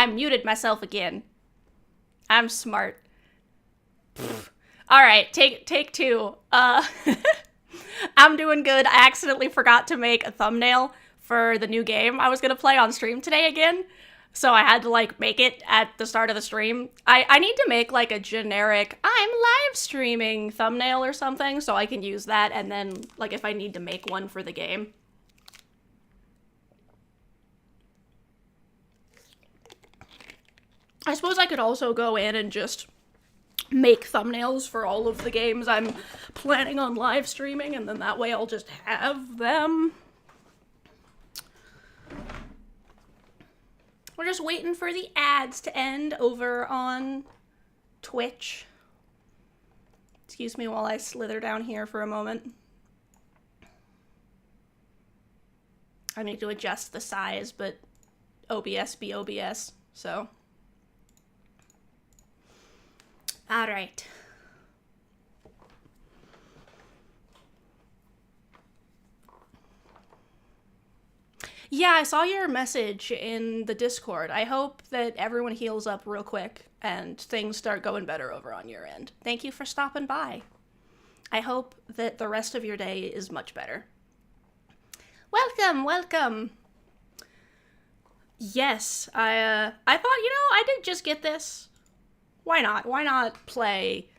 I muted myself again. I'm smart. Alright, take two. I'm doing good. I accidentally forgot to make a thumbnail for the new game I was gonna play on stream today again. So I had to, like, make it at the start of the stream. I need to make, like, a generic, I'm live streaming thumbnail or something, so I can use that, and then, like, if I need to make one for the game. I suppose I could also go in and just make thumbnails for all of the games I'm planning on live streaming, and then that way I'll just have them. We're just waiting for the ads to end over on Twitch. Excuse me while I slither down here for a moment. I need to adjust the size, but OBS be OBS, so. All right. Yeah, I saw your message in the Discord. I hope that everyone heals up real quick and things start going better over on your end. Thank you for stopping by. I hope that the rest of your day is much better. Welcome, welcome. Yes, I thought, you know, I did just get this. Why not? Why not play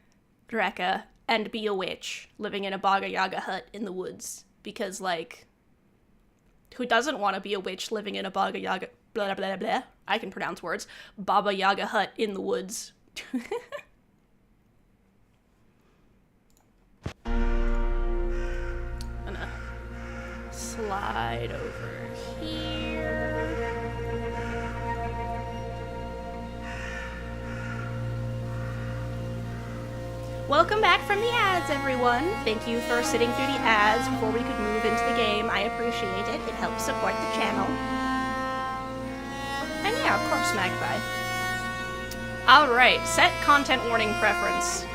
Drekka and be a witch living in a Baba Yaga hut in the woods? Because, like, who doesn't want to be a witch living in a Baba Yaga, blah, blah, blah, blah, I can pronounce words, Baba Yaga hut in the woods. I'm gonna slide over here. Welcome back from the ads, everyone. Thank you for sitting through the ads before we could move into the game. I appreciate it. It helps support the channel. And yeah, of course, Magpie. Alright, set content warning preference.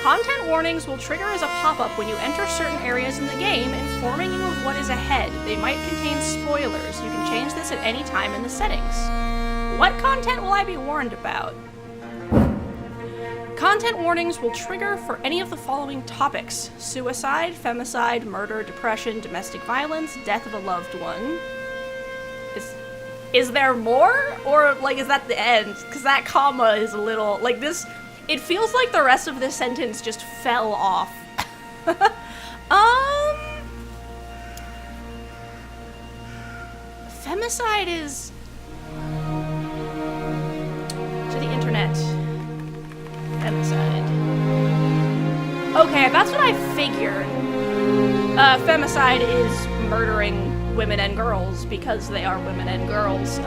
Content warnings will trigger as a pop-up when you enter certain areas in the game, informing you of what is ahead. They might contain spoilers. You can change this at any time in the settings. What content will I be warned about? Content warnings will trigger for any of the following topics: suicide, femicide, murder, depression, domestic violence, death of a loved one. Is there more? Or, like, is that the end? Because that comma is a little, like, this, it feels like the rest of this sentence just fell off. Femicide is to the internet. Femicide. Okay, that's what I figured. Femicide is murdering women and girls because they are women and girls.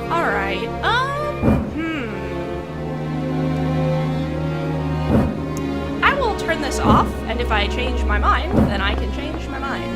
Alright, I will turn this off, and if I change my mind, then I can change my mind.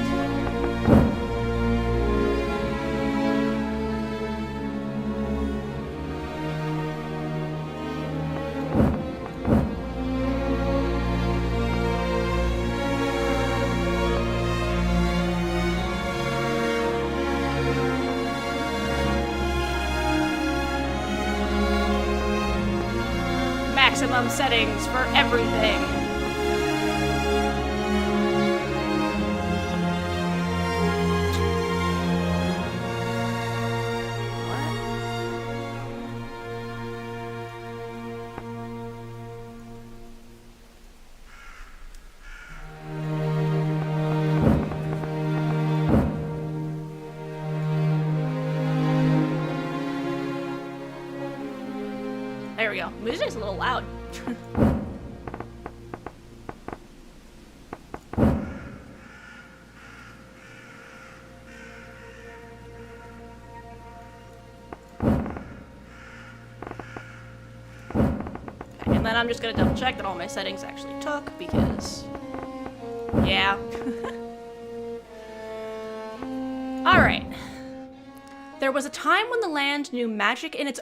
Maximum settings for everything. There we go. Music's a little loud. And then I'm just gonna double check that all my settings actually took, because, yeah. Alright. There was a time when the land knew magic in its...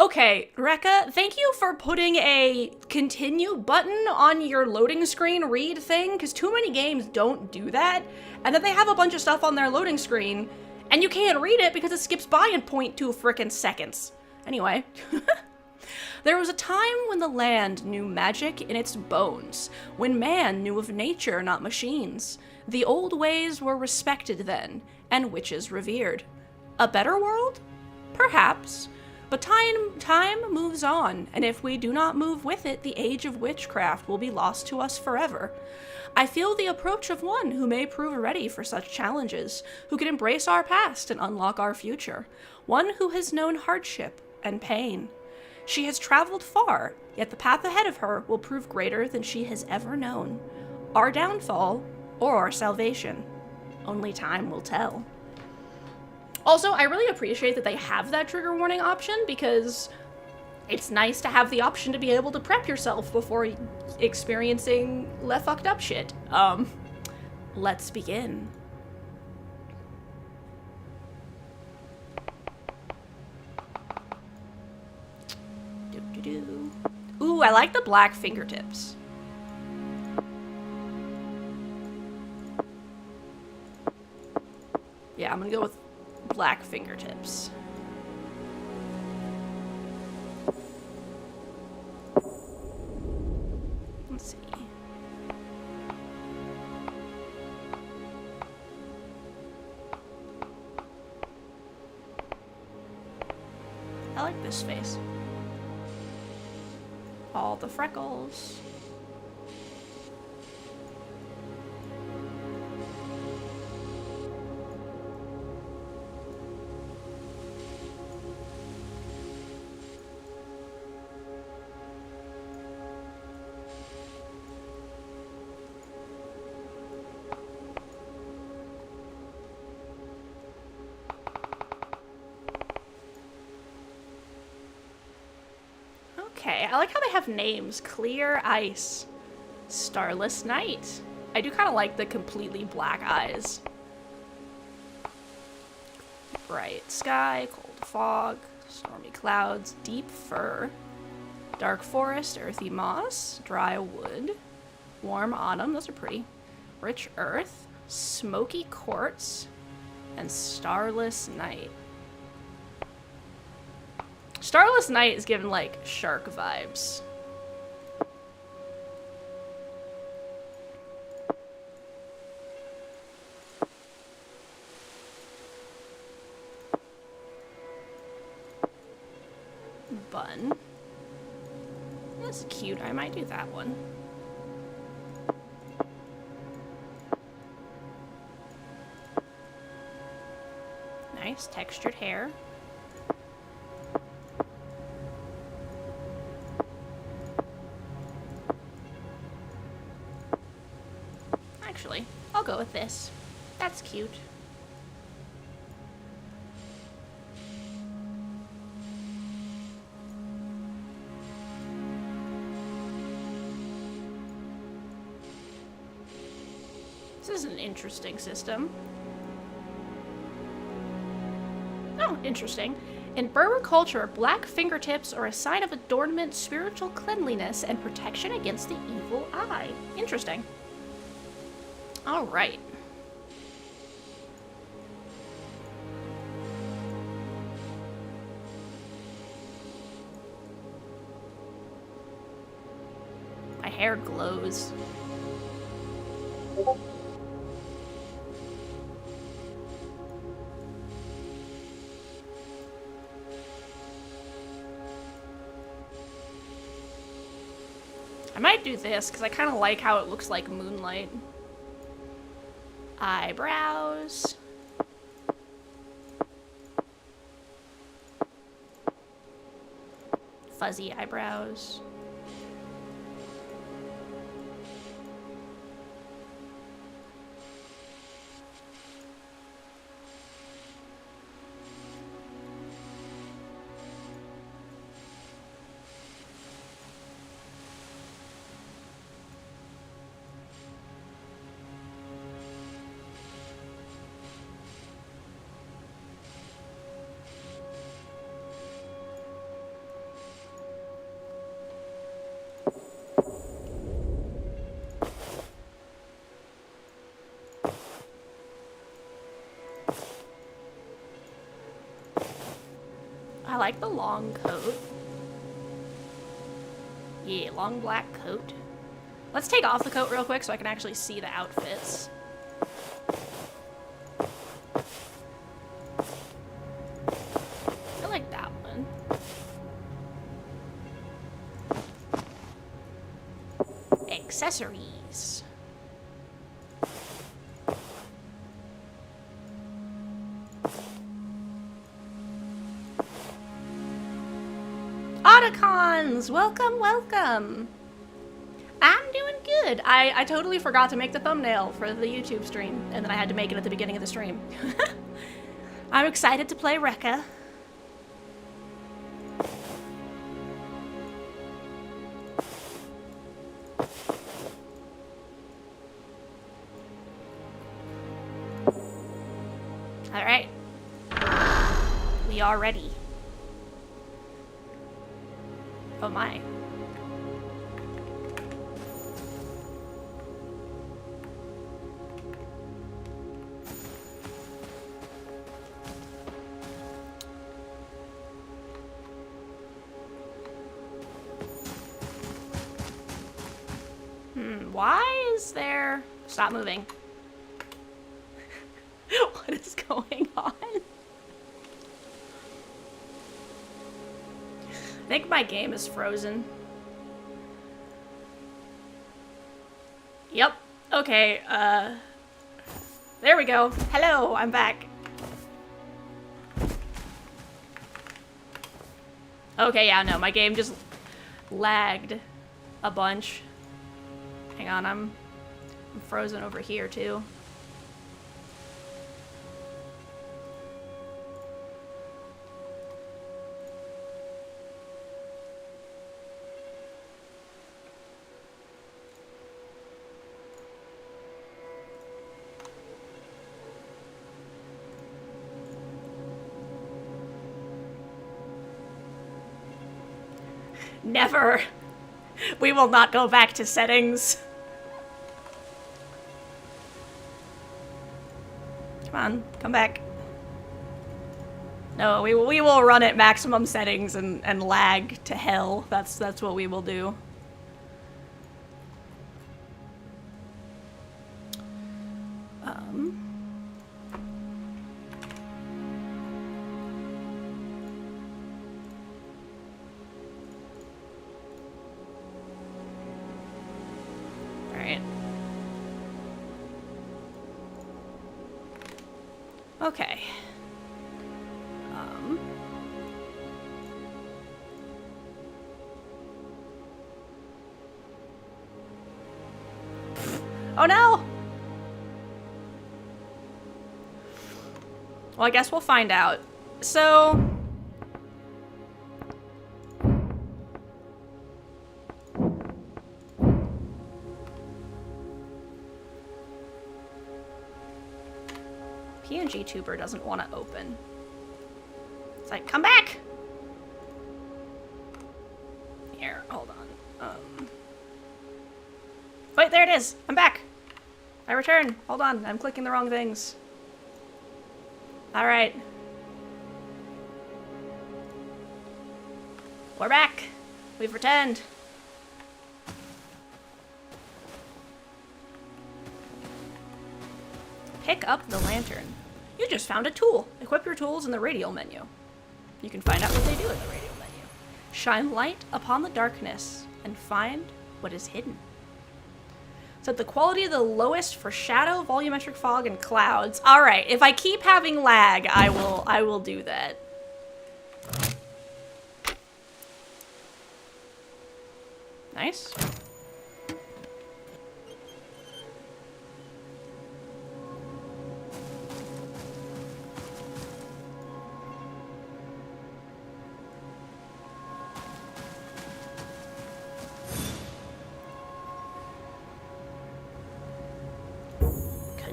Okay, Rekka, thank you for putting a continue button on your loading screen read thing, because too many games don't do that, and then they have a bunch of stuff on their loading screen, And you can't read it because it skips by in 0.2 frickin' seconds. Anyway. There was a time when the land knew magic in its bones, when man knew of nature, not machines. The old ways were respected then, and witches revered. A better world? Perhaps. But time moves on, and if we do not move with it, the age of witchcraft will be lost to us forever. I feel the approach of one who may prove ready for such challenges, who can embrace our past and unlock our future. One who has known hardship and pain. She has traveled far, yet the path ahead of her will prove greater than she has ever known. Our downfall, or our salvation. Only time will tell. Also, I really appreciate that they have that trigger warning option, because it's nice to have the option to be able to prep yourself before experiencing fucked up shit. Let's begin. Ooh, I like the black fingertips. Yeah, I'm gonna go with black fingertips. Let's see. I like this face. All the freckles. Okay, I like how they have names. Clear Ice. Starless Night. I do kind of like the completely black eyes. Bright Sky, Cold Fog, Stormy Clouds, Deep Fur, Dark Forest, Earthy Moss, Dry Wood, Warm Autumn, those are pretty, Rich Earth, Smoky Quartz, and Starless Night. Starless Night is given, like, shark vibes. Bun. That's cute. I might do that one. Nice textured hair. Actually, I'll go with this. That's cute. This is an interesting system. Oh, interesting. In Berber culture, black fingertips are a sign of adornment, spiritual cleanliness, and protection against the evil eye. Interesting. All right. My hair glows. I might do this because I kind of like how it looks like moonlight. Eyebrows. Fuzzy eyebrows. like the long coat. Yeah, long black coat. Let's take off the coat real quick so I can actually see the outfits. I like that one. Accessories. Otacons! Welcome, welcome! I'm doing good. I totally forgot to make the thumbnail for the YouTube stream, and then I had to make it at the beginning of the stream. I'm excited to play Rekka. Alright. We are ready. Oh my. Why is there... Stop moving. What is going on? I think my game is frozen. Yep. Okay, there we go. Hello, I'm back. Okay, yeah, no, my game just lagged a bunch. Hang on, I'm frozen over here, too. Never! We will not go back to settings. Come on, come back. No, we will run at maximum settings and lag to hell. That's what we will do. Alright. Okay. Oh no! Well, I guess we'll find out. So... PNG Tuber doesn't want to open. It's like, come back! Here, hold on. Wait, there it is! I'm back! I return! Hold on, I'm clicking the wrong things. Alright. We're back! We've returned! Pick up the lantern. You just found a tool. Equip your tools in the radial menu. You can find out what they do in the radial menu. Shine light upon the darkness and find what is hidden. Set the quality of the lowest for shadow, volumetric fog, and clouds. Alright, if I keep having lag, I will do that. Nice.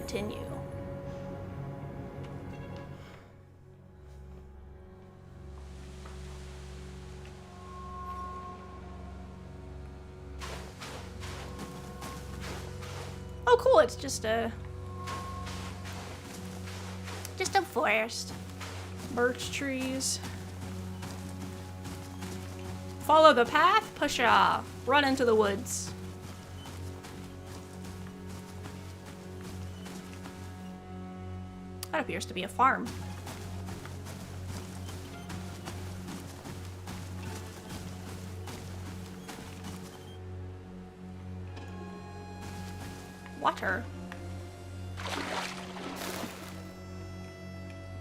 Continue. Oh, cool! It's just a forest, birch trees. Follow the path, pusha. Run into the woods. That appears to be a farm. Water.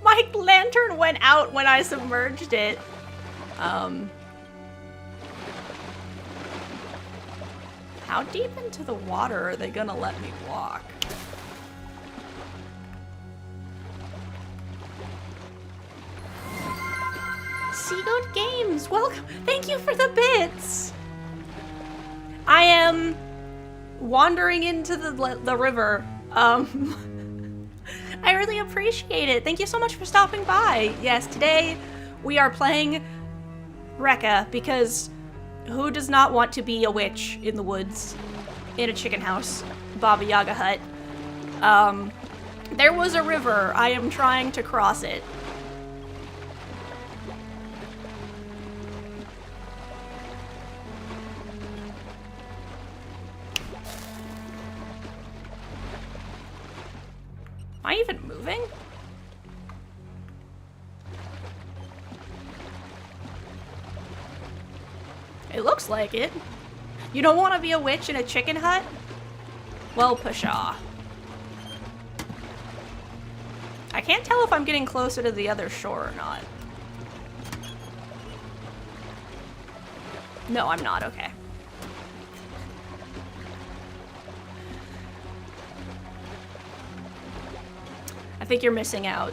My lantern went out when I submerged it. How deep into the water are they gonna let me walk? Seagoat Games, welcome. Thank you for the bits. I am wandering into the river. I really appreciate it. Thank you so much for stopping by. Yes, today we are playing Rekka because who does not want to be a witch in the woods in a chicken house, Baba Yaga hut? There was a river. I am trying to cross it. Am I even moving? It looks like it. You don't want to be a witch in a chicken hut? Well, pshaw. I can't tell if I'm getting closer to the other shore or not. No, I'm not. Okay. I think you're missing out.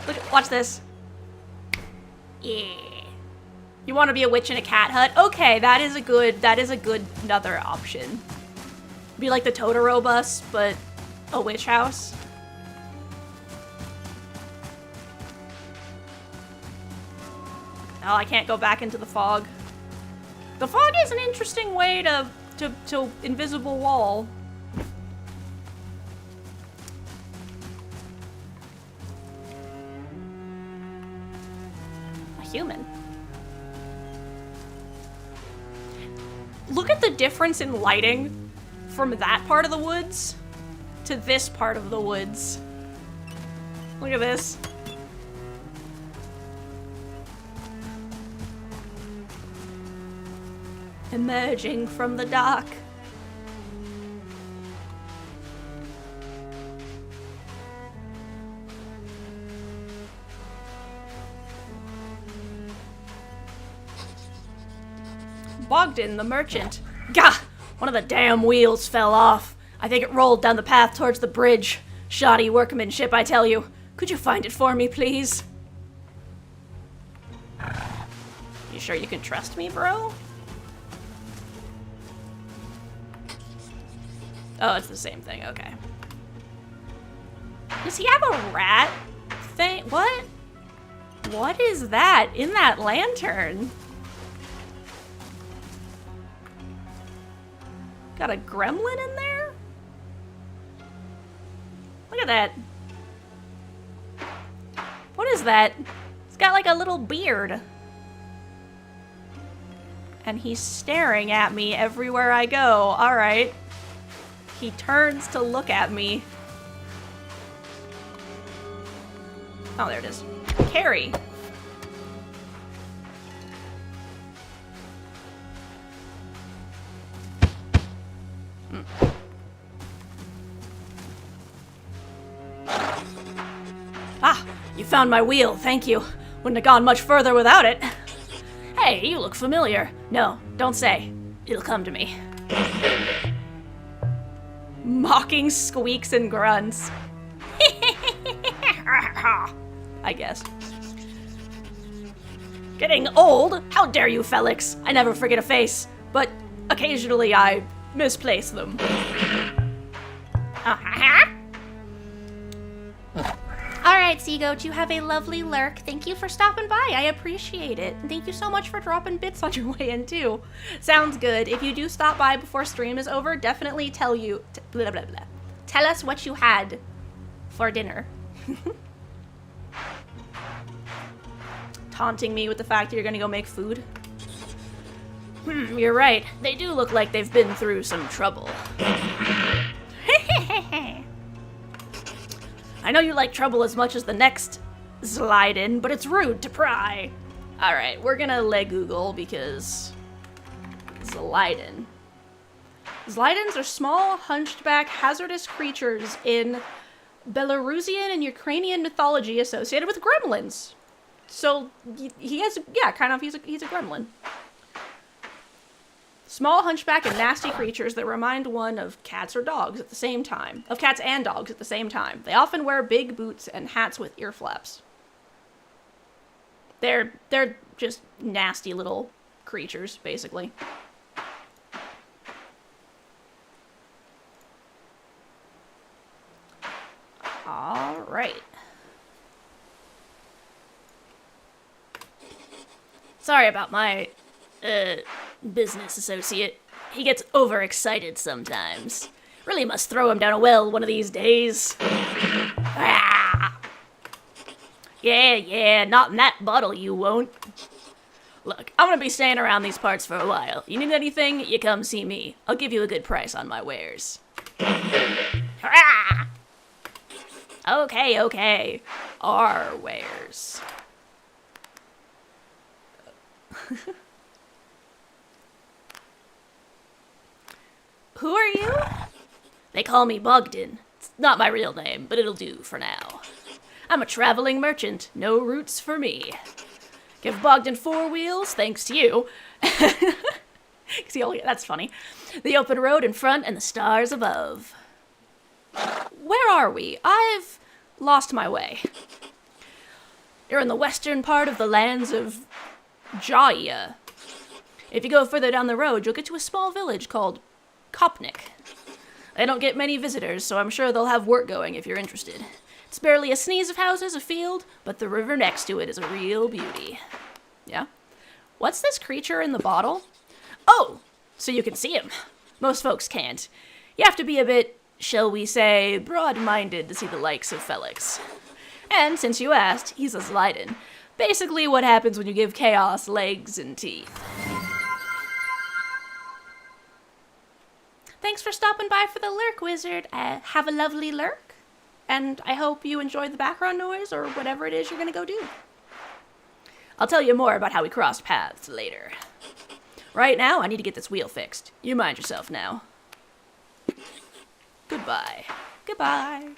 Look, watch this. Yeah. You want to be a witch in a cat hut? Okay, that is a good another option. Be like the Totoro bus, but a witch house. Oh, I can't go back into the fog. The fog is an interesting way to invisible wall. A human. Look at the difference in lighting from that part of the woods to this part of the woods. Look at this. Emerging from the dark. Bogdan, the merchant. Gah! One of the damn wheels fell off. I think it rolled down the path towards the bridge. Shoddy workmanship, I tell you. Could you find it for me, please? You sure you can trust me, bro? Oh, it's the same thing, okay. Does he have a rat thing? What? What is that in that lantern? Got a gremlin in there? Look at that. What is that? It's got like a little beard. And he's staring at me everywhere I go. Alright. He turns to look at me. Oh, there it is. Carrie. Ah, you found my wheel, thank you. Wouldn't have gone much further without it. Hey, you look familiar. No, don't say. It'll come to me. Mocking squeaks and grunts. I guess. Getting old? How dare you, Felix? I never forget a face, but occasionally I misplace them. Alright, Seagoat, you have a lovely lurk. Thank you for stopping by. I appreciate it. And thank you so much for dropping bits on your way in, too. Sounds good. If you do stop by before stream is over, definitely tell us what you had for dinner. taunting me with the fact that you're gonna go make food? You're right. They do look like they've been through some trouble. I know you like trouble as much as the next Zliden, but it's rude to pry. Alright, we're gonna let Google because... Zliden. Zlidens are small, hunchback, hazardous creatures in Belarusian and Ukrainian mythology associated with gremlins. So, he has, yeah, kind of, he's a gremlin. Small, hunchback, and nasty creatures that remind one of cats or dogs at the same time. Of cats and dogs at the same time. They often wear big boots and hats with ear flaps. They're just nasty little creatures, basically. Alright. Sorry about my, business associate. He gets overexcited sometimes. Really must throw him down a well one of these days. Ah! Yeah, not in that bottle you won't. Look, I'm gonna be staying around these parts for a while. You need anything, you come see me. I'll give you a good price on my wares. Ah! Okay. Our wares. Who are you? They call me Bogdan. It's not my real name, but it'll do for now. I'm a traveling merchant. No roots for me. Give Bogdan 4 wheels, thanks to you. That's funny. The open road in front and the stars above. Where are we? I've lost my way. You're in the western part of the lands of Jaya. If you go further down the road, you'll get to a small village called Kopnik. They don't get many visitors, so I'm sure they'll have work going if you're interested. It's barely a sneeze of houses, a field, but the river next to it is a real beauty. Yeah? What's this creature in the bottle? Oh, so you can see him. Most folks can't. You have to be a bit, shall we say, broad-minded to see the likes of Felix. And since you asked, he's a Zliden. Basically what happens when you give chaos legs and teeth. Thanks for stopping by for the lurk, wizard. Have a lovely lurk. And I hope you enjoyed the background noise or whatever it is you're gonna go do. I'll tell you more about how we crossed paths later. Right now, I need to get this wheel fixed. You mind yourself now. Goodbye. Goodbye.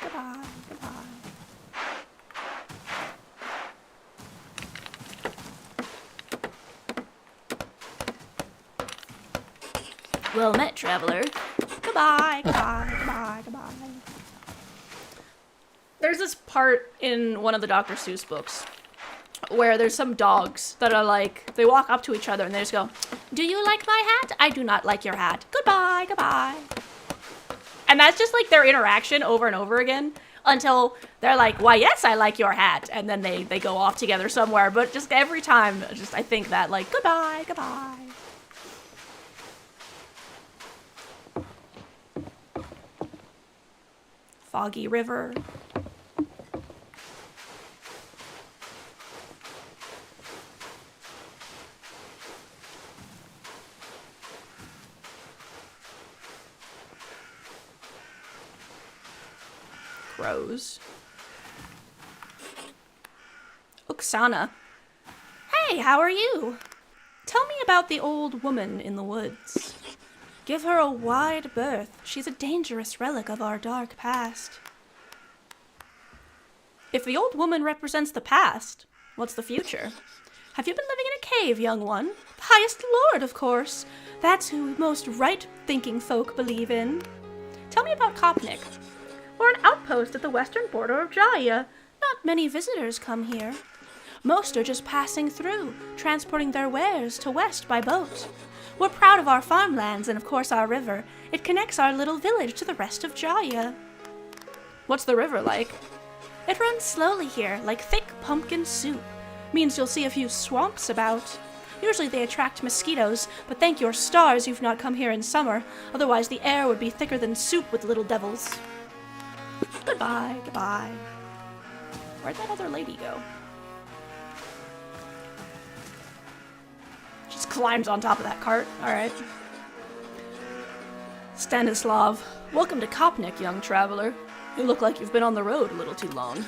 Well met, traveler. Goodbye. There's this part in one of the Dr. Seuss books where there's some dogs that are like, they walk up to each other and they just go, "Do you like my hat? I do not like your hat. Goodbye. And that's just like their interaction over and over again until they're like, "Why, yes, I like your hat." And then they go off together somewhere. But just every time, I think that like, goodbye. Foggy river. Crows. Oksana. Hey, how are you? Tell me about the old woman in the woods. Give her a wide berth. She's a dangerous relic of our dark past. If the old woman represents the past, what's the future? Have you been living in a cave, young one? The highest lord, of course. That's who most right-thinking folk believe in. Tell me about Kopnik. We're an outpost at the western border of Jaya. Not many visitors come here. Most are just passing through, transporting their wares to west by boat. We're proud of our farmlands and, of course, our river. It connects our little village to the rest of Jaya. What's the river like? It runs slowly here, like thick pumpkin soup. Means you'll see a few swamps about. Usually they attract mosquitoes, but thank your stars you've not come here in summer. Otherwise the air would be thicker than soup with little devils. Goodbye. Where'd that other lady go? climbs on top of that cart. Alright. Stanislav, welcome to Kopnik, young traveler. You look like you've been on the road a little too long.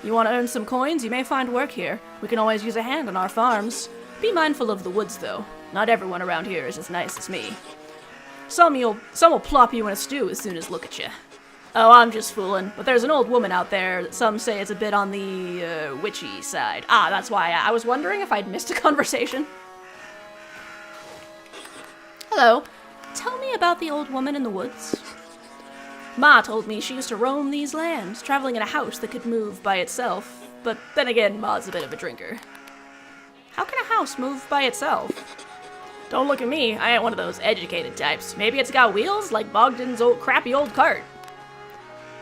You want to earn some coins? You may find work here. We can always use a hand on our farms. Be mindful of the woods, though. Not everyone around here is as nice as me. Some will plop you in a stew as soon as look at you. Oh, I'm just fooling. But there's an old woman out there that some say is a bit on the, witchy side. Ah, that's why I was wondering if I'd missed a conversation. Hello. Tell me about the old woman in the woods. Ma told me she used to roam these lands, traveling in a house that could move by itself. But then again, Ma's a bit of a drinker. How can a house move by itself? Don't look at me, I ain't one of those educated types. Maybe it's got wheels, like Bogdan's crappy old cart.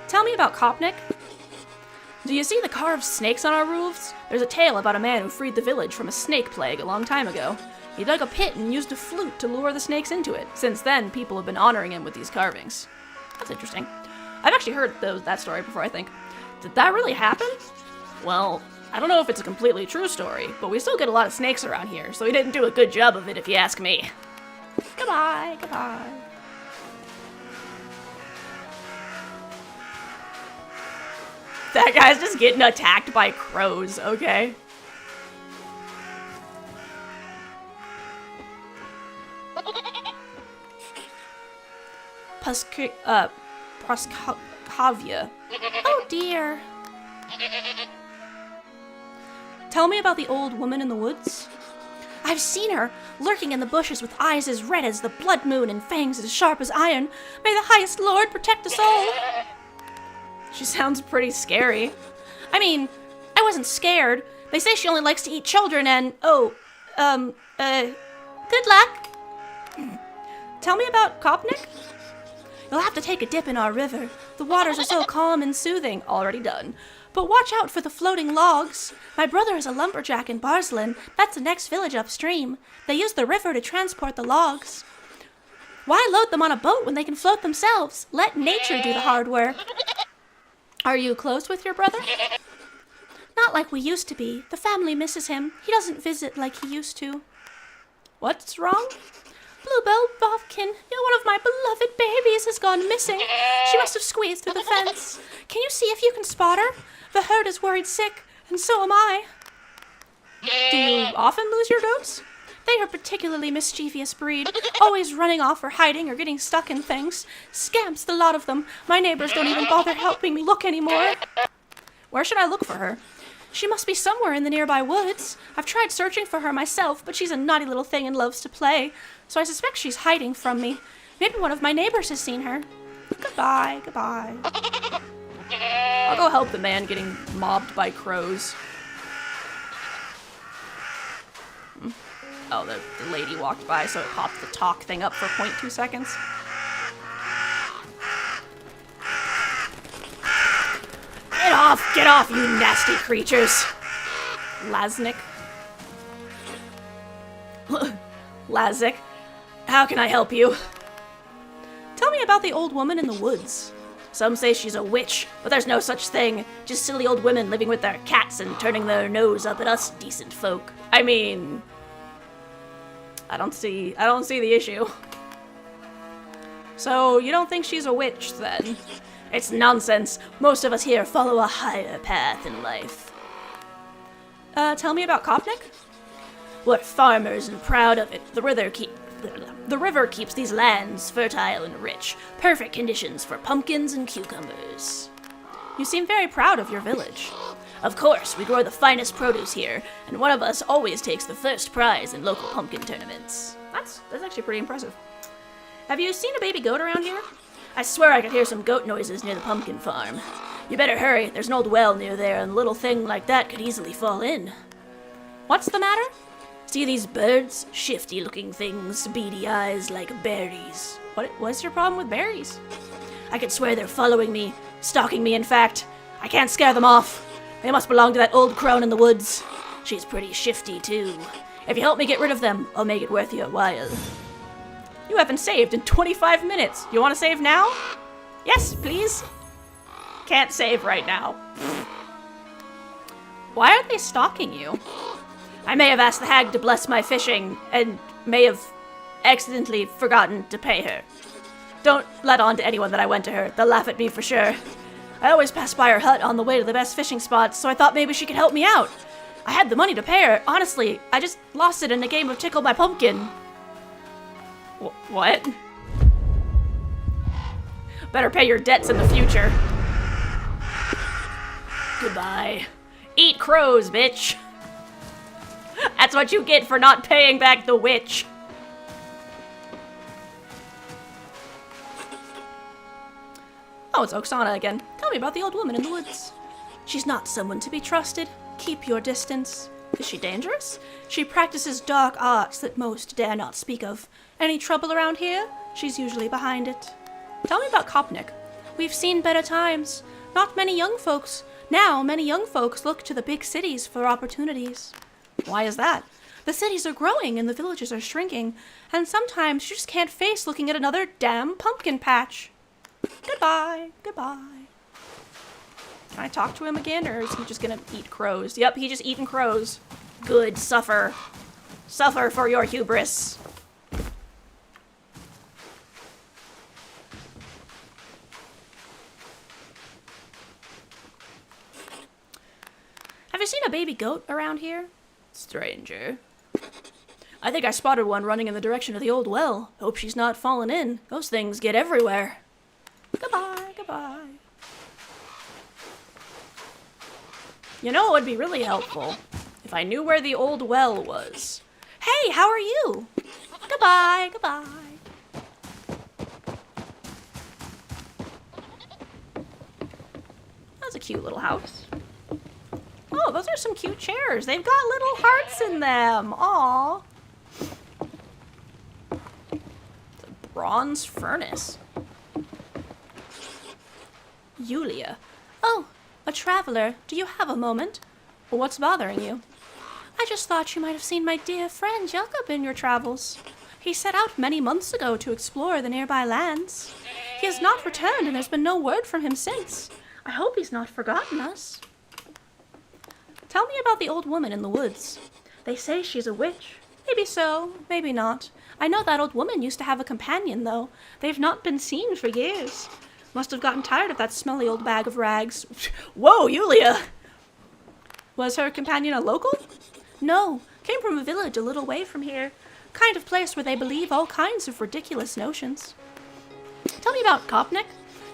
Tell me about Kopnik. Do you see the carved snakes on our roofs? There's a tale about a man who freed the village from a snake plague a long time ago. He dug a pit and used a flute to lure the snakes into it. Since then, people have been honoring him with these carvings. That's interesting. I've actually heard that story before, I think. Did that really happen? Well, I don't know if it's a completely true story, but we still get a lot of snakes around here, so he didn't do a good job of it if you ask me. Goodbye, goodbye. That guy's just getting attacked by crows, okay? Proskavia. Oh dear. Tell me about the old woman in the woods. I've seen her, lurking in the bushes with eyes as red as the blood moon and fangs as sharp as iron. May the highest lord protect us all. She sounds pretty scary. I mean, I wasn't scared. They say she only likes to eat children and, good luck. Tell me about Kopnik. You'll have to take a dip in our river. The waters are so calm and soothing. Already done. But watch out for the floating logs. My brother is a lumberjack in Barslin. That's the next village upstream. They use the river to transport the logs. Why load them on a boat when they can float themselves? Let nature do the hard work. Are you close with your brother? Not like we used to be. The family misses him. He doesn't visit like he used to. What's wrong? Bluebell Bobkin, one of my beloved babies has gone missing. She must have squeezed through the fence. Can you see if you can spot her? The herd is worried sick, and so am I. Do you often lose your goats? They are a particularly mischievous breed, always running off or hiding or getting stuck in things. Scamps, the lot of them. My neighbors don't even bother helping me look anymore. Where should I look for her? She must be somewhere in the nearby woods. I've tried searching for her myself, but she's a naughty little thing and loves to play, so I suspect she's hiding from me. Maybe one of my neighbors has seen her. Goodbye, goodbye. I'll go help the man getting mobbed by crows. Oh, the lady walked by, so it popped the talk thing up for 0.2 seconds. Get off, you nasty creatures! Laznik. Lazik, how can I help you? Tell me about the old woman in the woods. Some say she's a witch, but there's no such thing. Just silly old women living with their cats and turning their nose up at us decent folk. I mean, I don't see the issue. So, you don't think she's a witch, then? It's nonsense. Most of us here follow a higher path in life. Tell me about Kopnik? We're farmers and proud of it. The river keeps these lands fertile and rich. Perfect conditions for pumpkins and cucumbers. You seem very proud of your village. Of course, we grow the finest produce here, and one of us always takes the first prize in local pumpkin tournaments. That's actually pretty impressive. Have you seen a baby goat around here? I swear I could hear some goat noises near the pumpkin farm. You better hurry, there's an old well near there, and a little thing like that could easily fall in. What's the matter? See these birds? Shifty-looking things, beady eyes like berries. What's your problem with berries? I could swear they're following me, stalking me in fact. I can't scare them off. They must belong to that old crone in the woods. She's pretty shifty, too. If you help me get rid of them, I'll make it worth your while. You haven't saved in 25 minutes. You want to save now? Yes, please. Can't save right now. Why are they stalking you? I may have asked the hag to bless my fishing, and may have accidentally forgotten to pay her. Don't let on to anyone that I went to her. They'll laugh at me for sure. I always pass by her hut on the way to the best fishing spots, so I thought maybe she could help me out. I had the money to pay her. Honestly, I just lost it in a game of Tickle My Pumpkin. What? Better pay your debts in the future. Goodbye. Eat crows, bitch. That's what you get for not paying back the witch. Oh, it's Oksana again. Tell me about the old woman in the woods. She's not someone to be trusted. Keep your distance. Is she dangerous? She practices dark arts that most dare not speak of. Any trouble around here? She's usually behind it. Tell me about Kopnik. We've seen better times. Not many young folks. Now, many young folks look to the big cities for opportunities. Why is that? The cities are growing and the villages are shrinking, and sometimes you just can't face looking at another damn pumpkin patch. Goodbye. Goodbye. Can I talk to him again, or is he just gonna eat crows? Yep, he's just eating crows. Good, suffer. Suffer for your hubris. Have you seen a baby goat around here? Stranger. I think I spotted one running in the direction of the old well. Hope she's not fallen in. Those things get everywhere. Goodbye, goodbye. You know what would be really helpful? If I knew where the old well was. Hey, how are you? Goodbye, goodbye. That's a cute little house. Oh, those are some cute chairs. They've got little hearts in them. Aww. It's a bronze furnace. Yulia. Oh, a traveler. Do you have a moment? What's bothering you? I just thought you might have seen my dear friend Jakob in your travels. He set out many months ago to explore the nearby lands. He has not returned, and there's been no word from him since. I hope he's not forgotten us. Tell me about the old woman in the woods. They say she's a witch. Maybe so, maybe not. I know that old woman used to have a companion, though. They've not been seen for years. Must have gotten tired of that smelly old bag of rags. Whoa, Yulia! Was her companion a local? No, came from a village a little way from here. Kind of place where they believe all kinds of ridiculous notions. Tell me about Kopnik.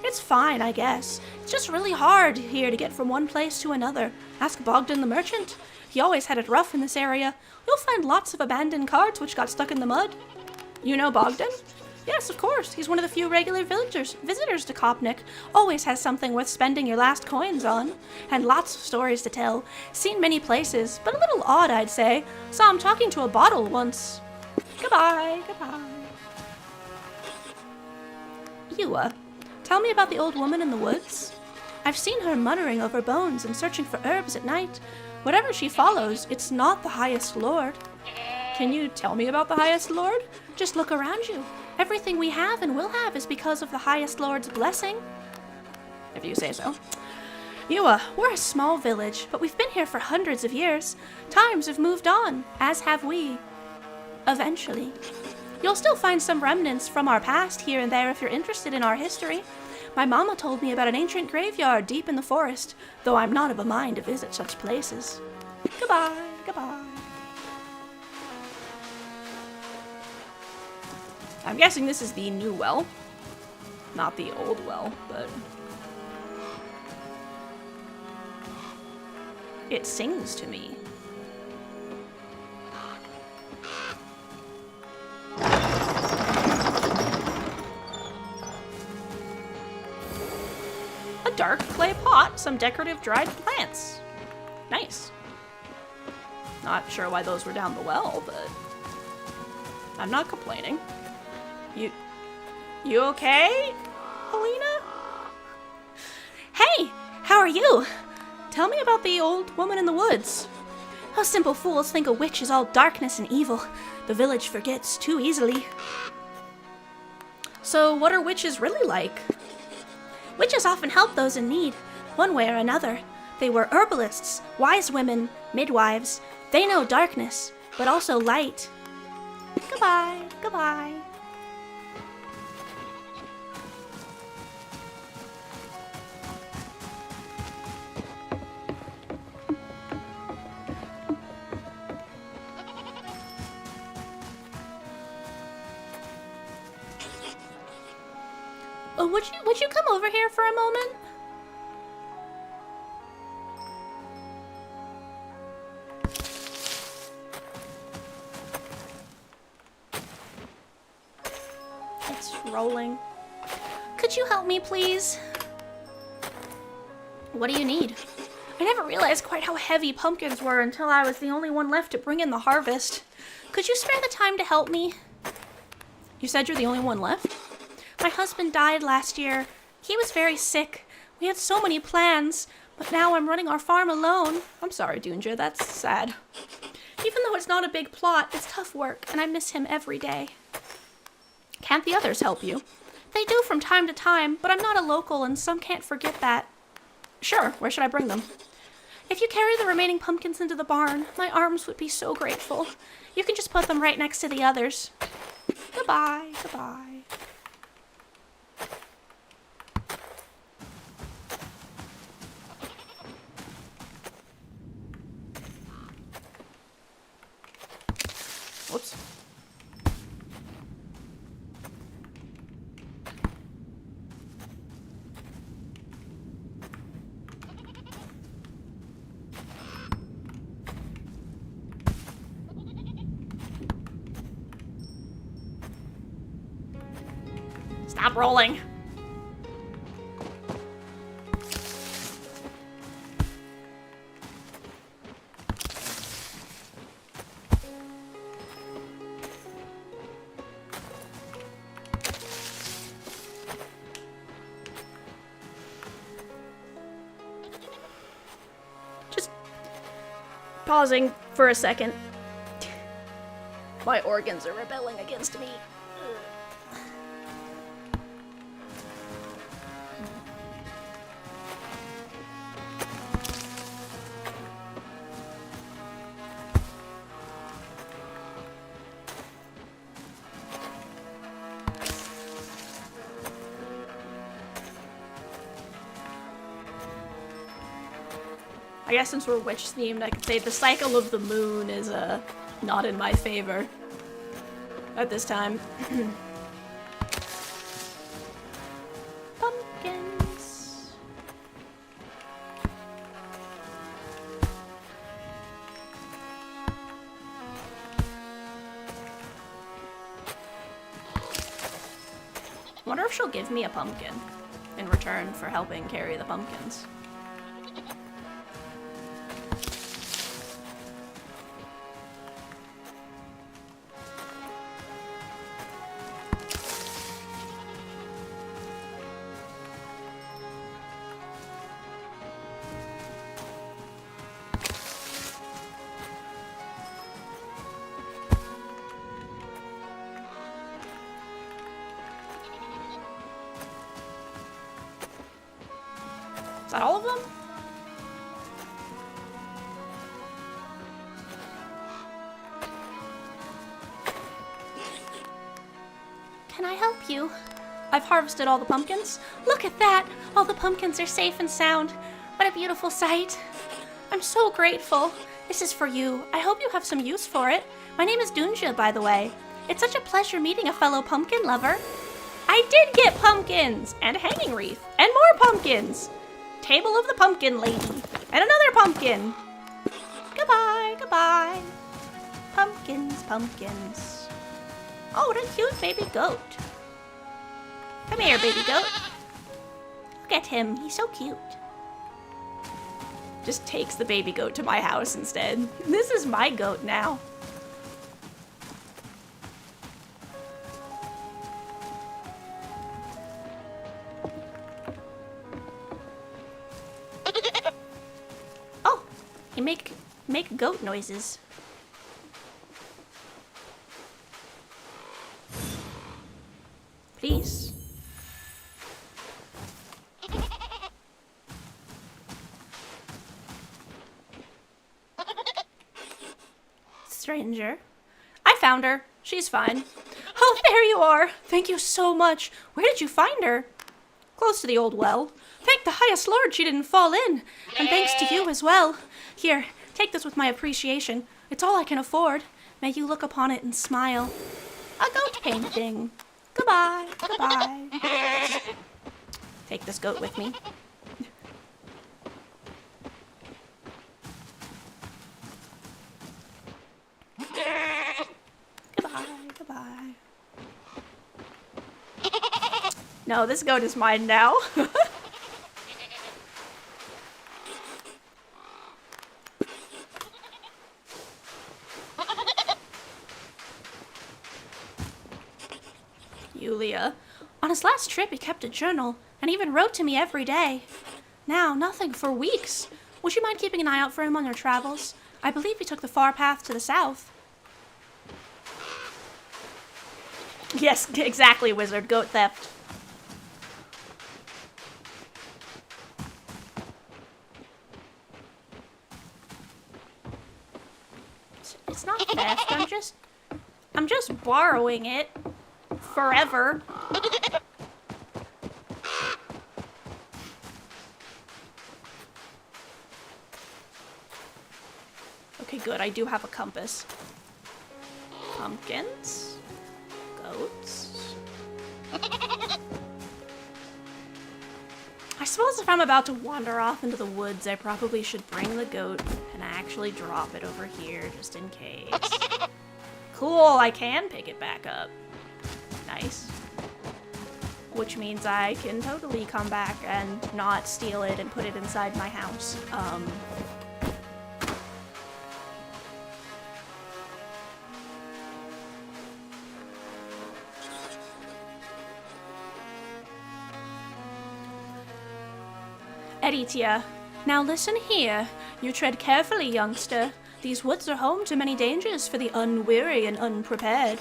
It's fine, I guess. It's just really hard here to get from one place to another. Ask Bogdan the merchant. He always had it rough in this area. You'll find lots of abandoned carts which got stuck in the mud. You know Bogdan? Yes, of course. He's one of the few regular visitors to Kopnik. Always has something worth spending your last coins on. And lots of stories to tell. Seen many places, but a little odd, I'd say. Saw him talking to a bottle once. Goodbye, goodbye. Yua. Tell me about the old woman in the woods. I've seen her muttering over bones and searching for herbs at night. Whatever she follows, it's not the highest lord. Can you tell me about the highest lord? Just look around you. Everything we have and will have is because of the highest lord's blessing. If you say so. Yua, we're a small village, but we've been here for hundreds of years. Times have moved on, as have we. Eventually. You'll still find some remnants from our past here and there if you're interested in our history. My mama told me about an ancient graveyard deep in the forest, though I'm not of a mind to visit such places. Goodbye, goodbye. I'm guessing this is the new well. Not the old well, but... it sings to me. A dark clay pot, some decorative dried plants. Nice. Not sure why those were down the well, but I'm not complaining. You okay, Alina? Hey, how are you? Tell me about the old woman in the woods. How simple fools think a witch is all darkness and evil. The village forgets too easily. So what are witches really like? Witches often help those in need, one way or another. They were herbalists, wise women, midwives. They know darkness, but also light. Goodbye, goodbye. Oh, would you come over here for a moment? It's rolling. Could you help me, please? What do you need? I never realized quite how heavy pumpkins were until I was the only one left to bring in the harvest. Could you spare the time to help me? You said you're the only one left? My husband died last year. He was very sick. We had so many plans, but now I'm running our farm alone. I'm sorry, Dunja, that's sad. Even though it's not a big plot, it's tough work, and I miss him every day. Can't the others help you? They do from time to time, but I'm not a local, and some can't forget that. Sure, where should I bring them? If you carry the remaining pumpkins into the barn, my arms would be so grateful. You can just put them right next to the others. Goodbye, goodbye. Whoops. Stop rolling. Just pausing for a second. My organs are rebelling against me. I guess since we're witch themed, I could say the cycle of the moon is not in my favor at this time. Pumpkins. Wonder if she'll give me a pumpkin in return for helping carry the pumpkins. Is that all of them? Can I help you? I've harvested all the pumpkins. Look at that! All the pumpkins are safe and sound. What a beautiful sight. I'm so grateful. This is for you. I hope you have some use for it. My name is Dunja, by the way. It's such a pleasure meeting a fellow pumpkin lover. I did get pumpkins! And a hanging wreath. And more pumpkins! Table of the pumpkin lady. And another pumpkin. Goodbye, goodbye. Pumpkins, pumpkins. Oh, what a cute baby goat. Come here, baby goat. Look at him, he's so cute. Just takes the baby goat to my house instead. This is my goat now. You make goat noises. Please. stranger. I found her. She's fine. Oh, there you are. Thank you so much. Where did you find her? Close to the old well. Thank the highest lord she didn't fall in. And thanks to you as well. Here, take this with my appreciation. It's all I can afford. May you look upon it and smile. A goat painting. Goodbye. Goodbye. Take this goat with me. Goodbye. No, this goat is mine now. Yulia. On his last trip, he kept a journal and even wrote to me every day. Now, nothing for weeks. Would you mind keeping an eye out for him on your travels? I believe he took the far path to the south. Yes, exactly, wizard. Goat theft. It's not theft. I'm just borrowing it forever. Okay, good. I do have a compass. Pumpkins. Goats. I suppose if I'm about to wander off into the woods, I probably should bring the goat and actually drop it over here just in case. Cool, I can pick it back up. Nice. Which means I can totally come back and not steal it and put it inside my house. Editia. Now listen here. You tread carefully, youngster. These woods are home to many dangers for the unweary and unprepared.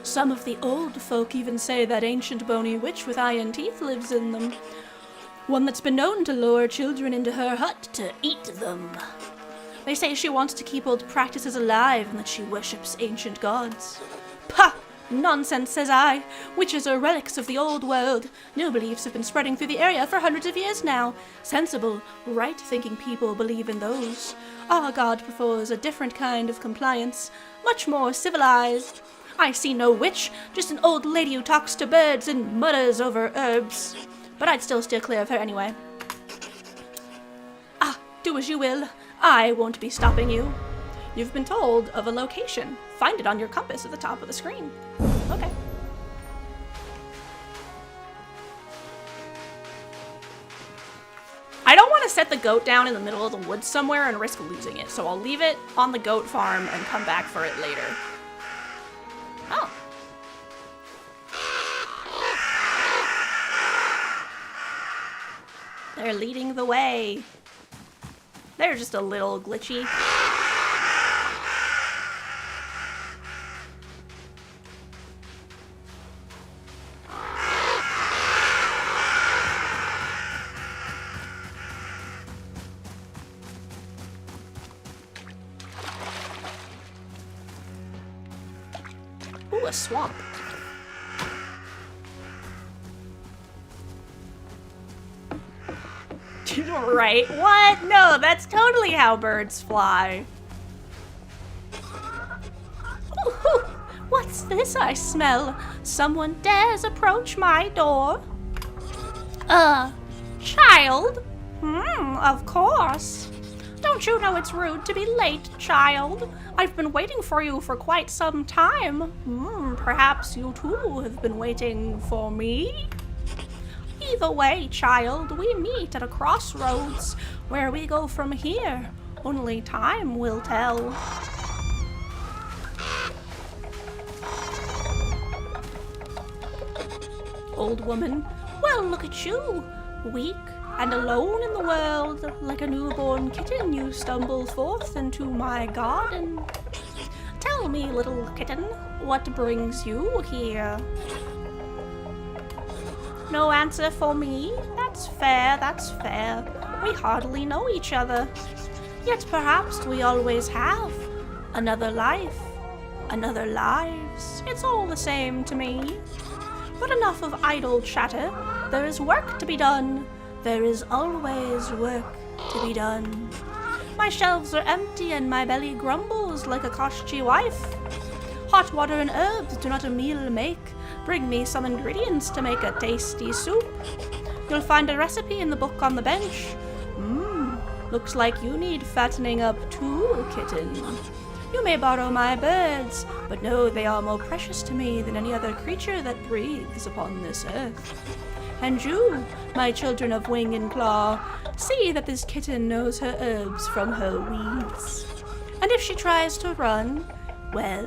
Some of the old folk even say that ancient bony witch with iron teeth lives in them. One that's been known to lure children into her hut to eat them. They say she wants to keep old practices alive and that she worships ancient gods. Pah! Nonsense, says I. Witches are relics of the old world. New beliefs have been spreading through the area for hundreds of years now. Sensible, right-thinking people believe in those. Our god prefers a different kind of compliance, much more civilized. I see no witch, just an old lady who talks to birds and mutters over herbs. But I'd still steer clear of her anyway. Ah, do as you will. I won't be stopping you. You've been told of a location. Find it on your compass at the top of the screen. Okay. I don't want to set the goat down in the middle of the woods somewhere and risk losing it, so I'll leave it on the goat farm and come back for it later. Oh. They're leading the way. They're just a little glitchy. Ooh, a swamp. Right? What? No, that's totally how birds fly. Ooh, what's this I smell? Someone dares approach my door? Child? Of course. Don't you know it's rude to be late, child? I've been waiting for you for quite some time. Perhaps you too have been waiting for me? Either way, child, we meet at a crossroads. Where we go from here, only time will tell. Old woman, well, look at you. Weak and alone in the world, like a newborn kitten, you stumble forth into my garden. Tell me, little kitten, what brings you here? No answer for me? That's fair, that's fair. We hardly know each other. Yet perhaps we always have. Another life, another lives, it's all the same to me. But enough of idle chatter, there is work to be done. There is always work to be done. My shelves are empty and my belly grumbles like a Koshchi wife. Hot water and herbs do not a meal make. Bring me some ingredients to make a tasty soup. You'll find a recipe in the book on the bench. Looks like you need fattening up too, kitten. You may borrow my birds, but know they are more precious to me than any other creature that breathes upon this earth. And you, my children of wing and claw, see that this kitten knows her herbs from her weeds. And if she tries to run, well,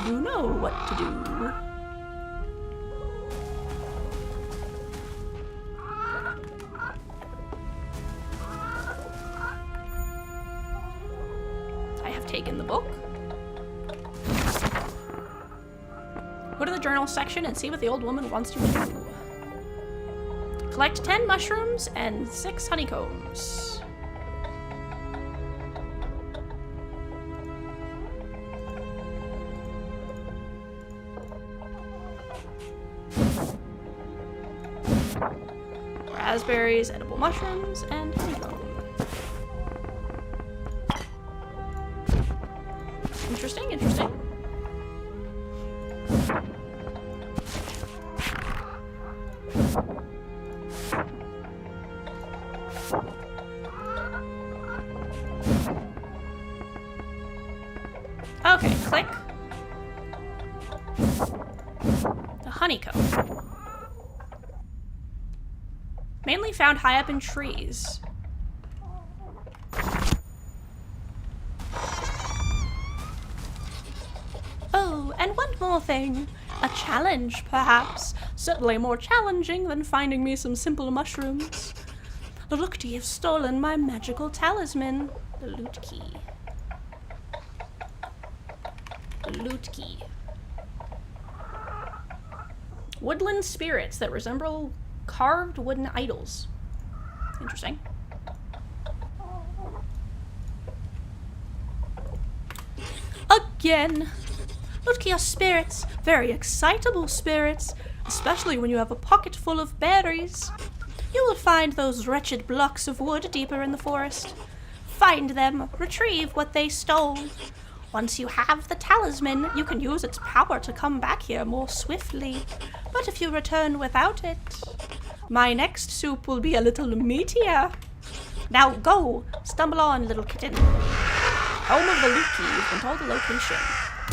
you know what to do. I have taken the book. Go to the journal section and see what the old woman wants you to do. Collect 10 mushrooms and 6 honeycombs. Raspberries, edible mushrooms, and honeycomb. Interesting, interesting. Okay, click. The honeycomb. Mainly found high up in trees. Oh, and one more thing. A challenge, perhaps. Certainly more challenging than finding me some simple mushrooms. Look to you've stolen my magical talisman. The loot key. The loot key. Woodland spirits that resemble carved wooden idols. Interesting. Again. Look to your spirits. Very excitable spirits. Especially when you have a pocket full of berries. You will find those wretched blocks of wood deeper in the forest. Find them. Retrieve what they stole. Once you have the talisman, you can use its power to come back here more swiftly. But if you return without it, my next soup will be a little meatier. Now go. Stumble on, little kitten. Home of the loot key. You've been told the location.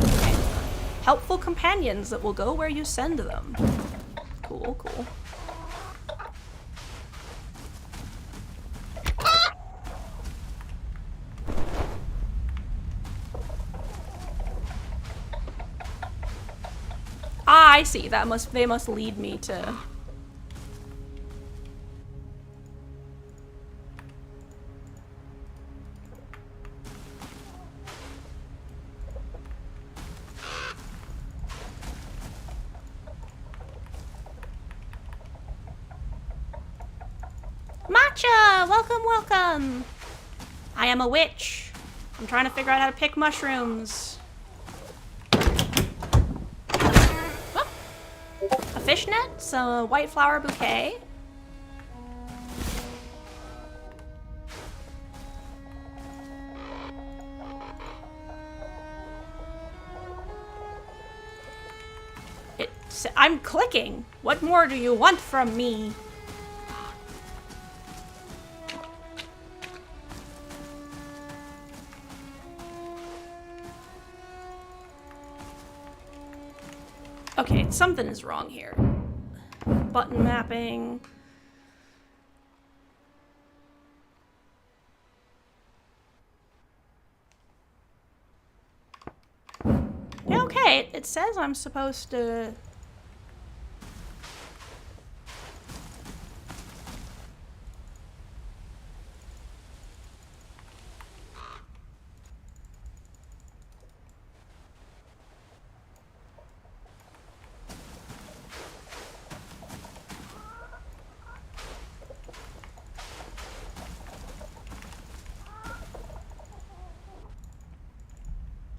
Okay. Helpful companions that will go where you send them. Cool, cool. I see. They must lead me to. Matcha! Welcome, welcome! I am a witch. I'm trying to figure out how to pick mushrooms. Oh. A fishnet, some white flower bouquet. I'm clicking. What more do you want from me? Okay, something is wrong here. Button mapping. Yeah, okay, it says I'm supposed to...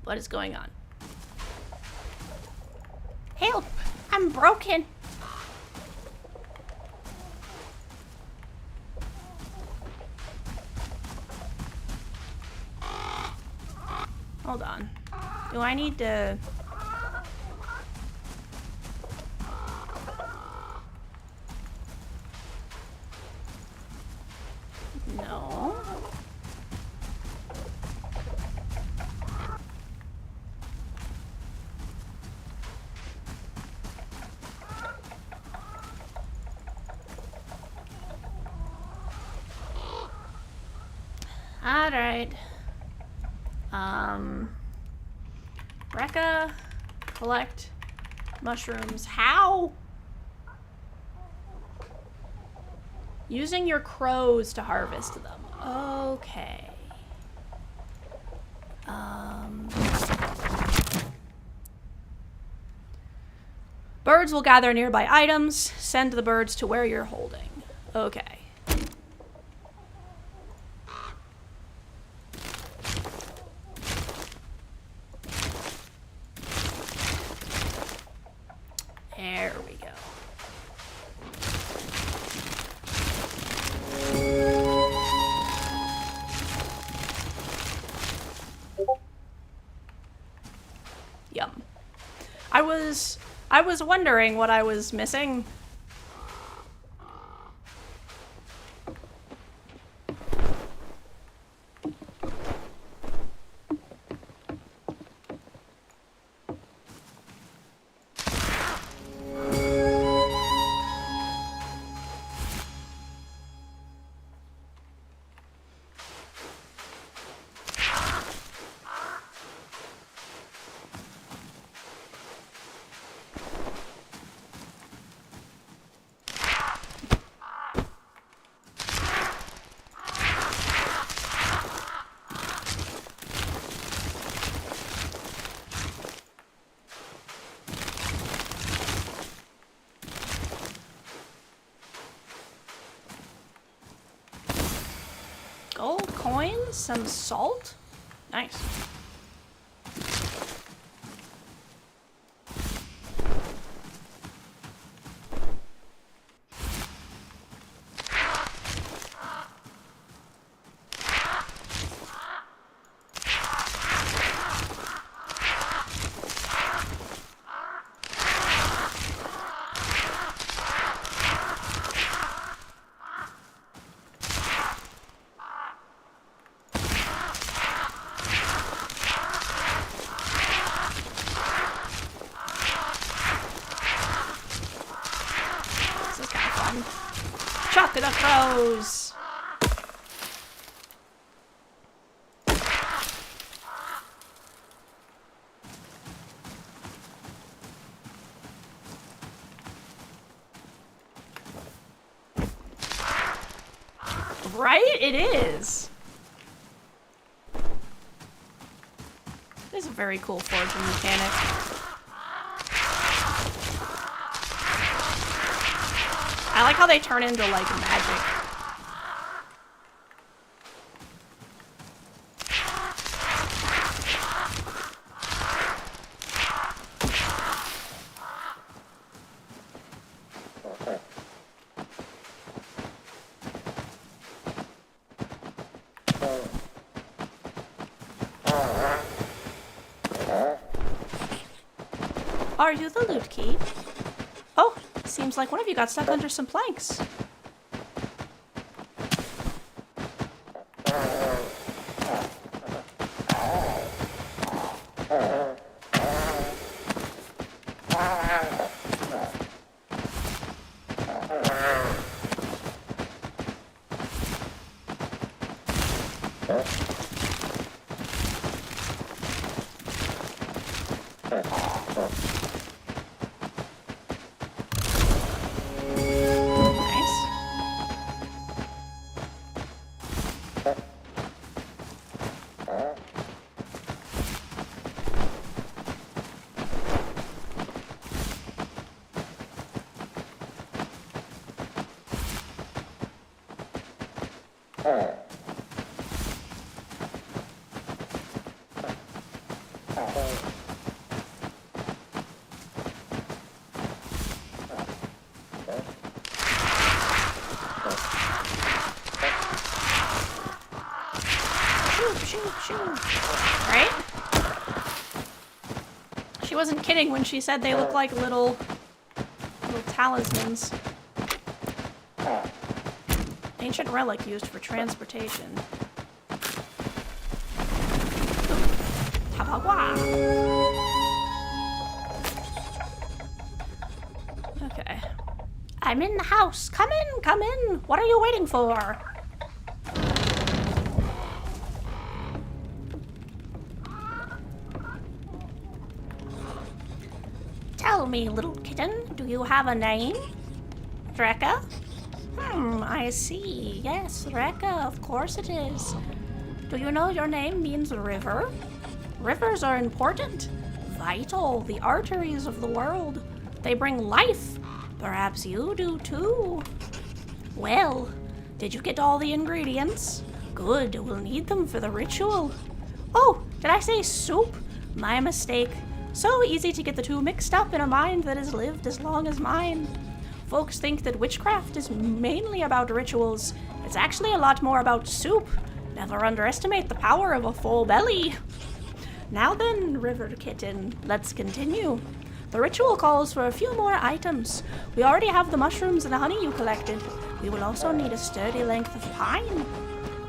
What is going on? Help! I'm broken! Hold on. Do I need to... No. Alright. Rekka, collect mushrooms. How? Using your crows to harvest them. Okay. Birds will gather nearby items. Send the birds to where you're holding. Okay. There we go. Yum. I was wondering what I was missing. Gold coins, some salt. Nice. Chuck the crows! Right? It is. It is a very cool forging mechanic. I like how they turn into, like, magic. Are you the loot key? Oh, seems like one of you got stuck under some planks. Shoot, shoot, shoot. Right? She wasn't kidding when she said they look like little talismans. Ancient relic used for transportation. Tabagua. Okay. I'm in the house. Come in, come in. What are you waiting for? Tell me, little kitten, do you have a name? Drekka? I see. Yes, Drekka, of course it is. Do you know your name means river? Rivers are important, vital, the arteries of the world. They bring life. Perhaps you do too. Well, did you get all the ingredients? Good, we'll need them for the ritual. Oh, did I say soup? My mistake. So easy to get the two mixed up in a mind that has lived as long as mine. Folks think that witchcraft is mainly about rituals. It's actually a lot more about soup. Never underestimate the power of a full belly. Now then, River Kitten, let's continue. The ritual calls for a few more items. We already have the mushrooms and the honey you collected. We will also need a sturdy length of pine.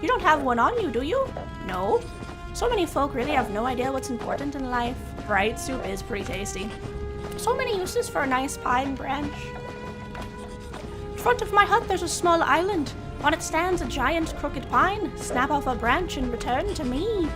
You don't have one on you, do you? No. So many folk really have no idea what's important in life. Right, soup is pretty tasty. So many uses for a nice pine branch. In front of my hut there's a small island. On it stands a giant crooked pine. Snap off a branch and return to me.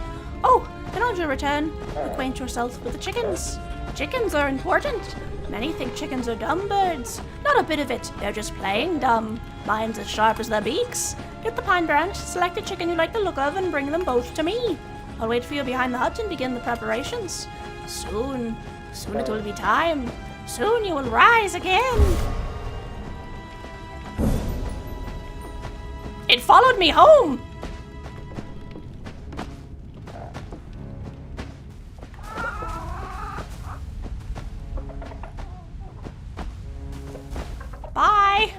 Oh, and on your return, acquaint yourself with the chickens. Chickens are important. Many think chickens are dumb birds. Not a bit of it, they're just plain dumb. Mine's as sharp as their beaks. Get the pine branch, select a chicken you like the look of, and bring them both to me. I'll wait for you behind the hut and begin the preparations. Soon it will be time. Soon you will rise again. It followed me home. Bye.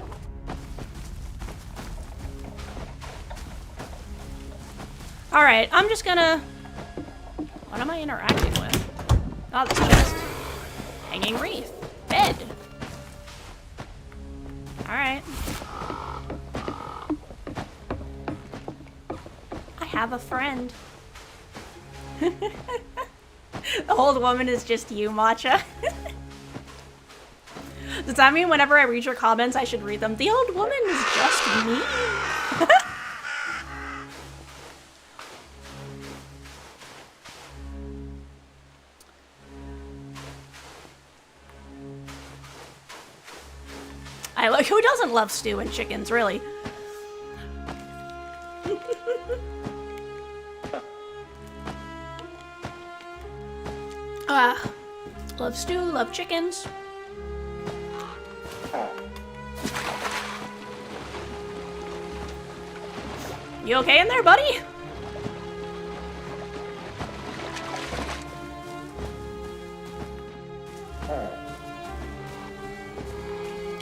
All right, I'm just gonna... What am I interacting with? Oh, the chest. Hanging wreath. Bed. All right. I have a friend. The old woman is just you, Matcha. Does that mean whenever I read your comments, I should read them? The old woman is just me. Who doesn't love stew and chickens, really? Love stew, love chickens. You okay in there, buddy?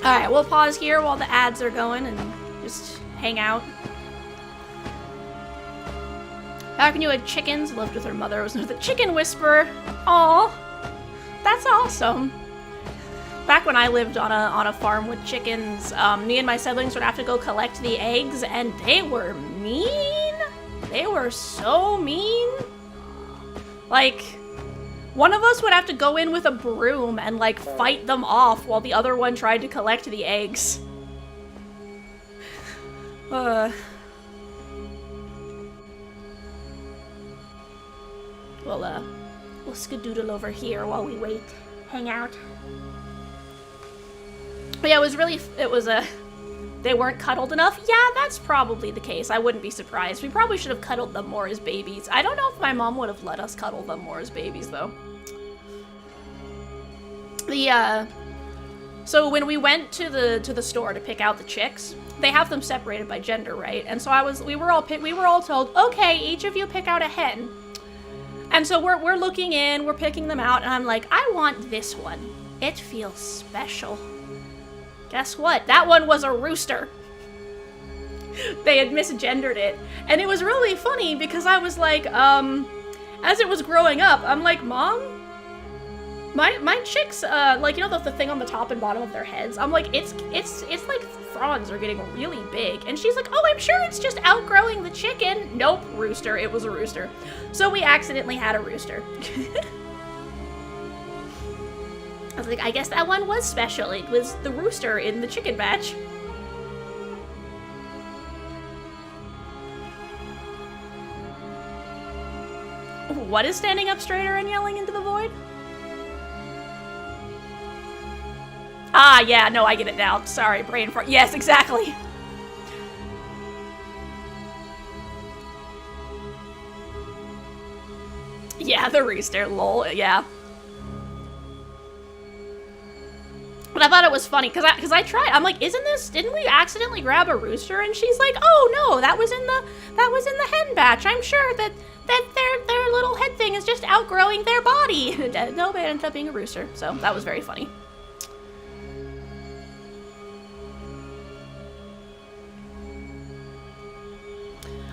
Alright, we'll pause here while the ads are going and just hang out. Back when you had chickens, lived with her mother, was the chicken whisperer. Aw, that's awesome. Back when I lived on a farm with chickens, me and my siblings would have to go collect the eggs, and they were mean. They were so mean. Like, one of us would have to go in with a broom and, like, fight them off while the other one tried to collect the eggs. We'll skedoodle over here while we wait. Hang out. But yeah, they weren't cuddled enough. Yeah, that's probably the case. I wouldn't be surprised. We probably should have cuddled them more as babies. I don't know if my mom would have let us cuddle them more as babies, though. So when we went to the store to pick out the chicks, they have them separated by gender, right? And so we were all told, okay, each of you pick out a hen. And so we're looking in, we're picking them out, and I'm like, I want this one. It feels special. Guess what? That one was a rooster. they had misgendered it. And it was really funny because I was like, as it was growing up, I'm like, Mom, my chicks, like, you know the thing on the top and bottom of their heads? I'm like, it's like fronds are getting really big. And she's like, oh, I'm sure it's just outgrowing the chicken. Nope, rooster. It was a rooster. So we accidentally had a rooster. I was like, I guess that one was special. It was the rooster in the chicken batch. What is standing up straighter and yelling into the void? Ah, yeah, no, I get it now. Sorry, brain fart. Yes, exactly. Yeah, the rooster, lol, yeah. But I thought it was funny, because I tried, I'm like, didn't we accidentally grab a rooster? And she's like, oh no, that was in the hen batch. I'm sure that their little head thing is just outgrowing their body. No, it ended up being a rooster, so that was very funny.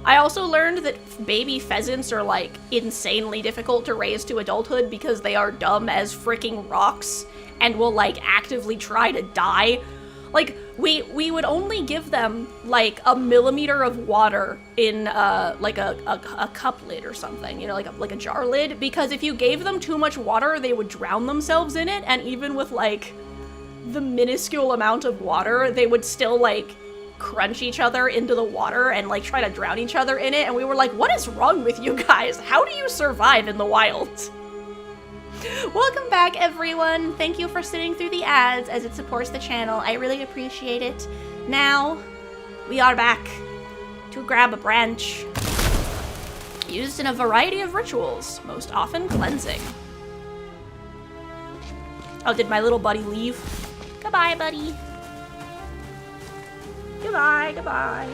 I also learned that baby pheasants are, like, insanely difficult to raise to adulthood because they are dumb as freaking rocks and will, like, actively try to die. Like, we would only give them, like, a millimeter of water in, like, a cup lid or something, you know, like a jar lid, because if you gave them too much water, they would drown themselves in it, and even with, like, the minuscule amount of water, they would still, like, crunch each other into the water and, like, try to drown each other in it, and we were like, what is wrong with you guys? How do you survive in the wild? Welcome back, everyone. Thank you for sitting through the ads as it supports the channel. I really appreciate it. Now, we are back to grab a branch. Used in a variety of rituals, most often cleansing. Oh, did my little buddy leave? Goodbye, buddy. Goodbye, goodbye.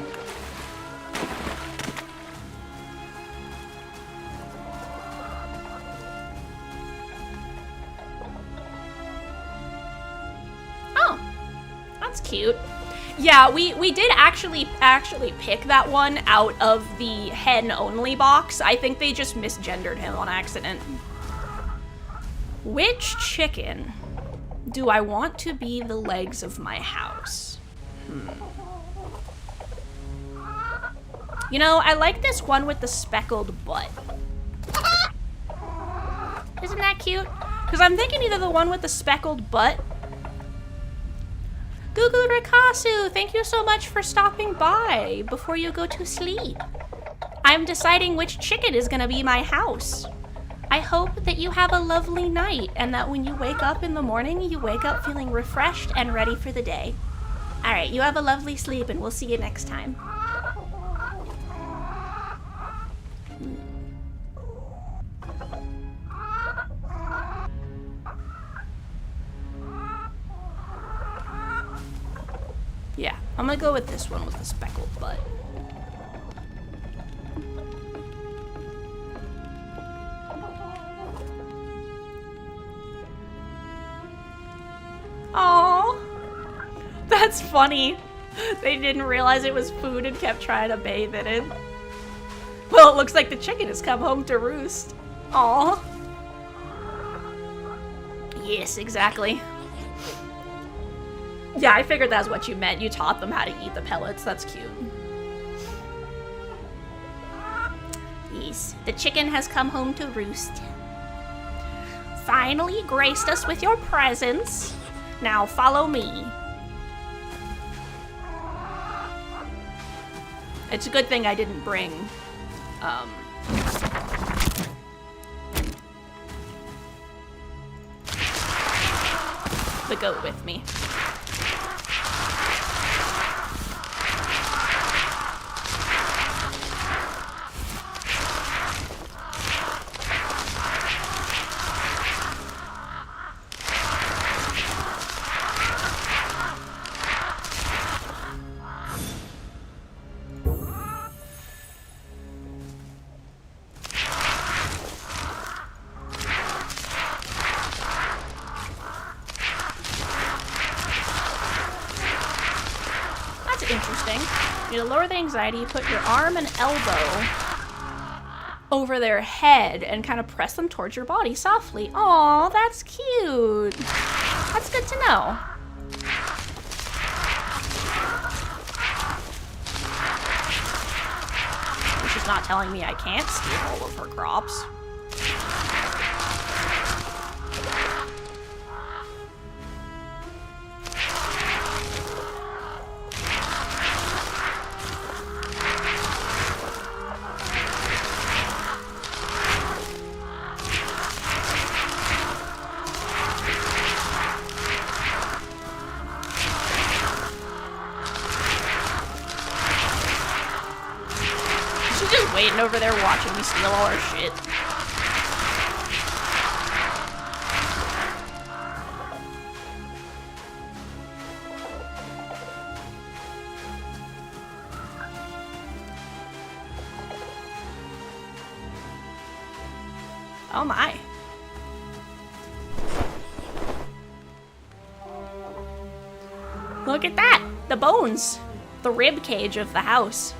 Oh, that's cute. Yeah, we did actually pick that one out of the hen-only box. I think they just misgendered him on accident. Which chicken do I want to be the legs of my house? You know, I like this one with the speckled butt. Isn't that cute? Because I'm thinking either the one with the speckled butt. Gugu Rikasu, thank you so much for stopping by before you go to sleep. I'm deciding which chicken is gonna be my house. I hope that you have a lovely night and that when you wake up in the morning, you wake up feeling refreshed and ready for the day. All right, you have a lovely sleep and we'll see you next time. Yeah, I'm gonna go with this one with the speckled butt. Aww. That's funny. They didn't realize it was food and kept trying to bathe in it. Well, it looks like the chicken has come home to roost. Aww. Yes, exactly. Yeah, I figured that's what you meant. You taught them how to eat the pellets. That's cute. Yes, the chicken has come home to roost. Finally graced us with your presence. Now follow me. It's a good thing I didn't bring, the goat with me. You to lower the anxiety, put your arm and elbow over their head and kind of press them towards your body softly. Aw, that's cute. That's good to know. She's not telling me I can't steal all of her crops. Waiting over there watching me steal all our shit. Oh my. Look at that! The bones! The rib cage of the house.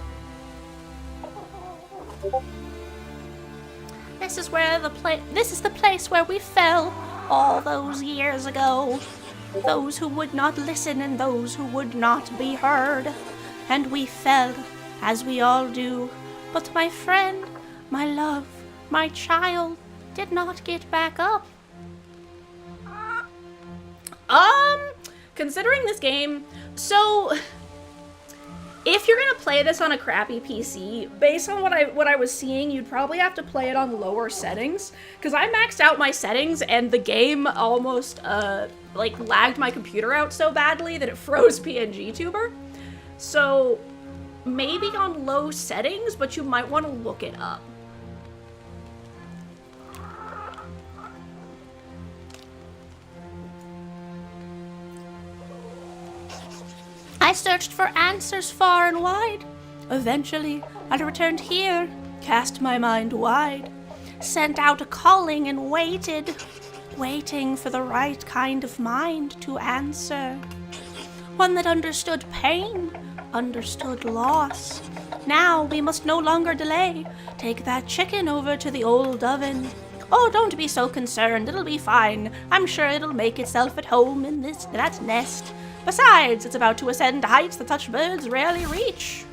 This is the place where we fell all those years ago. Those who would not listen and those who would not be heard. And we fell, as we all do. But my friend, my love, my child did not get back up. Considering this game, so if you're gonna play this on a crappy PC, based on what I was seeing, you'd probably have to play it on lower settings. Because I maxed out my settings and the game almost like lagged my computer out so badly that it froze PNG Tuber. So maybe on low settings, but you might want to look it up. I searched for answers far and wide. Eventually, I returned here, cast my mind wide, sent out a calling and waited, waiting for the right kind of mind to answer. One that understood pain, understood loss. Now we must no longer delay. Take that chicken over to the old oven. Oh, don't be so concerned, it'll be fine. I'm sure it'll make itself at home in that nest. Besides, it's about to ascend to heights that such birds rarely reach.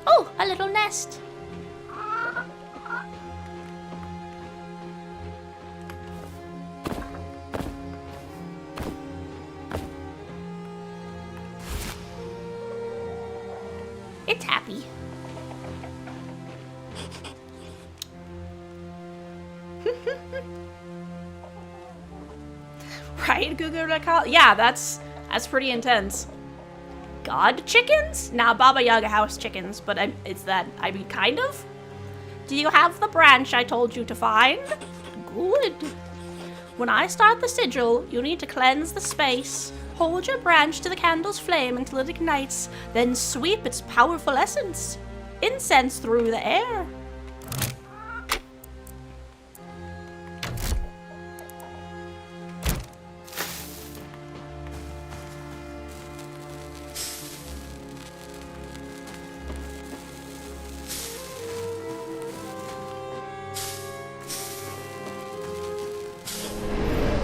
Oh, a little nest. It's happy. Right, Google? Yeah, that's pretty intense. God chickens? Nah, Baba Yaga house chickens, but it's that, I mean, kind of? Do you have the branch I told you to find? Good. When I start the sigil, you need to cleanse the space. Hold your branch to the candle's flame until it ignites, then sweep its powerful essence. Incense through the air.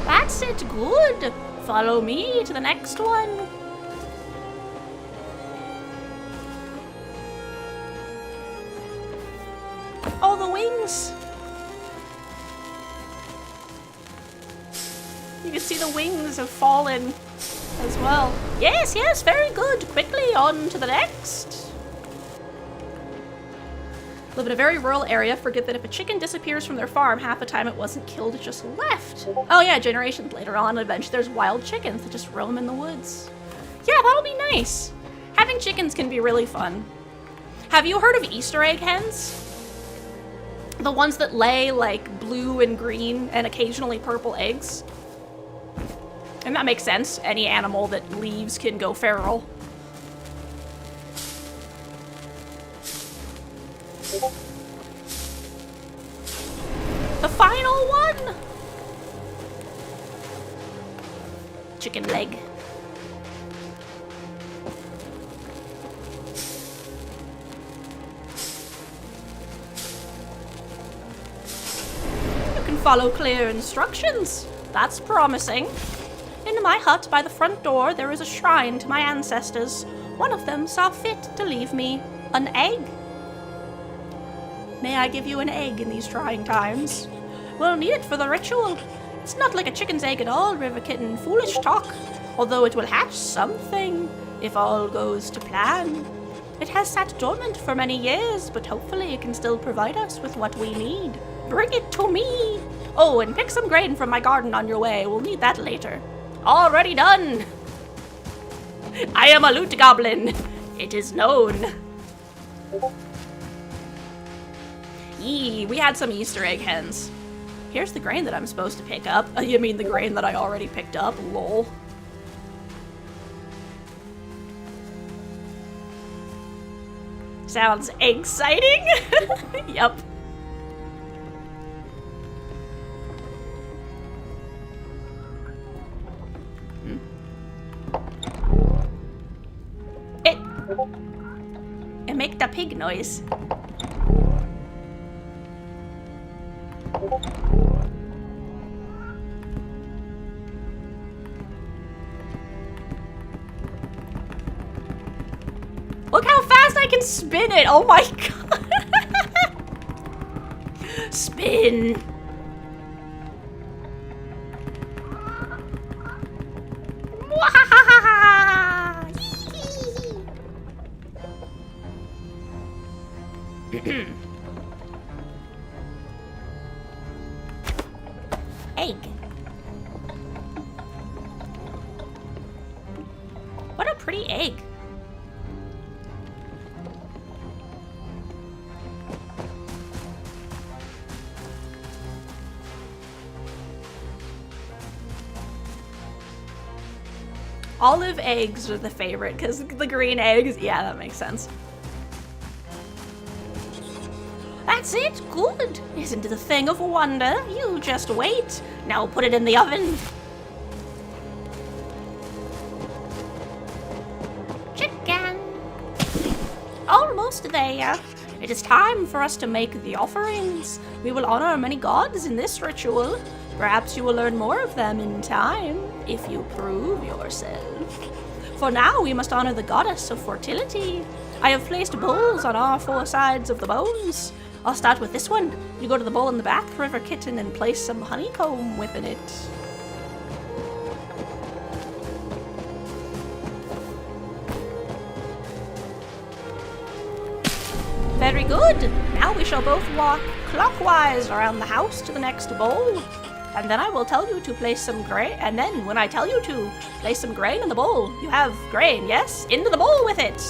That's it, good. Follow me to the next one. Oh, the wings. You can see the wings have fallen as well. Yes, yes, very good. Quickly on to the next. Live in a very rural area. Forget that if a chicken disappears from their farm, half the time it wasn't killed, it just left. Oh yeah, generations later on, eventually there's wild chickens that just roam in the woods. Yeah, that'll be nice. Having chickens can be really fun. Have you heard of Easter egg hens? The ones that lay like blue and green and occasionally purple eggs. And that makes sense. Any animal that leaves can go feral. The final one! chicken leg. You can follow clear instructions. That's promising. In my hut by the front door, there is a shrine to my ancestors. One of them saw fit to leave me an egg. May I give you an egg in these trying times? We'll need it for the ritual. It's not like a chicken's egg at all, River Kitten. Foolish talk. Although it will hatch something, if all goes to plan. It has sat dormant for many years, but hopefully it can still provide us with what we need. Bring it to me! Oh, and pick some grain from my garden on your way. We'll need that later. Already done! I am a loot goblin. It is known. Yee, we had some Easter egg hens. Here's the grain that I'm supposed to pick up. You mean the grain that I already picked up? Lol. Sounds exciting. Yep. It make the pig noise. Look how fast I can spin it! Oh my god! Spin! Egg. What a pretty egg. Olive eggs are the favorite because the green eggs, yeah, that makes sense. That's it, good. Isn't it a thing of wonder? You just wait. Now put it in the oven. Chicken. Almost there. It is time for us to make the offerings. We will honor many gods in this ritual. Perhaps you will learn more of them in time, if you prove yourself. For now, we must honor the goddess of fertility. I have placed bowls on all four sides of the bones. I'll start with this one. You go to the bowl in the back, River Kitten, and place some honeycomb within it. Very good. Now we shall both walk clockwise around the house to the next bowl. And then I will tell you to place some grain, and then when I tell you to place some grain in the bowl, you have grain, yes? Into the bowl with it!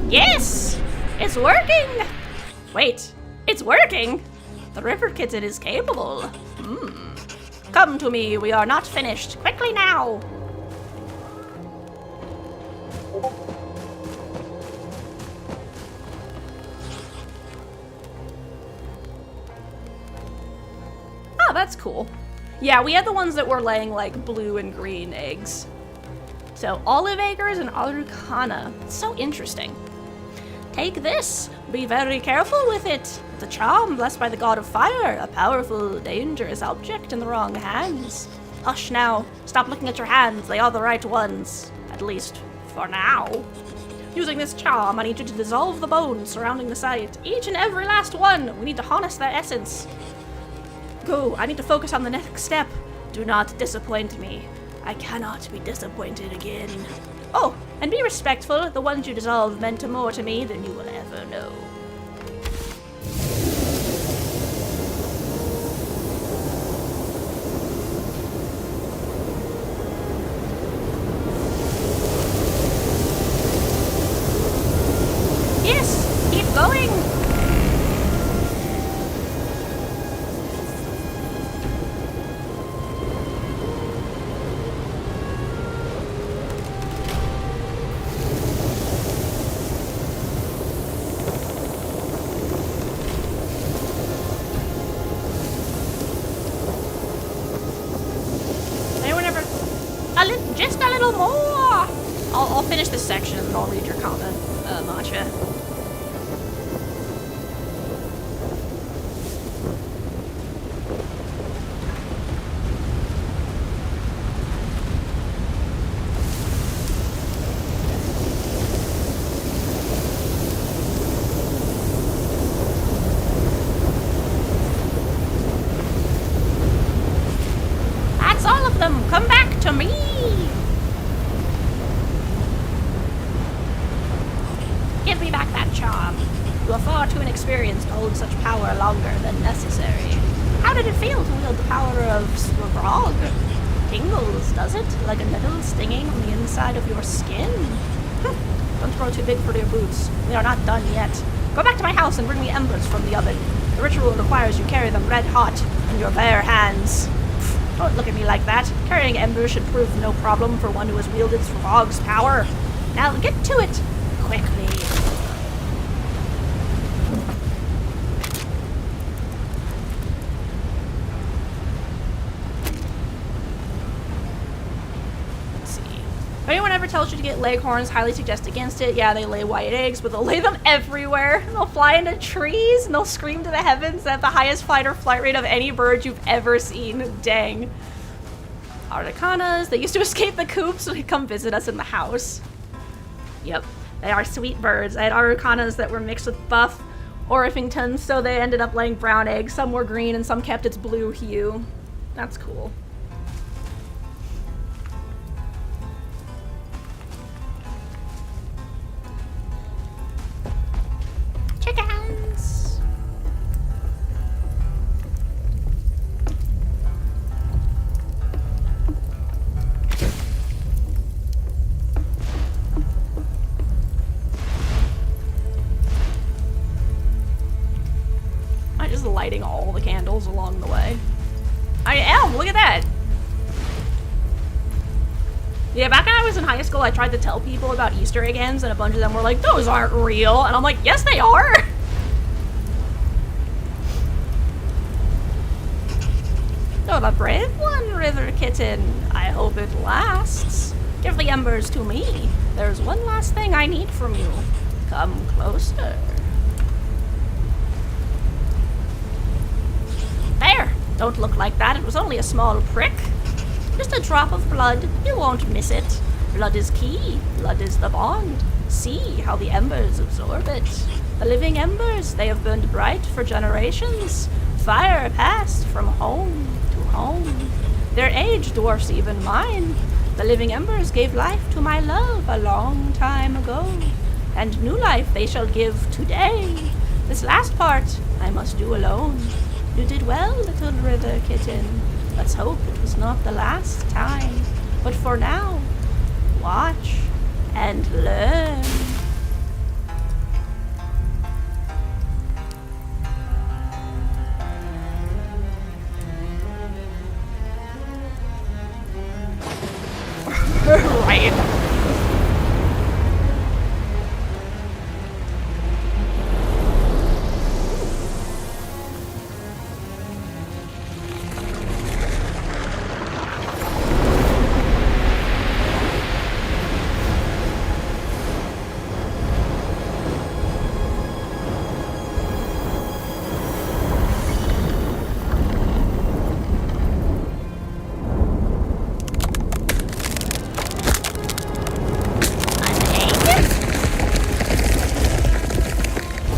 Yes! It's working! Wait, it's working? The River Kitten is capable. Come to me, we are not finished. Quickly now! Oh, that's cool. Yeah, we had the ones that were laying like blue and green eggs. So olive acres and arucana. It's so interesting. Take this. Be very careful with it. It's a charm blessed by the god of fire, a powerful, dangerous object in the wrong hands. Hush now. Stop looking at your hands. They are the right ones. At least, for now. Using this charm, I need you to dissolve the bones surrounding the site. Each and every last one. We need to harness their essence. Go. I need to focus on the next step. Do not disappoint me. I cannot be disappointed again. Oh, and be respectful. The ones you dissolve meant more to me than you will ever know. Yes, keep going. I'll finish this section and then I'll read your comment, Matcha. That's all of them! Come back to me! Give me back that charm. You are far too inexperienced to hold such power longer than necessary. How did it feel to wield the power of Svrog? Tingles, does it? Like a needle stinging on the inside of your skin? Don't grow too big for your boots. We are not done yet. Go back to my house and bring me embers from the oven. The ritual requires you carry them red hot in your bare hands. Don't look at me like that. Carrying embers should prove no problem for one who has wielded Svrog's power. Now get to it, quickly. If anyone ever tells you to get leghorns, highly suggest against it. Yeah, they lay white eggs, but they'll lay them everywhere. They'll fly into trees, and they'll scream to the heavens. They have the highest fight or flight rate of any bird you've ever seen. Dang. Articanas, they used to escape the coop so they'd come visit us in the house. Yep, they are sweet birds. I had Articanas that were mixed with buff Orpingtons, so they ended up laying brown eggs. Some were green, and some kept its blue hue. That's cool. Chickens! I'm just lighting all the candles along the way. I am! Look at that! Yeah, back when I was in high school, I tried to tell people about Easter egg hens, and a bunch of them were like, those aren't real. And I'm like, yes, they are! Oh, the brave one, River Kitten. I hope it lasts. Give the embers to me. There's one last thing I need from you. Come closer. There! Don't look like that. It was only a small prick. Just a drop of blood. You won't miss it. Blood is key. Blood is the bond. See how the embers absorb it. The living embers, they have burned bright for generations. Fire passed from home to home. Their age dwarfs even mine. The living embers gave life to my love a long time ago. And new life they shall give today. This last part I must do alone. You did well, little River Kitten. Let's hope it was not the last time. But for now, watch and learn.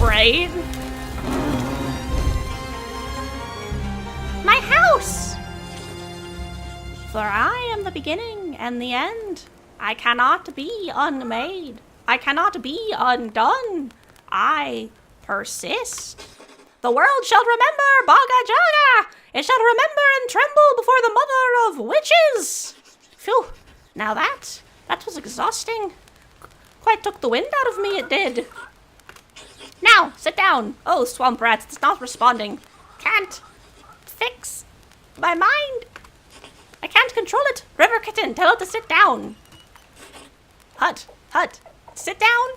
Right. My house! For I am the beginning and the end. I cannot be unmade. I cannot be undone. I persist. The world shall remember Baba Yaga. It shall remember and tremble before the mother of witches. Phew. Now that was exhausting. Quite took the wind out of me, it did. Now, sit down. Oh, swamp rats, it's not responding. Can't fix my mind. I can't control it. River Kitten, tell it to sit down. Hut, sit down.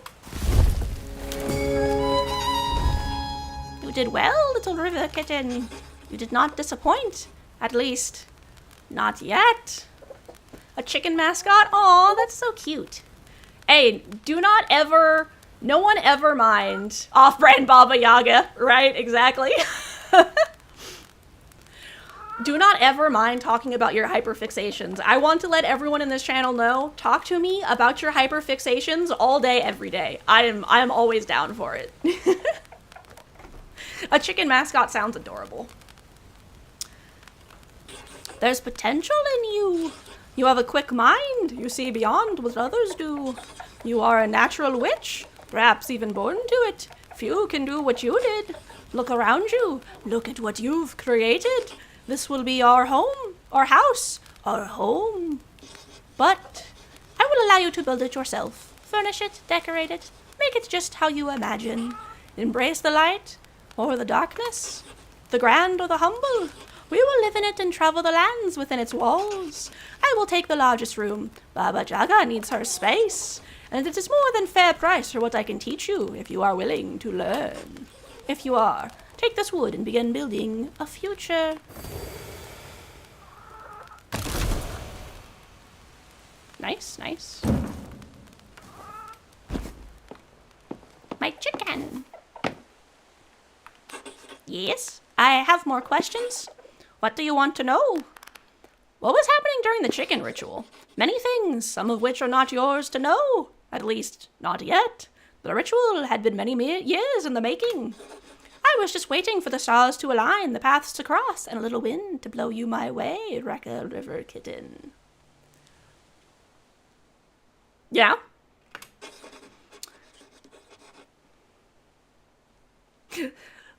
You did well, little River Kitten. You did not disappoint. At least, not yet. A chicken mascot? Aw, that's so cute. Hey, do not ever, no one ever mind off-brand Baba Yaga, right? Exactly. Do not ever mind talking about your hyperfixations. I want to let everyone in this channel know, talk to me about your hyperfixations all day, every day. I am always down for it. A chicken mascot sounds adorable. There's potential in you. You have a quick mind. You see beyond what others do. You are a natural witch, perhaps even born to it. Few can do what you did. Look around you. Look at what you've created. This will be our home, our house, our home. But I will allow you to build it yourself. Furnish it, decorate it, make it just how you imagine. Embrace the light or the darkness, the grand or the humble. We will live in it and travel the lands within its walls. I will take the largest room. Baba Yaga needs her space, and it is more than fair price for what I can teach you if you are willing to learn. If you are, take this wood and begin building a future. Nice, nice. My chicken. Yes, I have more questions. What do you want to know? What was happening during the chicken ritual? Many things, some of which are not yours to know. At least, not yet. The ritual had been many years in the making. I was just waiting for the stars to align, the paths to cross, and a little wind to blow you my way, Rekka River Kitten. Yeah?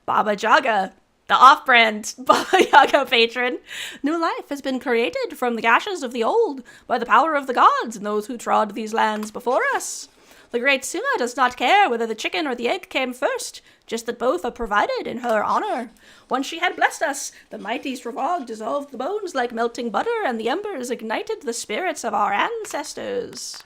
Baba Yaga, the off-brand Baba Yaga patron. New life has been created from the ashes of the old by the power of the gods and those who trod these lands before us. The great Sima does not care whether the chicken or the egg came first, just that both are provided in her honor. Once she had blessed us, the mighty Stravog dissolved the bones like melting butter, and the embers ignited the spirits of our ancestors.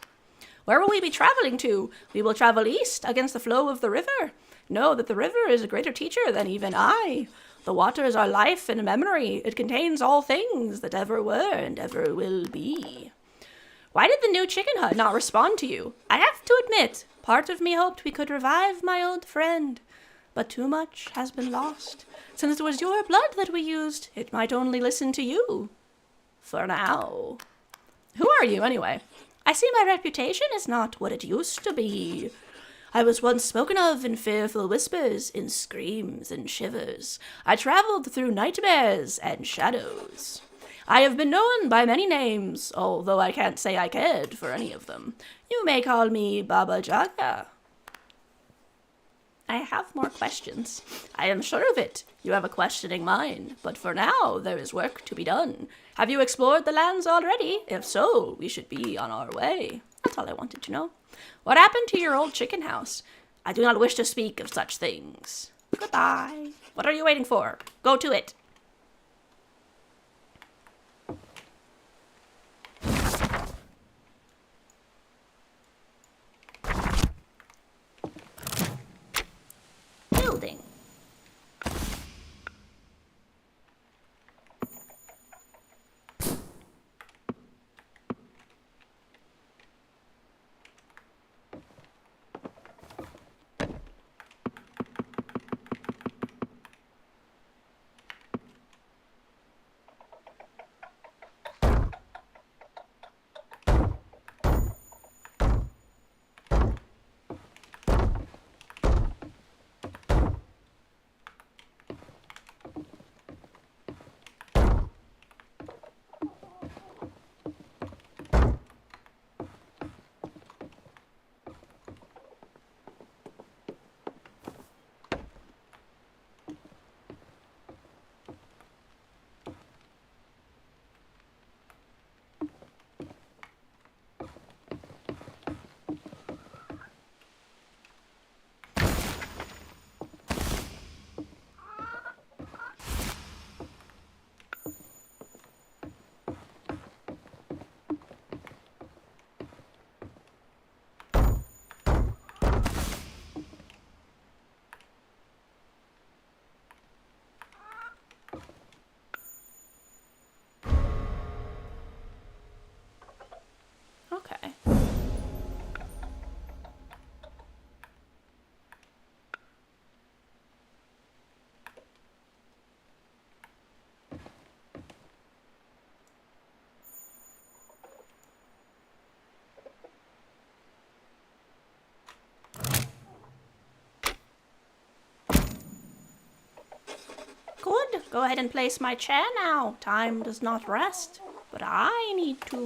Where will we be traveling to? We will travel east against the flow of the river. Know that the river is a greater teacher than even I. The waters are life and memory. It contains all things that ever were and ever will be. Why did the new chicken hut not respond to you? I have to admit, part of me hoped we could revive my old friend. But too much has been lost. Since it was your blood that we used, it might only listen to you. For now. Who are you, anyway? I see my reputation is not what it used to be. I was once spoken of in fearful whispers, in screams and shivers. I traveled through nightmares and shadows. I have been known by many names, although I can't say I cared for any of them. You may call me Baba Yaga. I have more questions. I am sure of it. You have a questioning mind, but for now there is work to be done. Have you explored the lands already? If so, we should be on our way. That's all I wanted to know. What happened to your old chicken house? I do not wish to speak of such things. Goodbye. What are you waiting for? Go to it. Building. go ahead and place my chair now. Time does not rest, but I need to.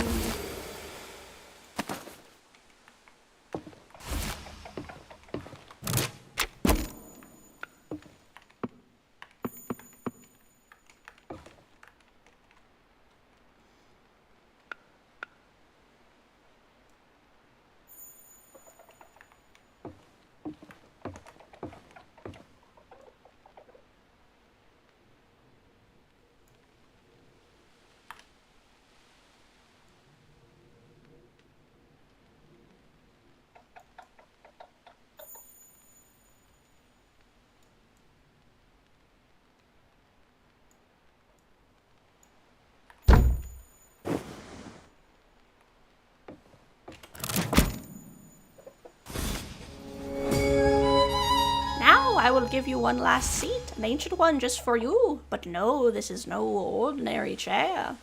I will give you one last seat, an ancient one just for you. But no, this is no ordinary chair.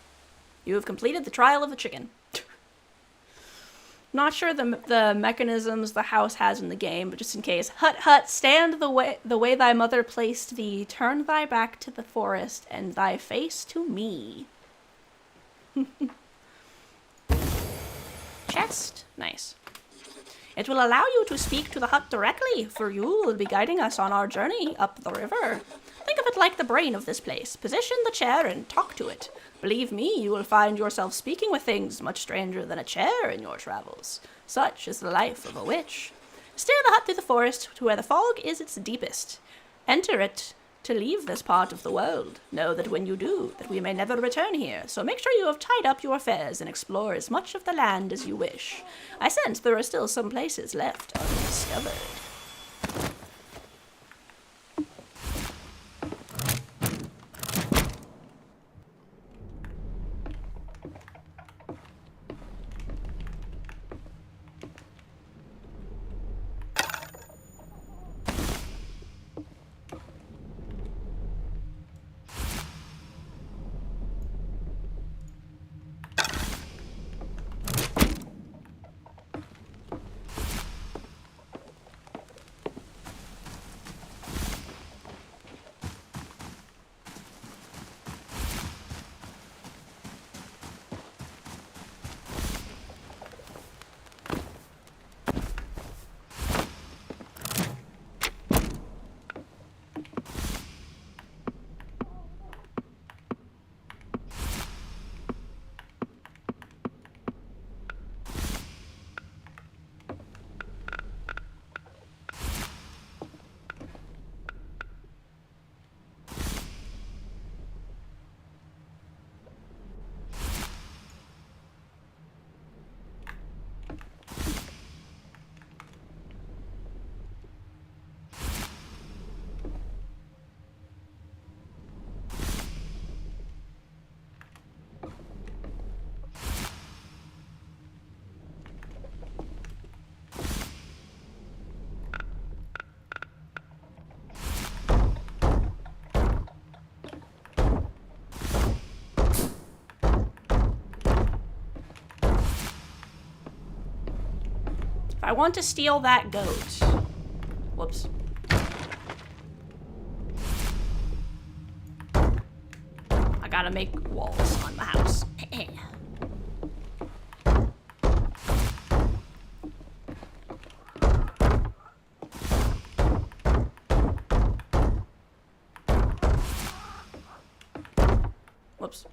You have completed the trial of the chicken. Not sure the mechanisms the house has in the game, but just in case. Hut, hut, stand the way thy mother placed thee. Turn thy back to the forest, and thy face to me. Chest. Nice. It will allow you to speak to the hut directly, for you will be guiding us on our journey up the river. Think of it like the brain of this place. Position the chair and talk to it. Believe me, you will find yourself speaking with things much stranger than a chair in your travels. Such is the life of a witch. Steer the hut through the forest to where the fog is its deepest. Enter it to leave this part of the world. Know that when you do, that we may never return here, so make sure you have tied up your affairs and explore as much of the land as you wish. I sense there are still some places left undiscovered. I want to steal that goat. Whoops. I gotta make walls on my house. Whoops.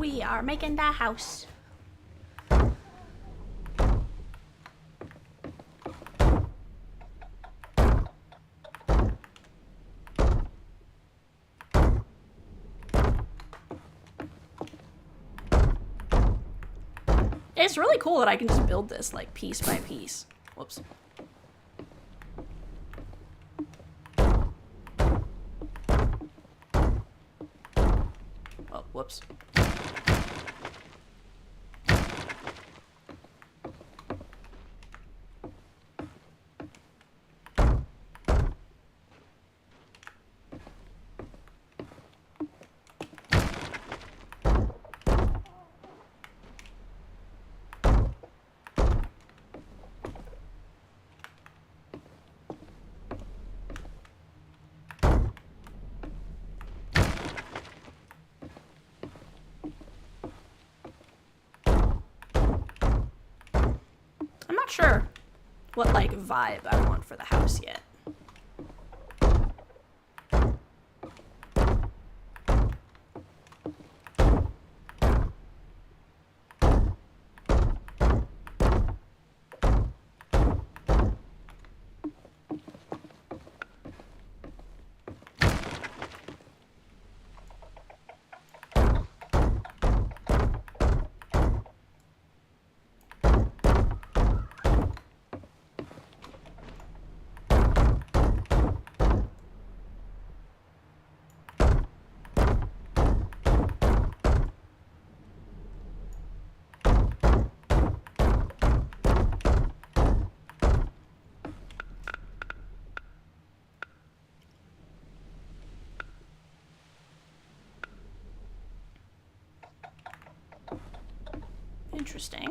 We are making the house. It's really cool that I can just build this like piece by piece. Whoops. Oh, whoops. I'm not sure what like vibe I want for the house yet. Interesting.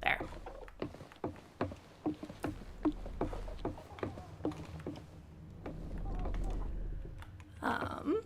There. Um,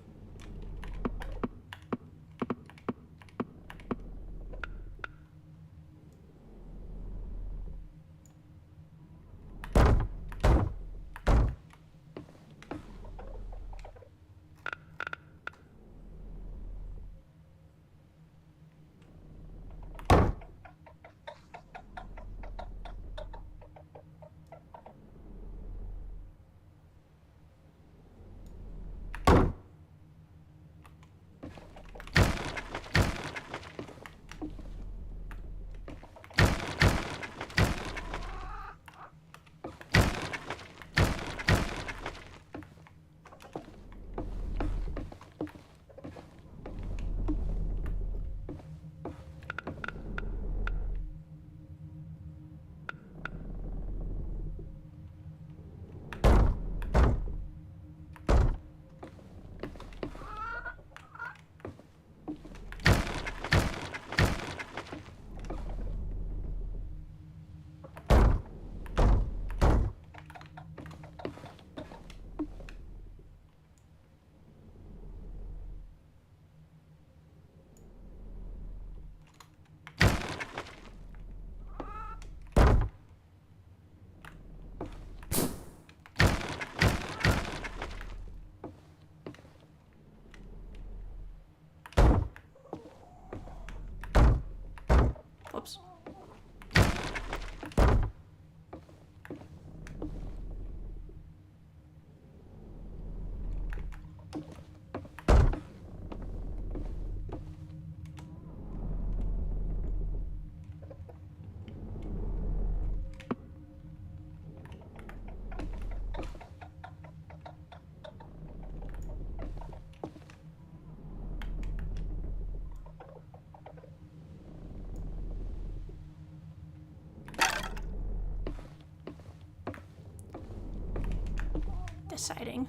deciding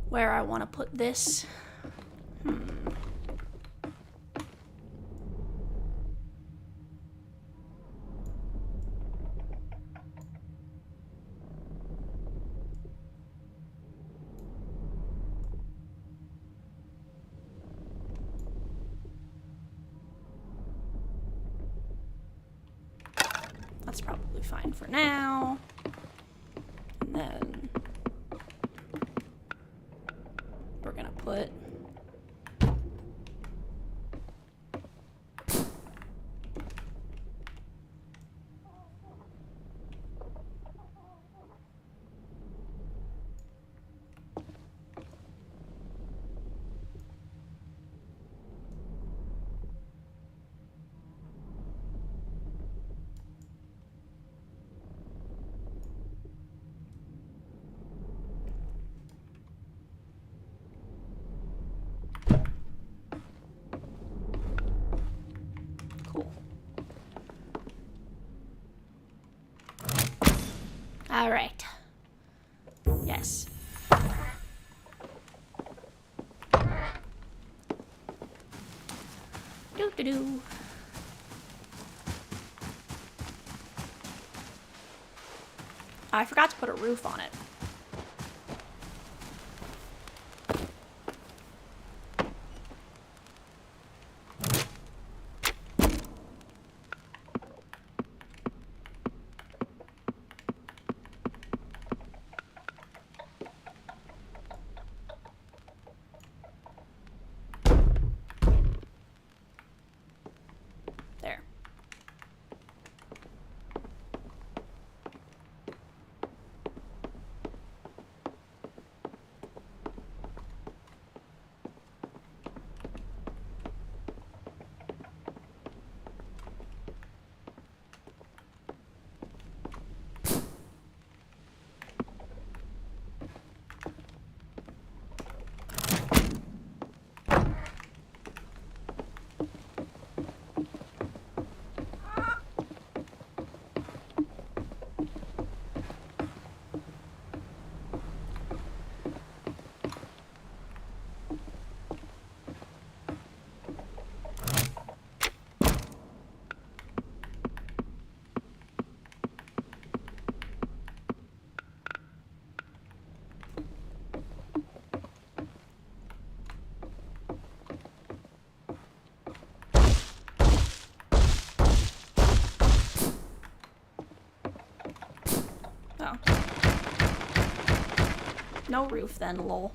where I want to put this. That's probably fine for now. And then we're gonna put cool. All right. Yes. Do. I forgot to put a roof on it. There. Oh. No roof then, lol.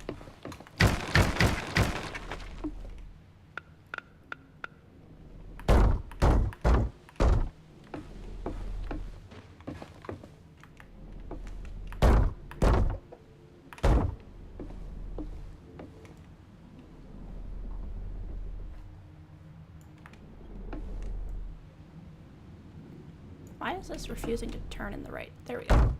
Why is this refusing to turn in the right? There we go.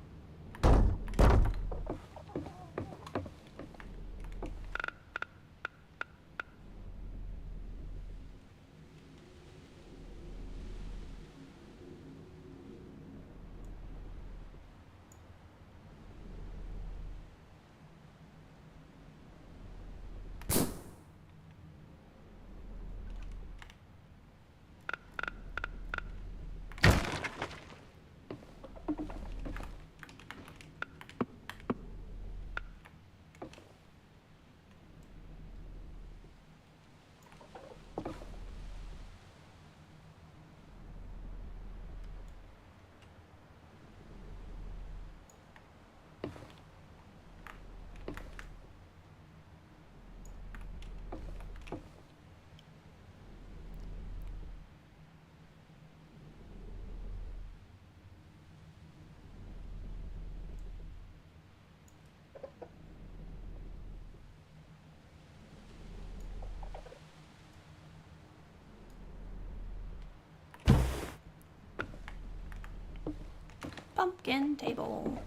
Pumpkin table.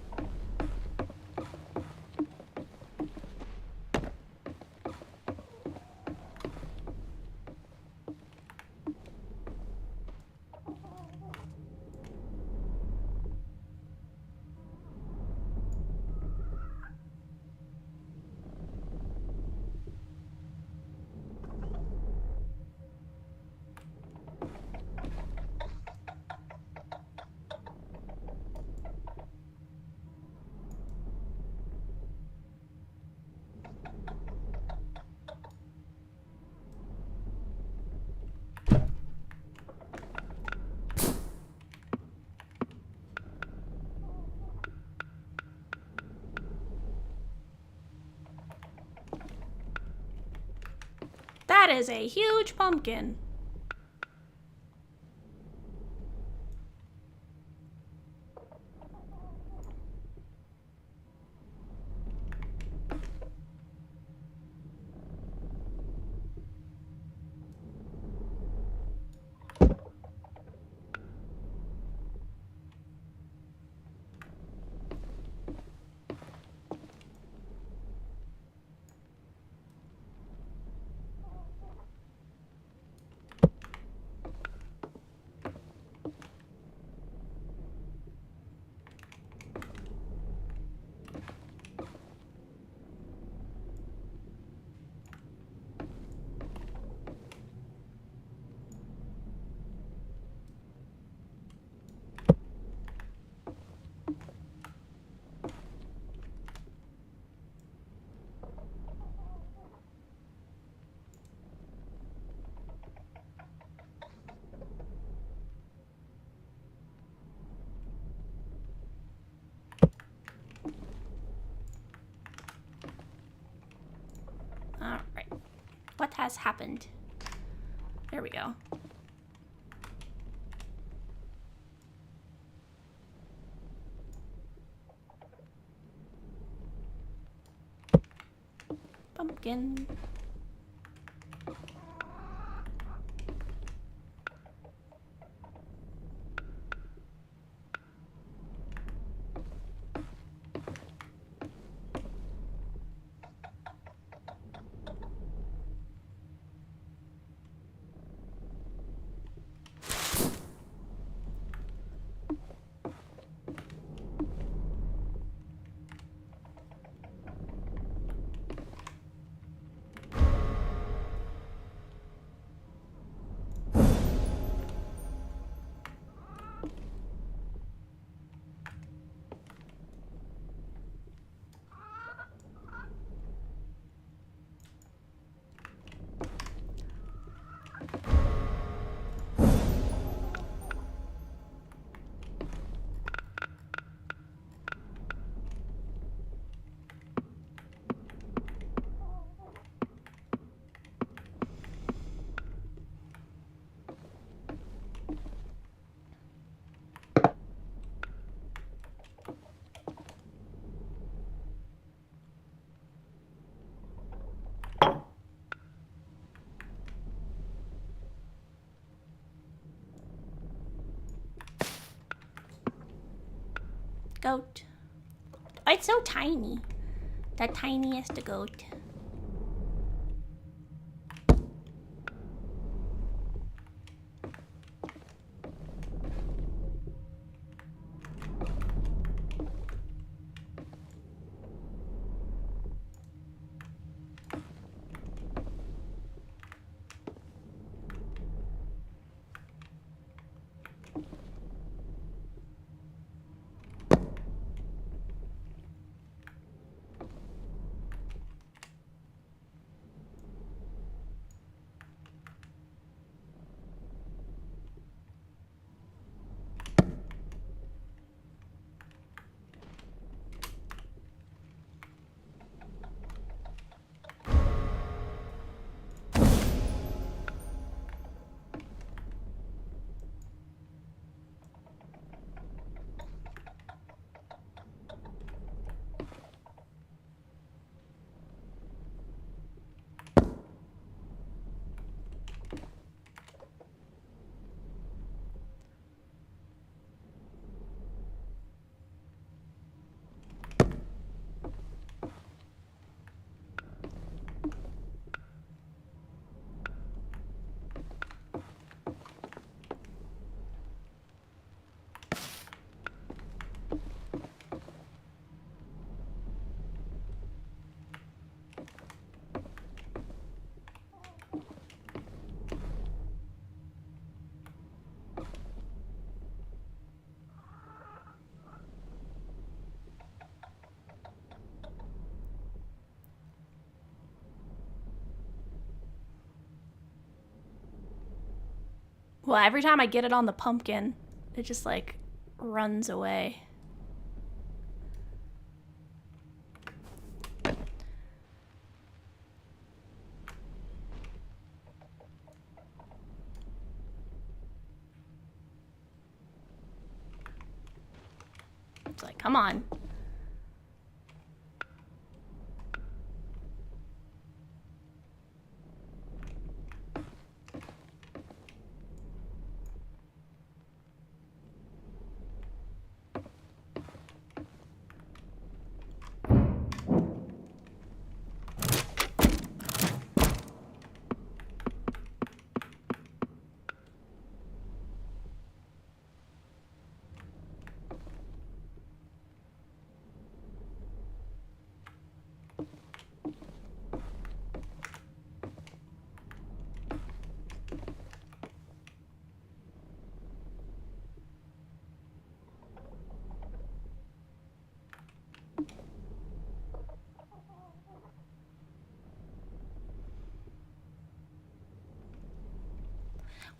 is a huge pumpkin. Alright. What has happened? There we go. Pumpkin. Goat. Oh, it's so tiny. The tiniest goat. Well, every time I get it on the pumpkin, it just like runs away. Come on.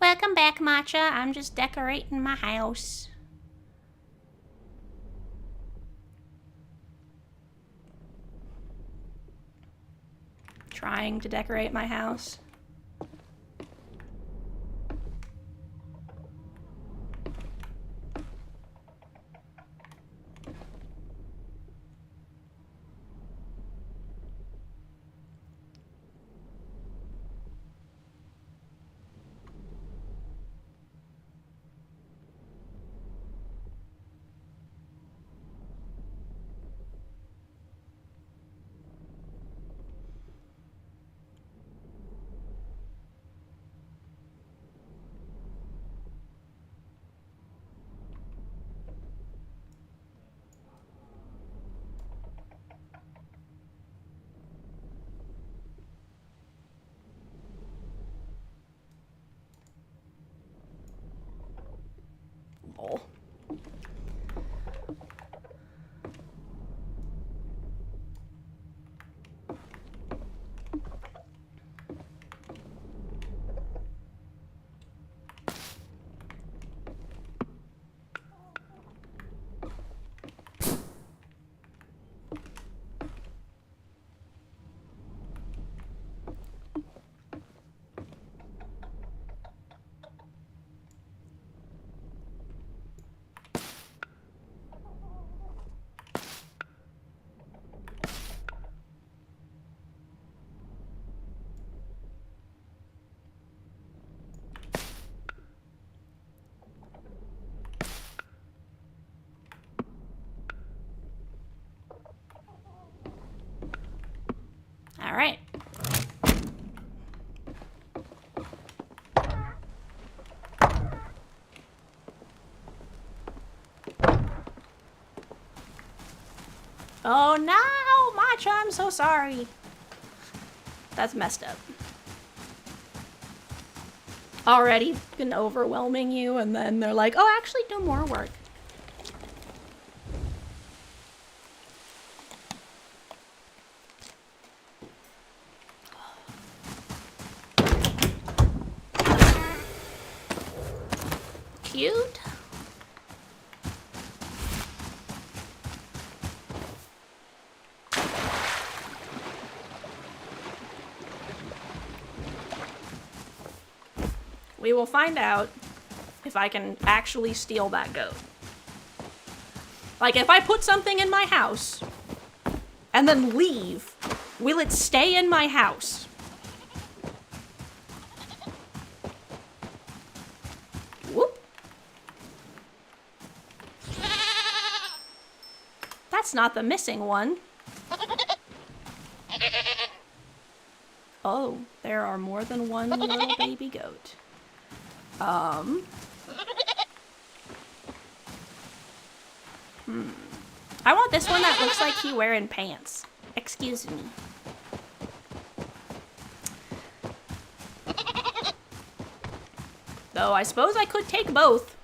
Welcome back, Matcha. I'm just decorating my house. Trying to decorate my house. Oh. All right. Oh no, Matcha, I'm so sorry. That's messed up. Already been overwhelming you, and then they're like, oh, actually do more work. Cute. We will find out if I can actually steal that goat. Like, if I put something in my house and then leave, will it stay in my house? Whoop. That's not the missing one. Oh, there are more than one little baby goat. I want this one that looks like he wearing pants. Excuse me. Though I suppose I could take both.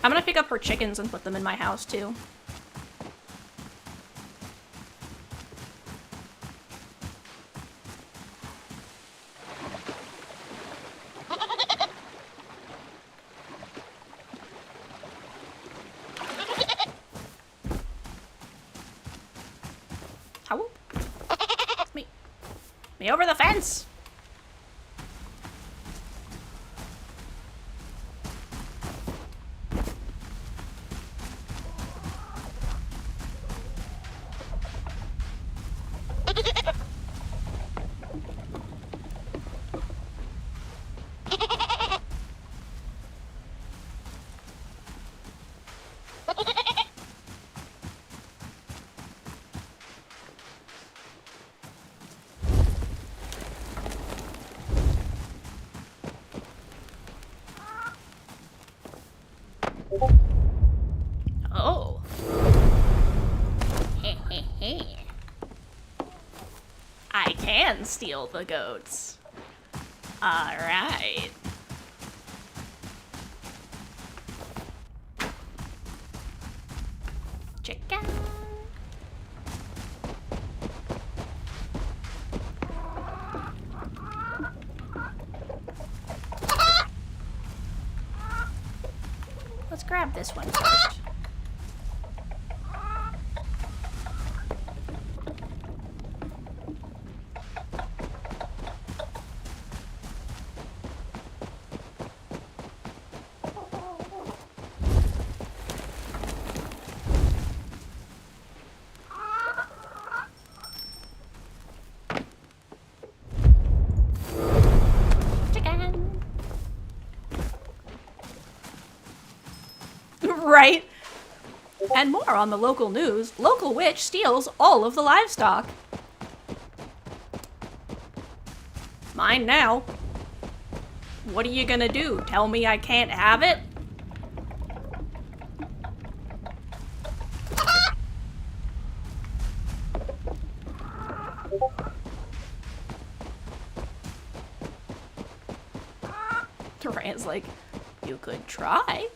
I'm gonna pick up her chickens and put them in my house too. Me over the fence! Oh. I can steal the goats. Alright. Chicken. Let's grab this one first. Right? And more on the local news. Local witch steals all of the livestock. Mine now. What are you gonna do? Tell me I can't have it? Rand's like, you could try.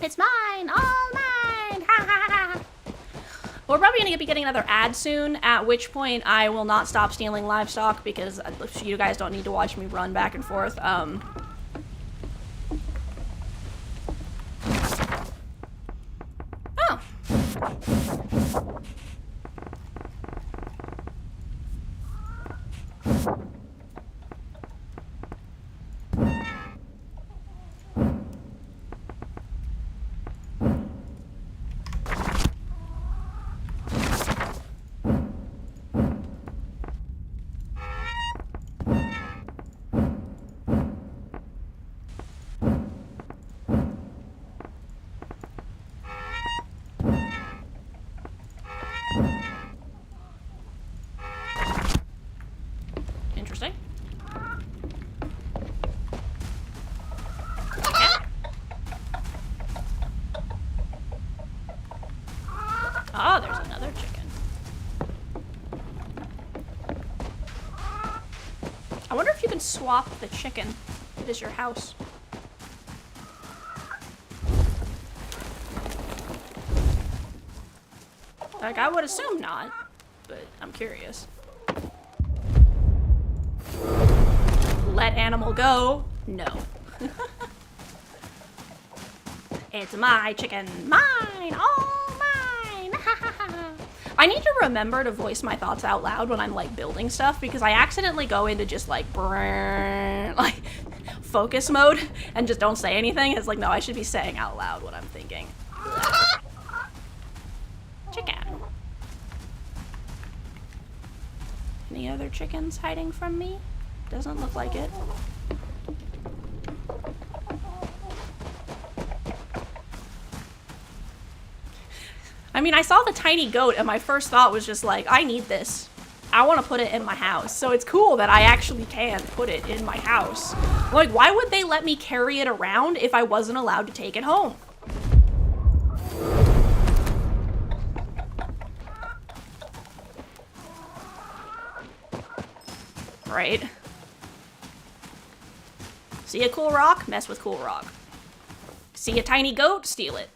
It's mine, all mine. Ha ha ha. We're probably gonna be getting another ad soon, at which point I will not stop stealing livestock because you guys don't need to watch me run back and forth. Oh. Interesting. Yeah. Oh, there's another chicken. I wonder if you can swap the chicken. It is your house. Like, I would assume not, but I'm curious. Let animal go? No. It's my chicken. Mine! All mine! I need to remember to voice my thoughts out loud when I'm, like, building stuff, because I accidentally go into just, like, focus mode and just don't say anything. It's like, no, I should be saying out loud what I'm thinking. Chicken. Any other chickens hiding from me? Doesn't look like it. I mean, I saw the tiny goat and my first thought was just like, I need this. I want to put it in my house. So it's cool that I actually can put it in my house. Like, why would they let me carry it around if I wasn't allowed to take it home? Right? See a cool rock? Mess with cool rock. See a tiny goat? Steal it.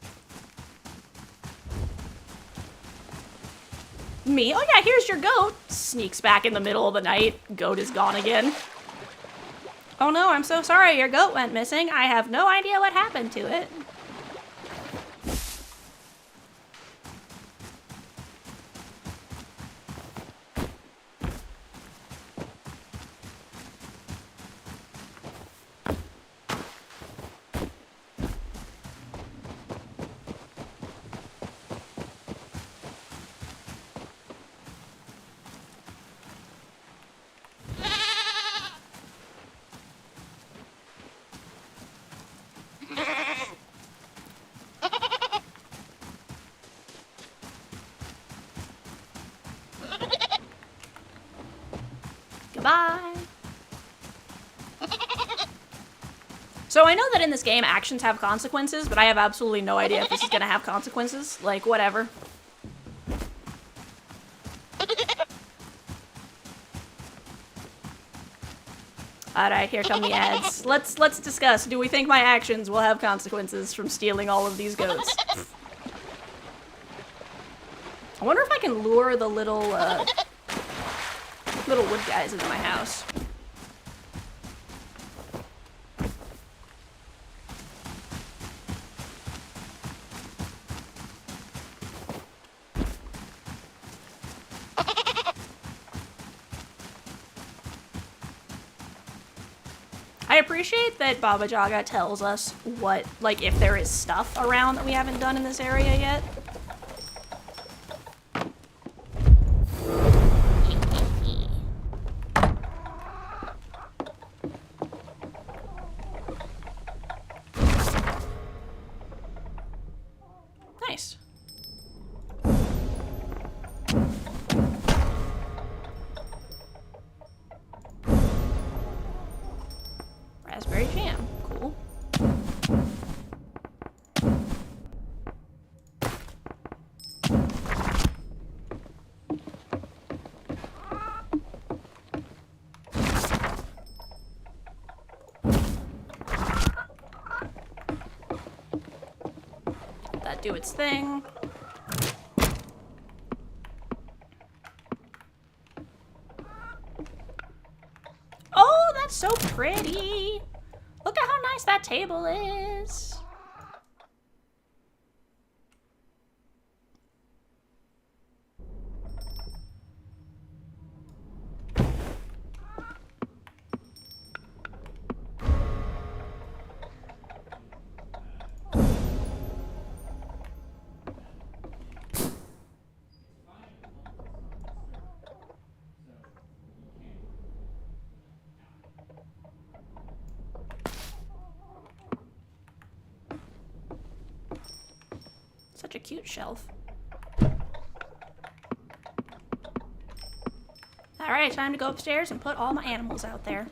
Me? Oh yeah, here's your goat. Sneaks back in the middle of the night. Goat is gone again. Oh no, I'm so sorry your goat went missing. I have no idea what happened to it. I know that in this game actions have consequences, but I have absolutely no idea if this is gonna have consequences. Like, whatever. Alright, here come the ads. Let's discuss. Do we think my actions will have consequences from stealing all of these goats? I wonder if I can lure the little wood guys into my house. I appreciate that Baba Yaga tells us what, like, if there is stuff around that we haven't done in this area yet. Nice. Raspberry jam. Cool. Let that do its thing. Oh, that's so pretty. Look at how nice that table is. Such a cute shelf. Alright, time to go upstairs and put all my animals out there.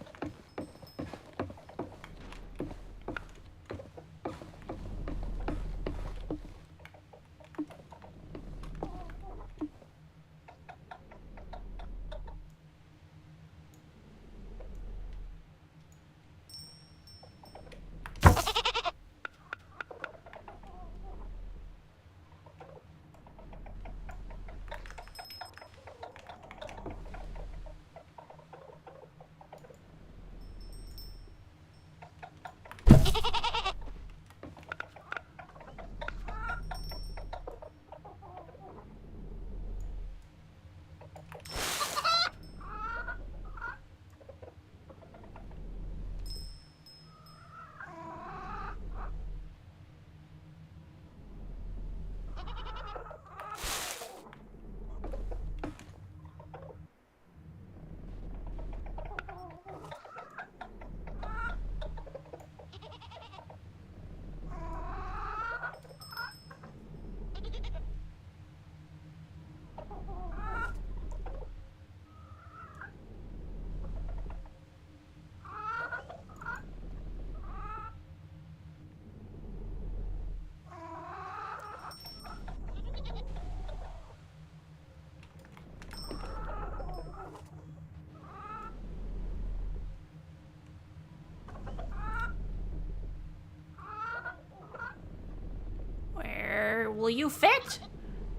Will you fit?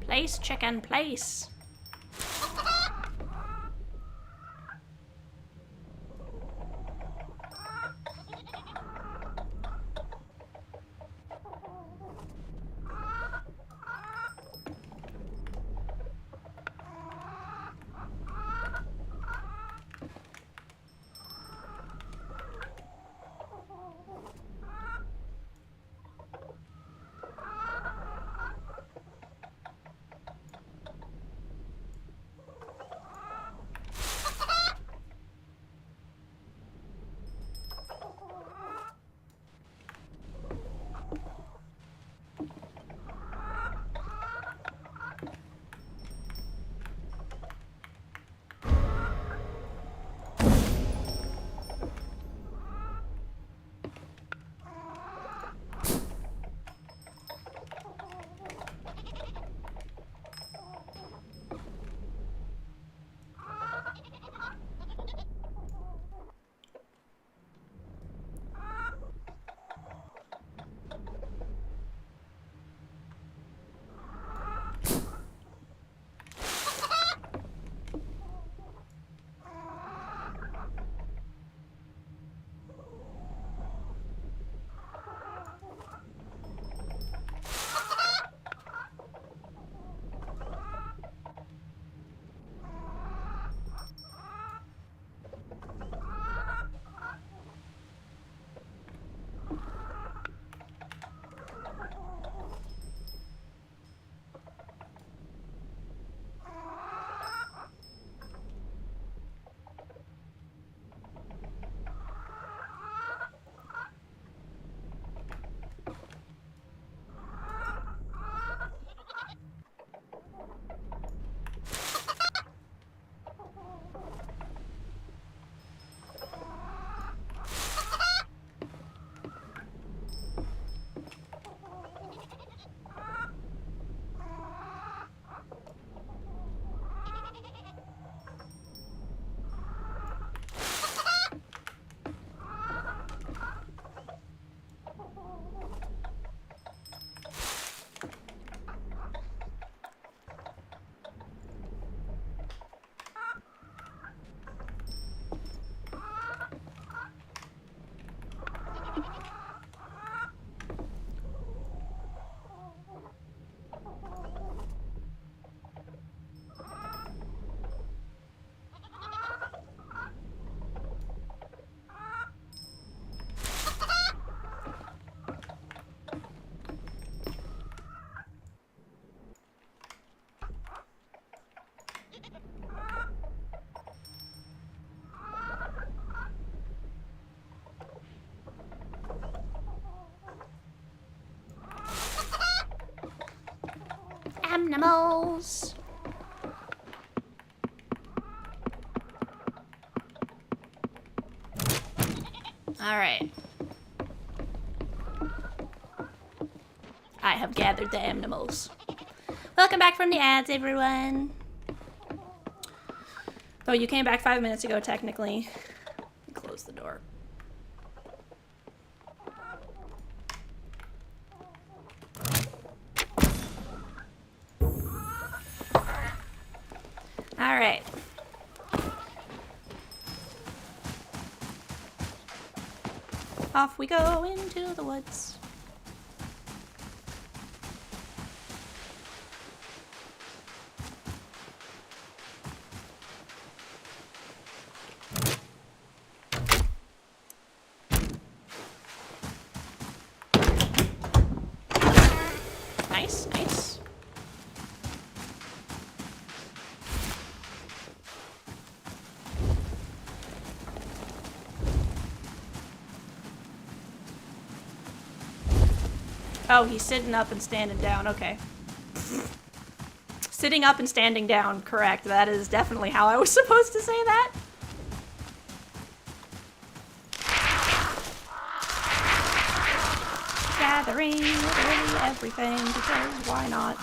Place, chicken, place. animals. Alright. I have gathered the animals. Welcome back from the ads, everyone. Oh, you came back 5 minutes ago, technically. Close the door. Alright. Off we go into the woods. Nice, nice. Oh, he's sitting up and standing down. Okay. Sitting up and standing down, correct. That is definitely how I was supposed to say that. Gathering literally everything, because why not?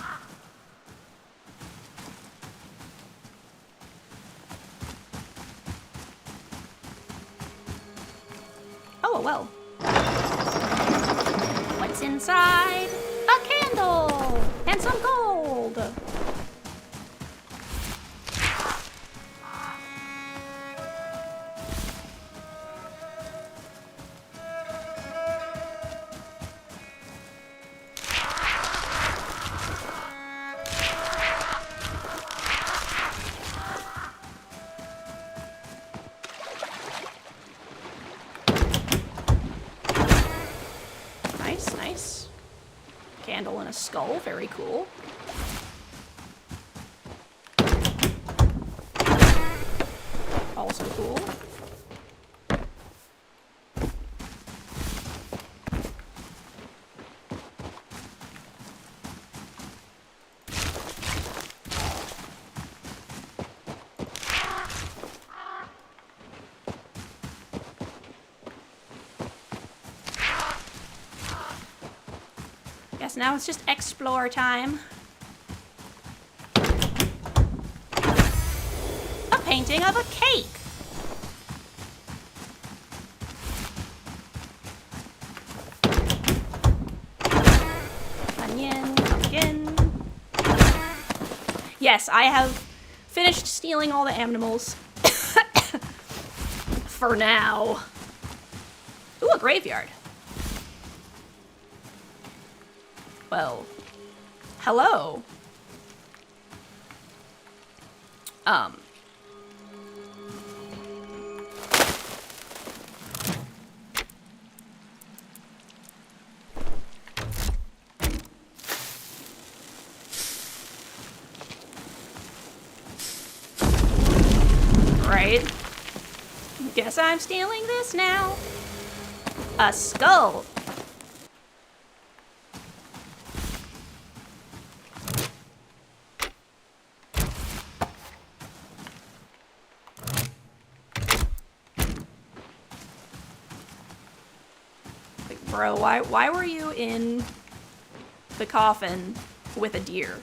Oh, well. What's inside? A candle! And some gold! Nice, nice. Candle and a skull, very cool. Also cool. Guess now it's just explore time. A painting of a cake. Onion, pumpkin. Yes, I have finished stealing all the animals. For now. Ooh, a graveyard. Well, hello. Right. Guess I'm stealing this now. A skull. Bro, why were you in the coffin with a deer?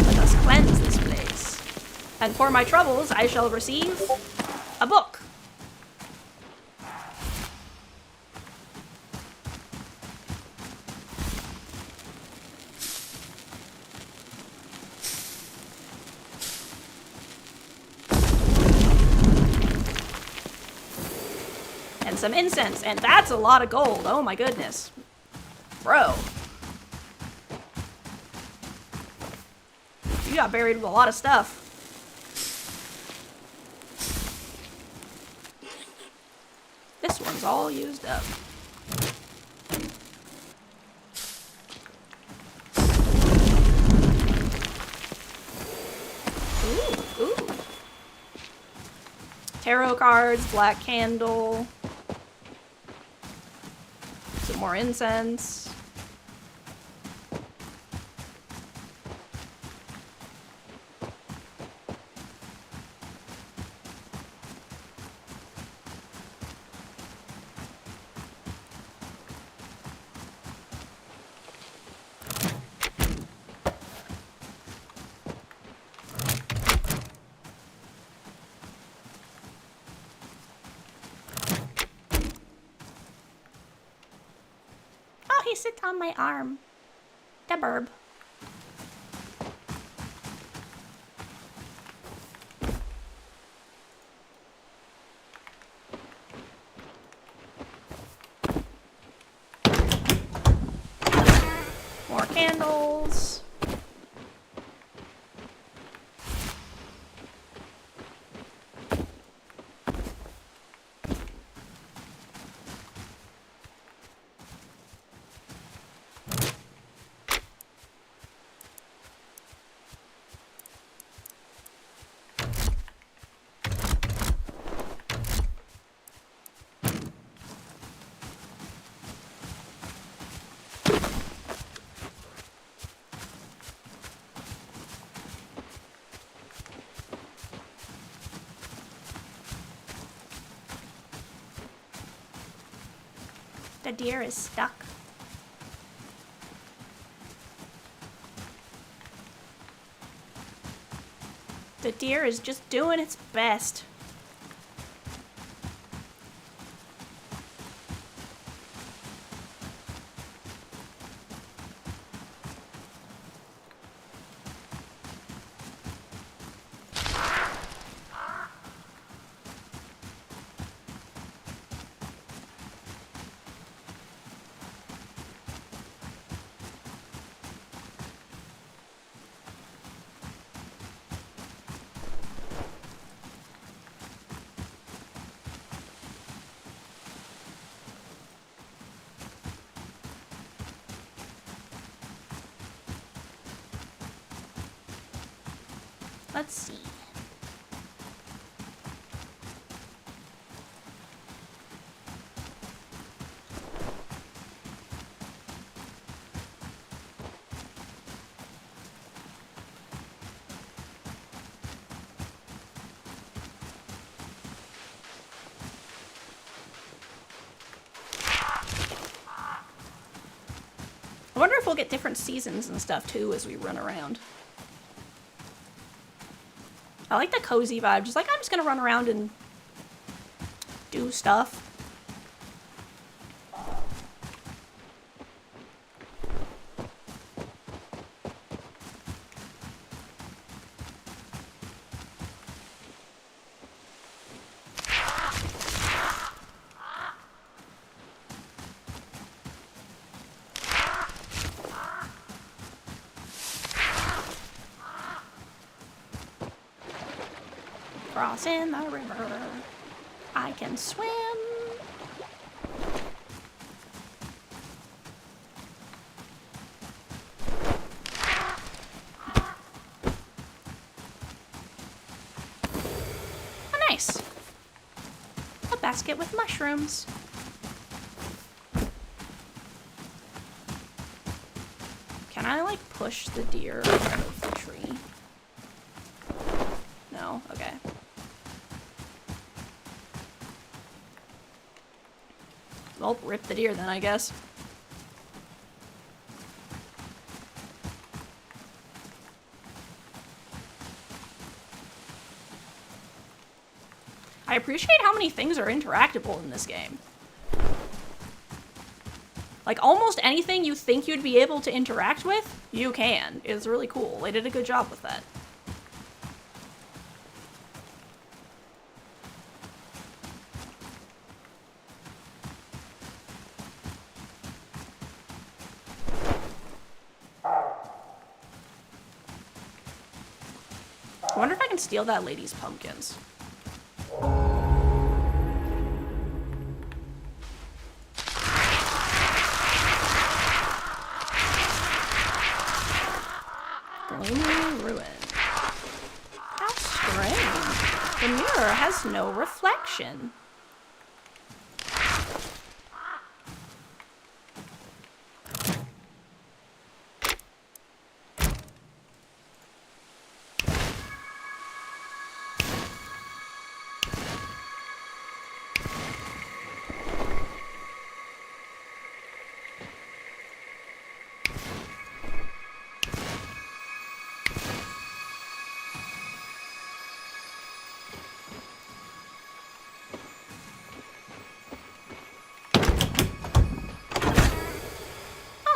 Let us cleanse this place. And for my troubles, I shall receive a book. Some incense, and that's a lot of gold. Oh my goodness. Bro. You got buried with a lot of stuff. This one's all used up. Tarot cards, black candle. Some more incense. He sits on my arm. The burb. More candles. The deer is stuck. The deer is just doing its best. Let's see. I wonder if we'll get different seasons and stuff too as we run around. I like the cozy vibe. Just like, I'm just gonna run around and do stuff. Crossing the river, I can swim. Oh, nice. A basket with mushrooms. Can I, like, push the deer out of the tree? No? Okay. Well, rip the deer then, I guess. I appreciate how many things are interactable in this game. Like, almost anything you think you'd be able to interact with, you can. It's really cool. They did a good job with that. I wonder if I can steal that lady's pumpkins. Gleaming ruin. How strange. The mirror has has no reflection.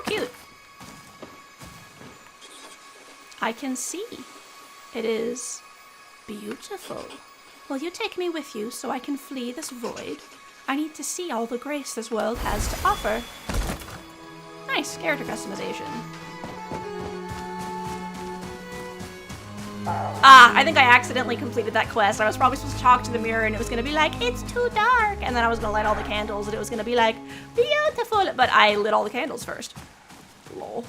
Cute. I can see. It is beautiful. Will you take me with you so I can flee this void? I need to see all the grace this world has to offer. Nice character customization. I think I accidentally completed that quest. I was probably supposed to talk to the mirror and it was going to be like, it's too dark. And then I was going to light all the candles and it was going to be like, beautiful. But I lit all the candles first. Lol.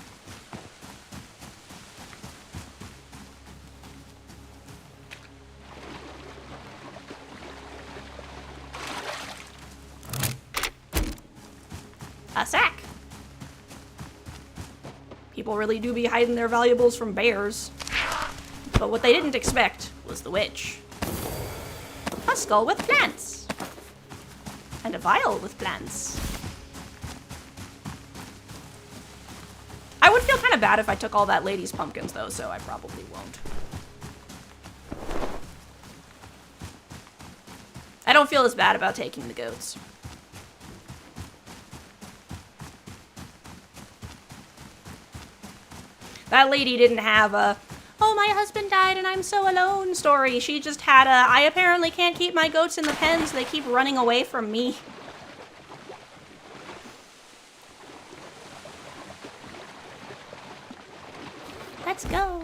A sack. People really do be hiding their valuables from bears. But what they didn't expect was the witch. A skull with plants. And a vial with plants. I would feel kind of bad if I took all that lady's pumpkins, though, so I probably won't. I don't feel as bad about taking the goats. That lady didn't have a, oh, my husband died and I'm so alone story. She just had a, I apparently can't keep my goats in the pens. They keep running away from me. Let's go.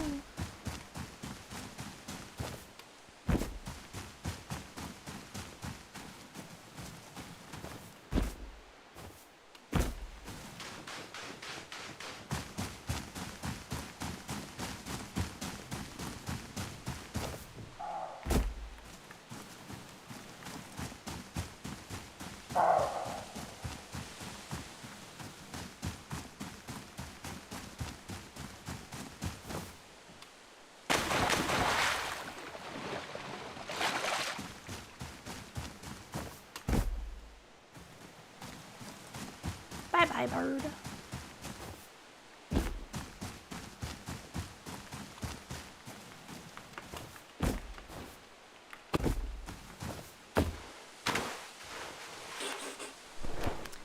Bye-bye, bird.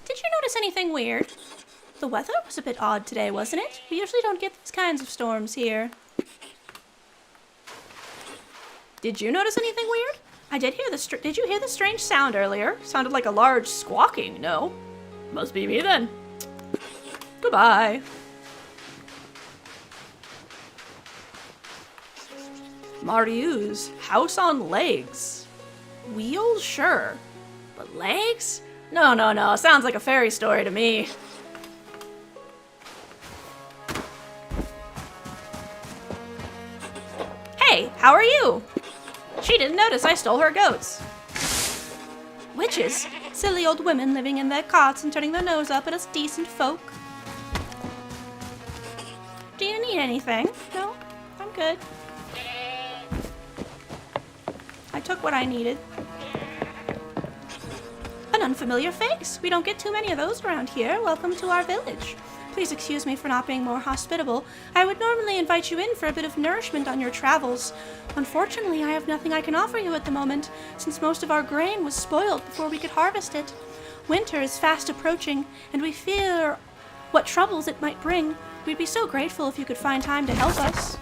Did you notice anything weird? The weather was a bit odd today, wasn't it? We usually don't get these kinds of storms here. Did you notice anything weird? I did hear did you hear the strange sound earlier? Sounded like a large squawking, no? Must be me then. Goodbye. Mariu's house on legs. Wheels, sure. But legs? No, no, no. Sounds like a fairy story to me. Hey, how are you? She didn't notice I stole her goats. Witches. Silly old women living in their cots and turning their nose up at us decent folk. Do you need anything? No? I'm good. I took what I needed. An unfamiliar face. We don't get too many of those around here. Welcome to our village. Please excuse me for not being more hospitable. I would normally invite you in for a bit of nourishment on your travels. Unfortunately, I have nothing I can offer you at the moment, since most of our grain was spoiled before we could harvest it. Winter is fast approaching, and we fear what troubles it might bring. We'd be so grateful if you could find time to help us.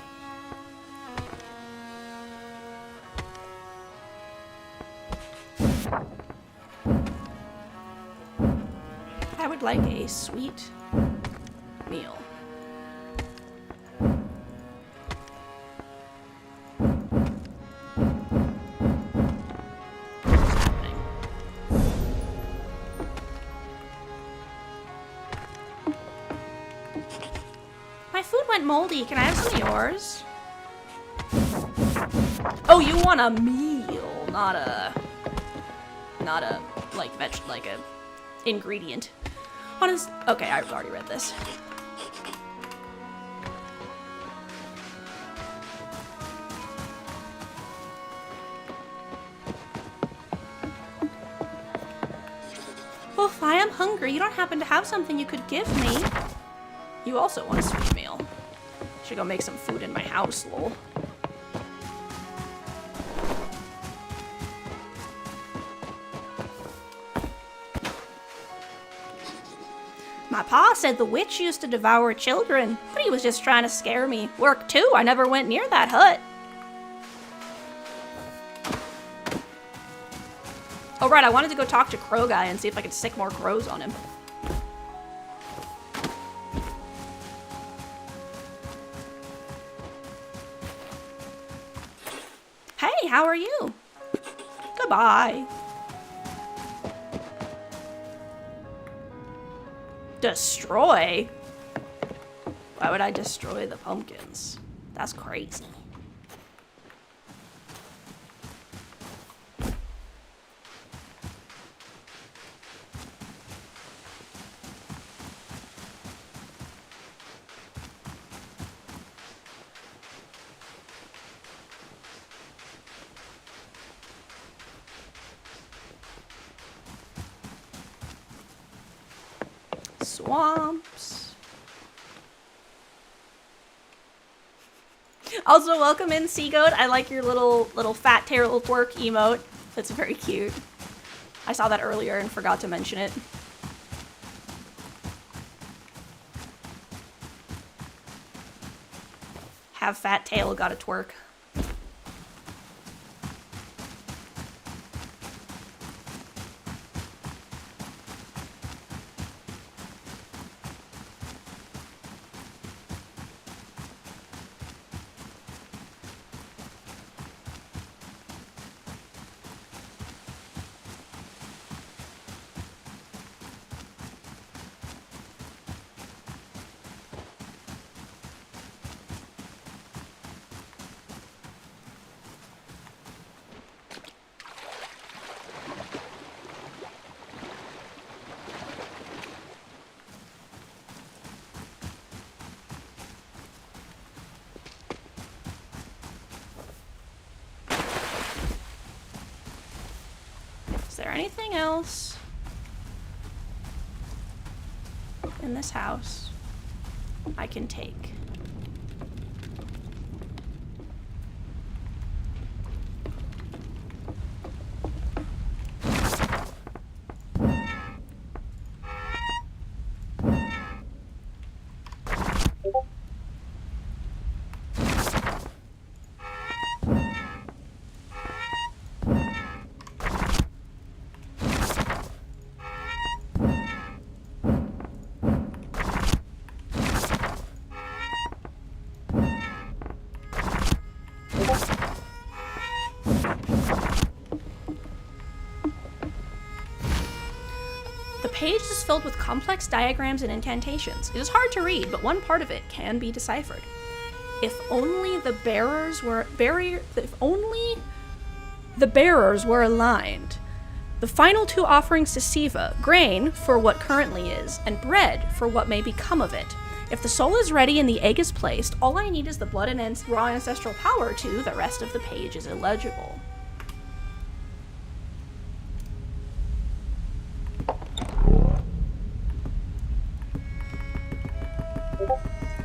I would like a sweet meal. My food went moldy. Can I have some of yours? Oh, you want a meal, not a like like a ingredient. Honest. Okay, I've already read this. Wolf, I am hungry. You don't happen to have something you could give me? You also want a sweet meal. Should go make some food in my house, lol. My pa said the witch used to devour children, but he was just trying to scare me. Work too, I never went near that hut. Oh right, I wanted to go talk to Crow Guy and see if I could stick more crows on him. Hey, how are you? Goodbye. Destroy? Why would I destroy the pumpkins? That's crazy. Swamps. Also, welcome in, Seagoat. I like your little fat tail twerk emote. That's very cute. I saw that earlier and forgot to mention it. Have fat tail, gotta twerk. Is there anything else in this house I can take? The page is filled with complex diagrams and incantations. It is hard to read, but one part of it can be deciphered. If only the bearers were aligned. The final two offerings to Siva, grain for what currently is, and bread for what may become of it. If the soul is ready and the egg is placed, all I need is the blood and raw ancestral power to, the rest of the page is illegible.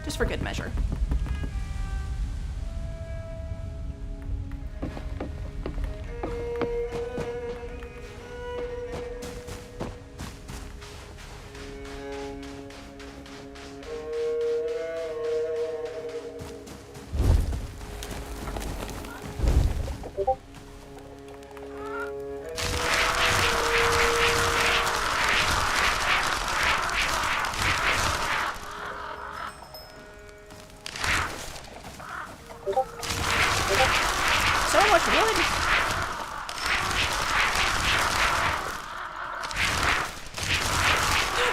Just for good measure. So much wood.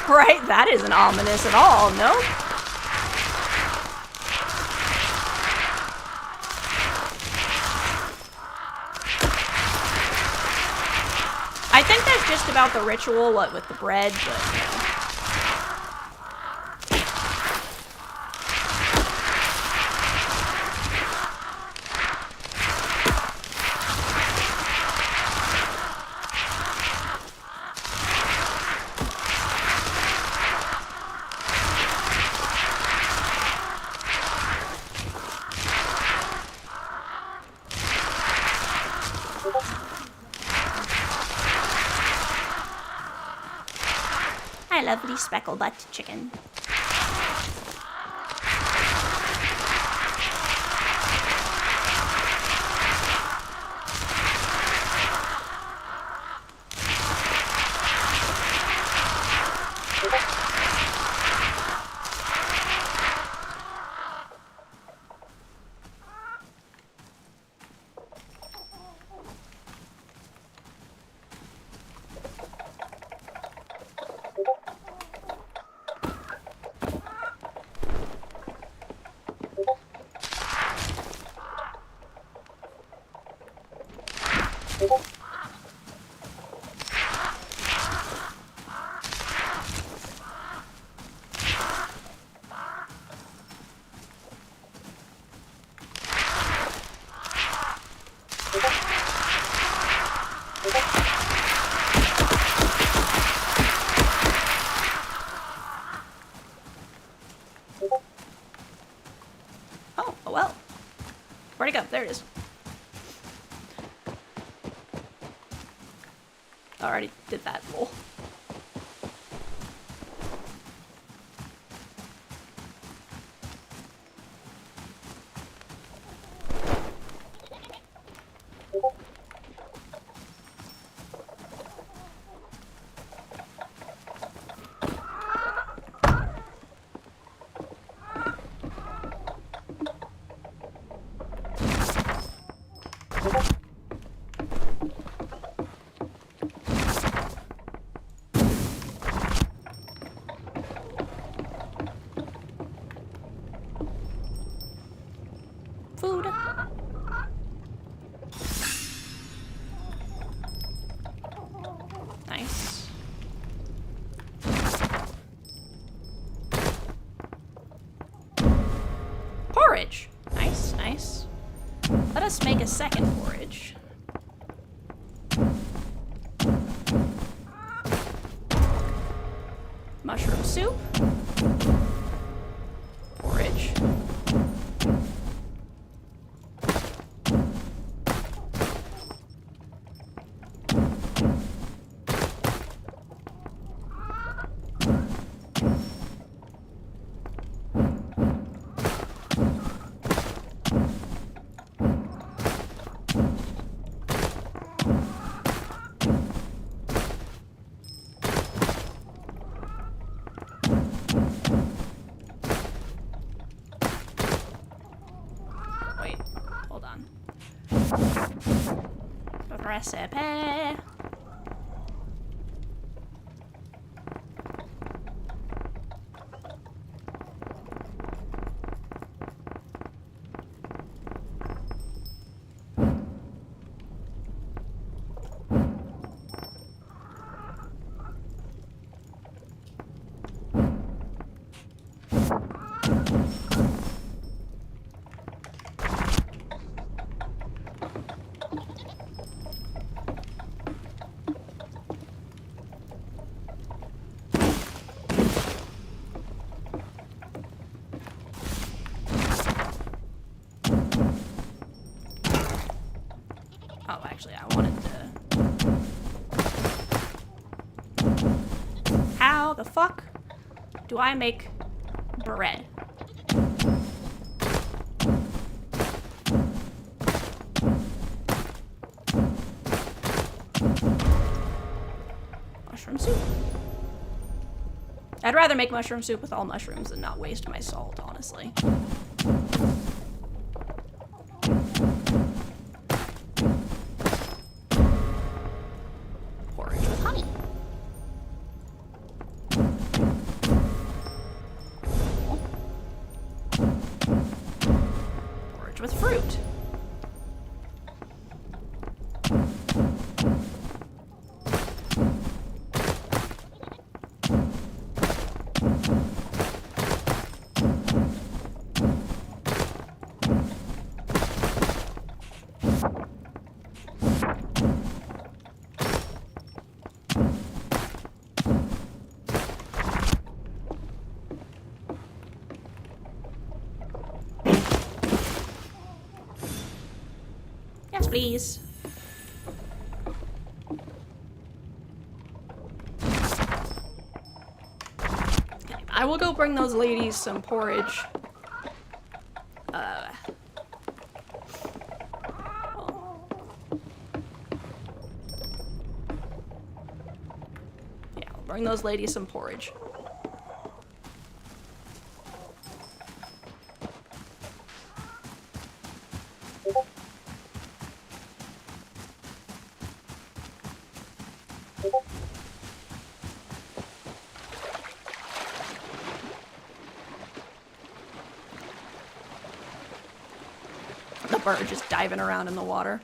Right, that isn't ominous at all, no? I think that's just about the ritual, what, with the bread, but... Hi, lovely speckle-butt chicken. Oh, well. Where'd it go? There it is. I already did that roll. Food. Nice. Porridge. Nice, nice. Let us make a second porridge. Mushroom soup. Porridge. Wait, hold on. Recipe. Oh, actually, I wanted to... How the fuck do I make bread? Mushroom soup. I'd rather make mushroom soup with all mushrooms than not waste my salt, honestly. Porridge with honey. Porridge with fruit. please. Okay, I will go bring those ladies some porridge. Yeah, I'll bring those ladies some porridge. The bird just diving around in the water.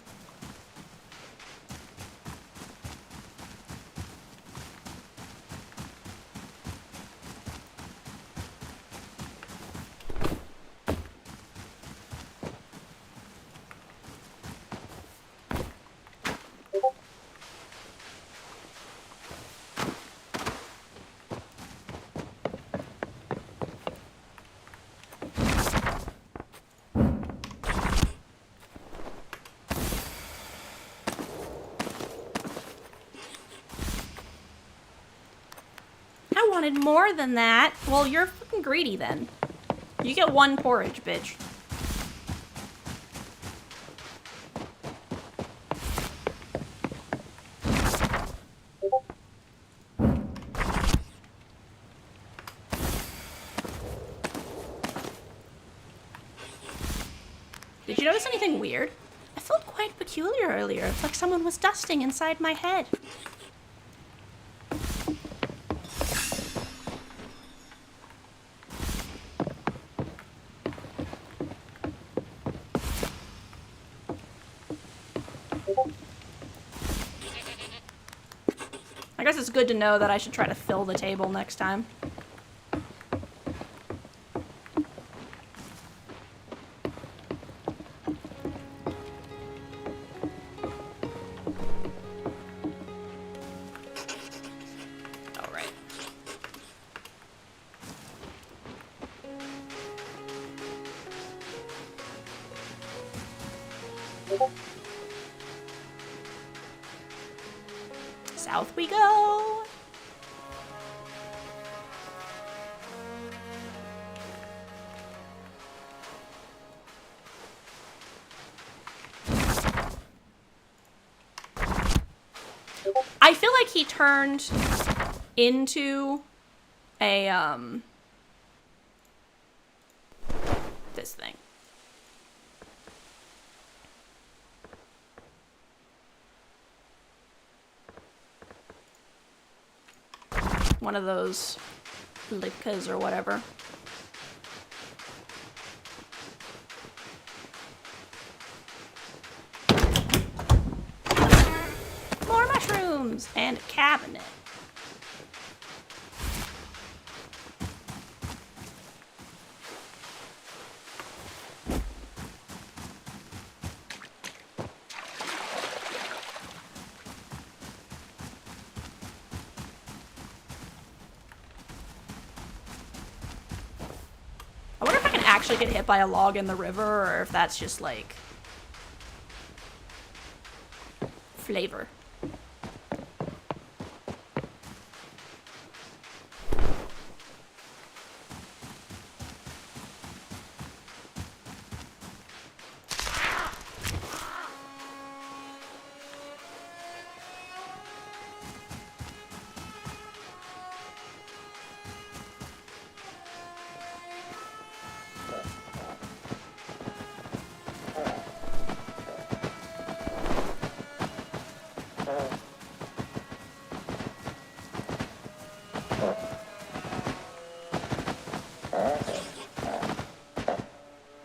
I wanted more than that. Well, you're fucking greedy then. You get one porridge, bitch. Did you notice anything weird? I felt quite peculiar earlier. It's like someone was dusting inside my head. I guess it's good to know that I should try to fill the table next time. All right. South we go. I feel like he turned into a this thing. One of those lipkas or whatever. More mushrooms and a cabinet. I wonder if I can actually get hit by a log in the river, or if that's just like flavor.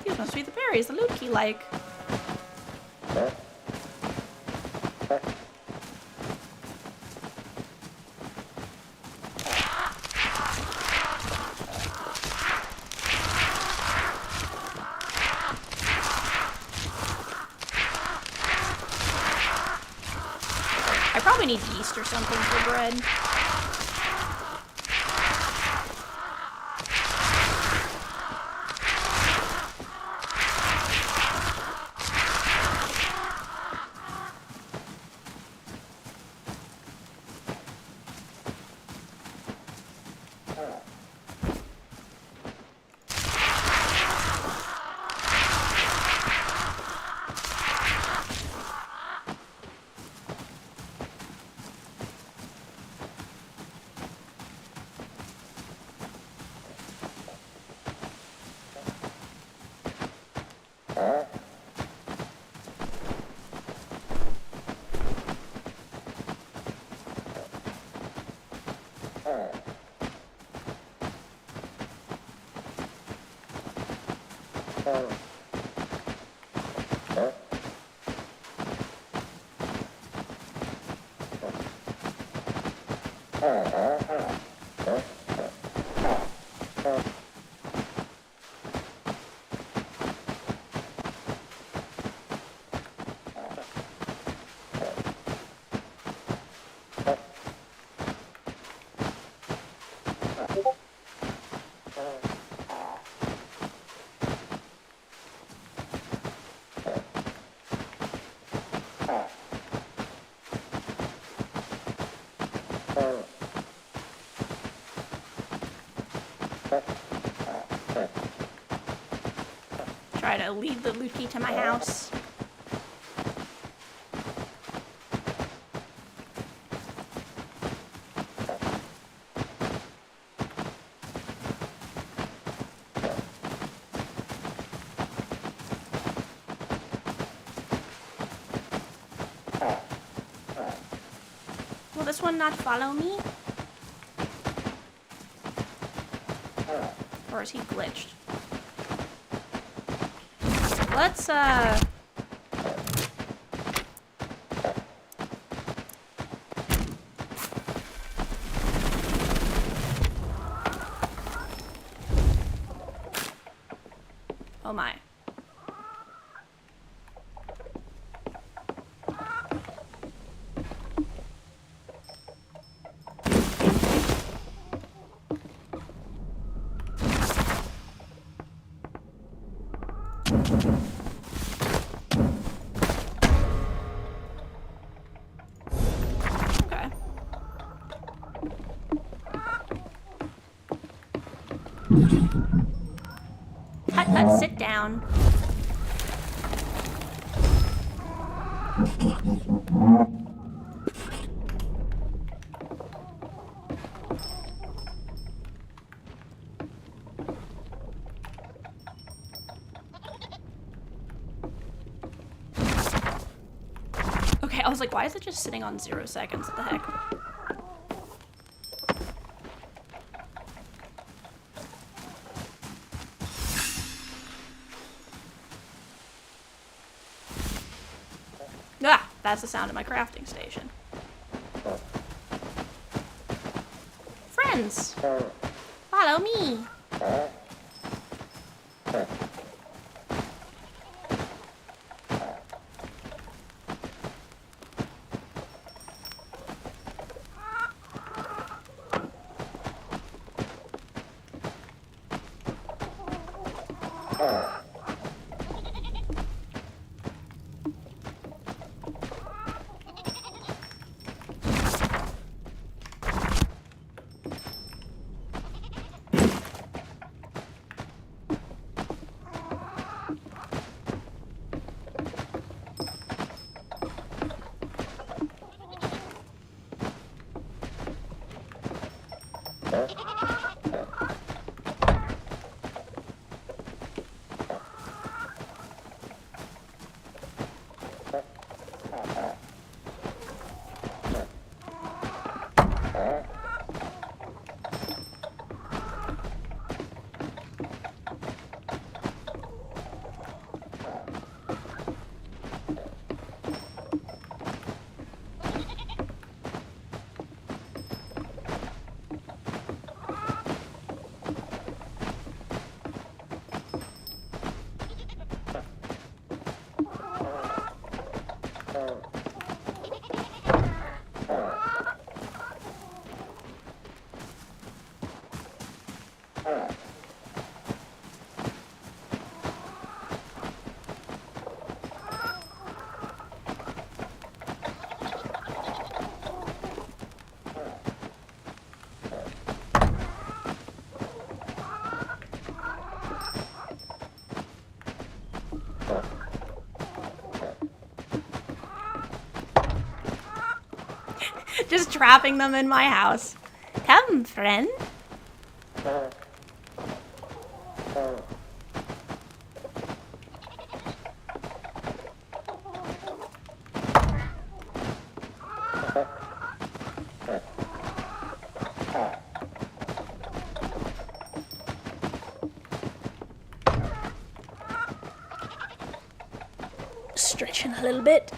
These must be the berries the Lukey like. I probably need yeast or something for bread. Try to lead the loot key to my house. Will this one not follow me? Or is he glitched? Let's, oh my. Hut, hut, sit down. Okay, I was like, why is it just sitting on 0 seconds? What the heck? Ah, that's the sound of my crafting station. Friends, follow me. Just trapping them in my house. Come, friend. stretching a little bit.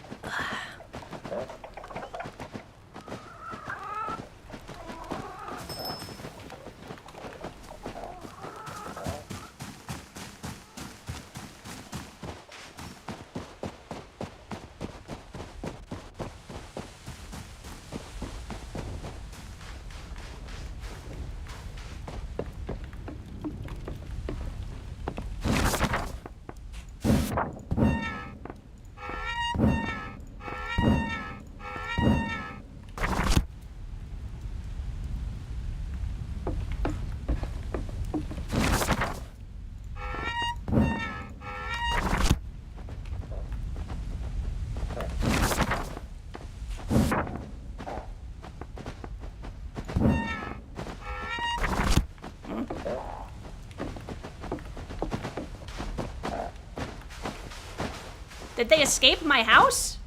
Did they escape my house?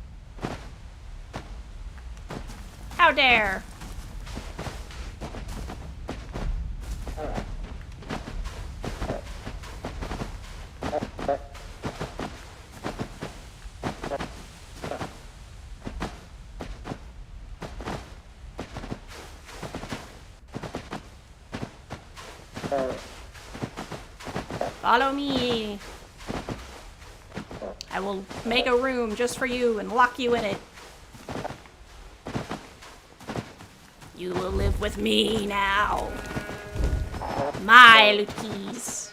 How dare! Follow me. I will make a room just for you and lock you in it. You will live with me now. My loot keys.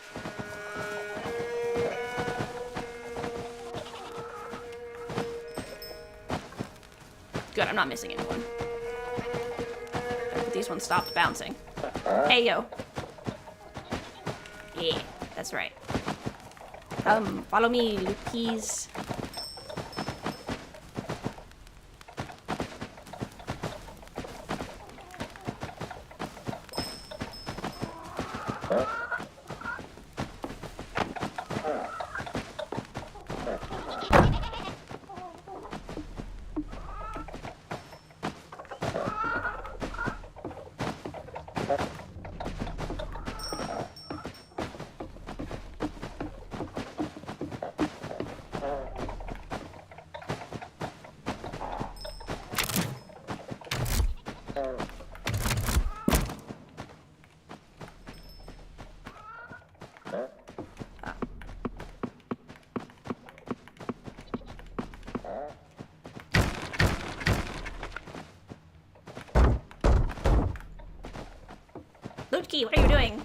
Good, I'm not missing anyone. These ones stopped bouncing. Hey, yo. Yeah, that's right. Follow me, loot keys. Loot key, what are you doing?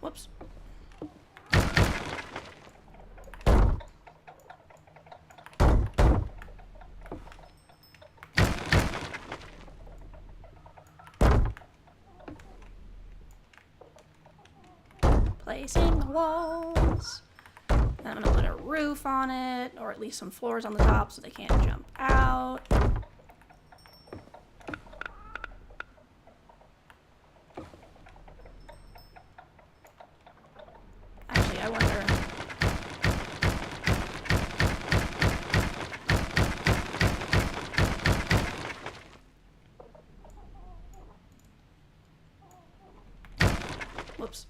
Whoops. Placing the walls. Then I'm gonna put a roof on it, or at least some floors on the top so they can't jump out. Actually, I wonder... Whoops.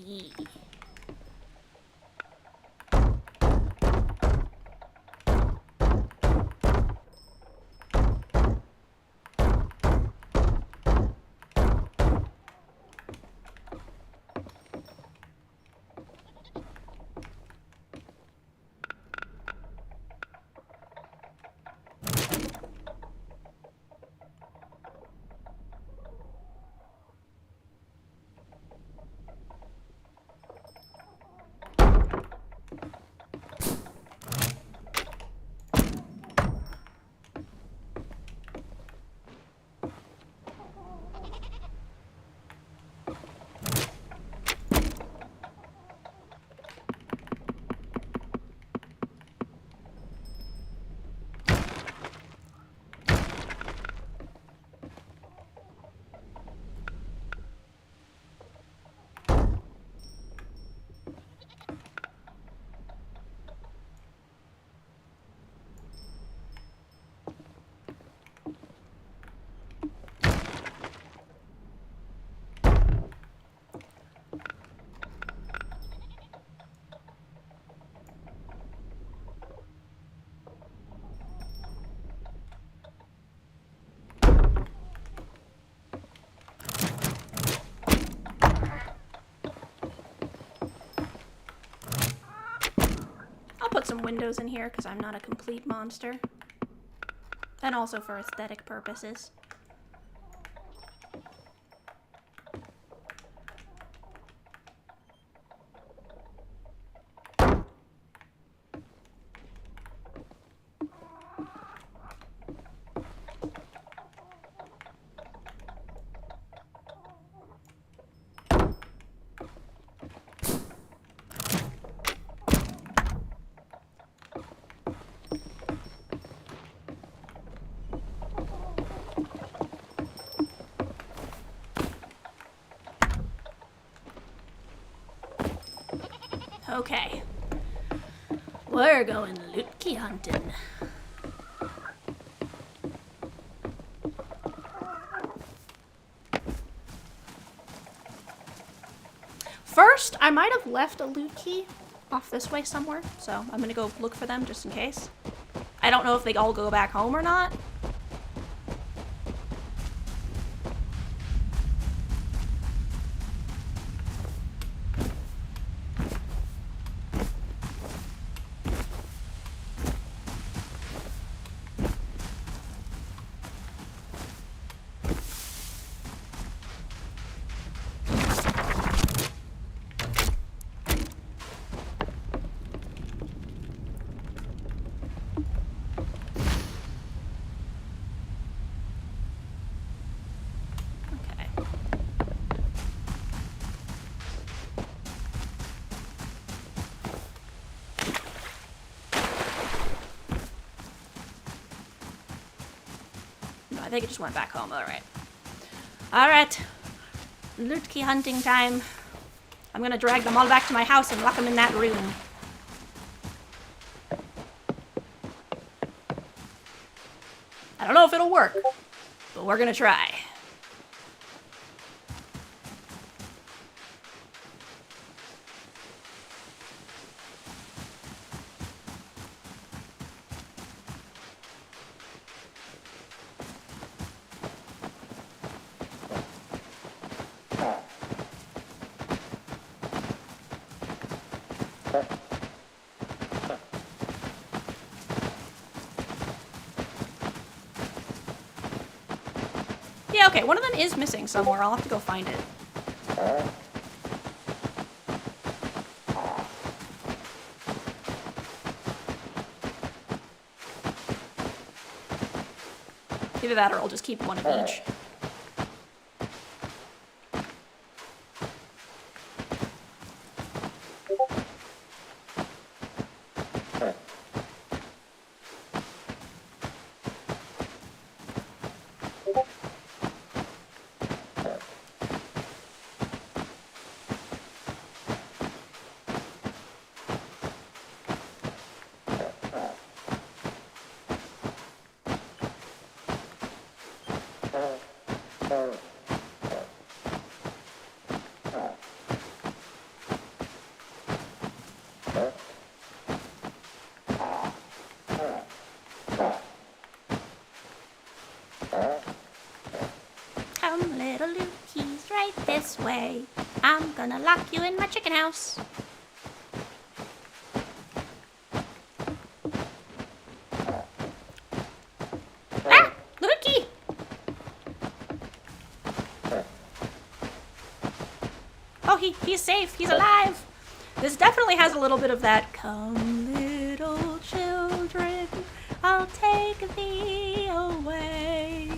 key. Put some windows in here because I'm not a complete monster. And also for aesthetic purposes. Okay. We're going loot key hunting. First, I might have left a loot key off this way somewhere, so I'm gonna go look for them just in case. I don't know if they all go back home or not. I think it just went back home. Alright. Alright. Loot key hunting time. I'm gonna drag them all back to my house and lock them in that room. I don't know if it'll work, but we're gonna try. Yeah, okay, one of them is missing somewhere. I'll have to go find it. Either that or I'll just keep one of each. way. I'm gonna lock you in my chicken house. Ah! Little key! Oh, he's safe. He's alive. This definitely has a little bit of that, come little children, I'll take thee away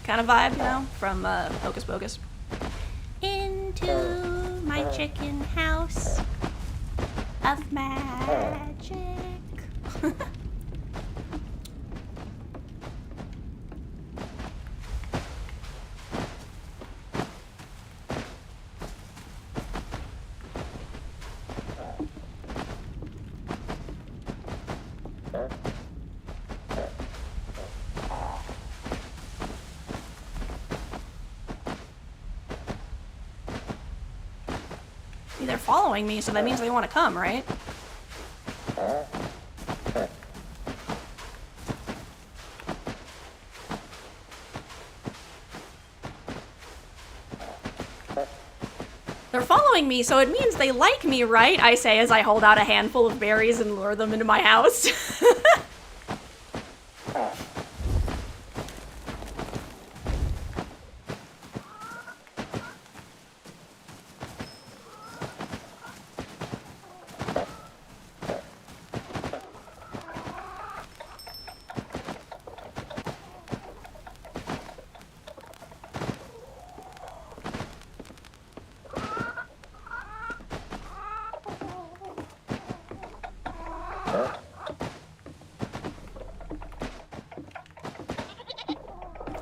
kind of vibe, you know, from Hocus Pocus. Into my chicken house of magic. They're following me, so that means they want to come, right? They're following me, so it means they like me, right? I say as I hold out a handful of berries and lure them into my house.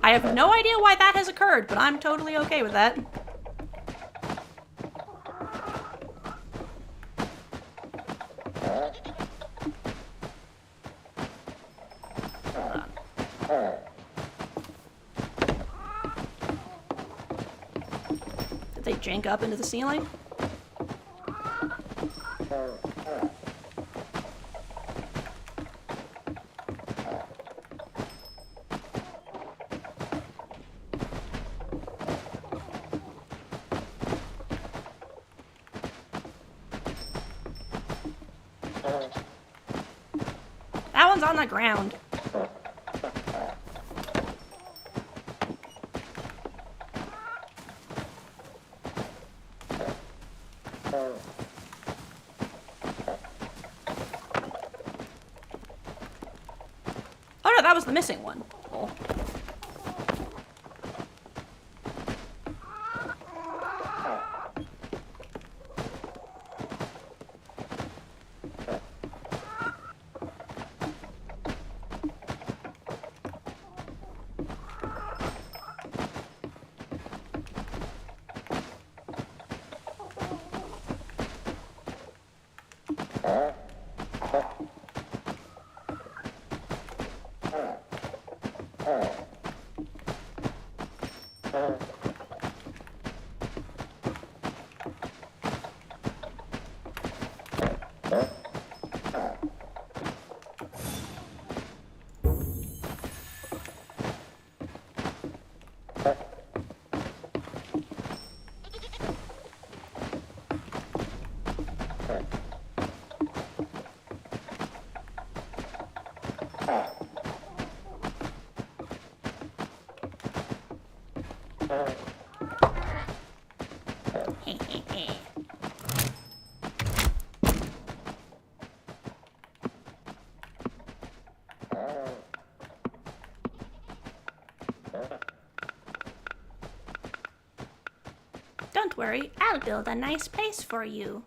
I have no idea why that has occurred, but I'm totally okay with that. Did they jank up into the ceiling? That one's on the ground. Oh no, that was the missing one. Cool. Don't worry, I'll build a nice place for you.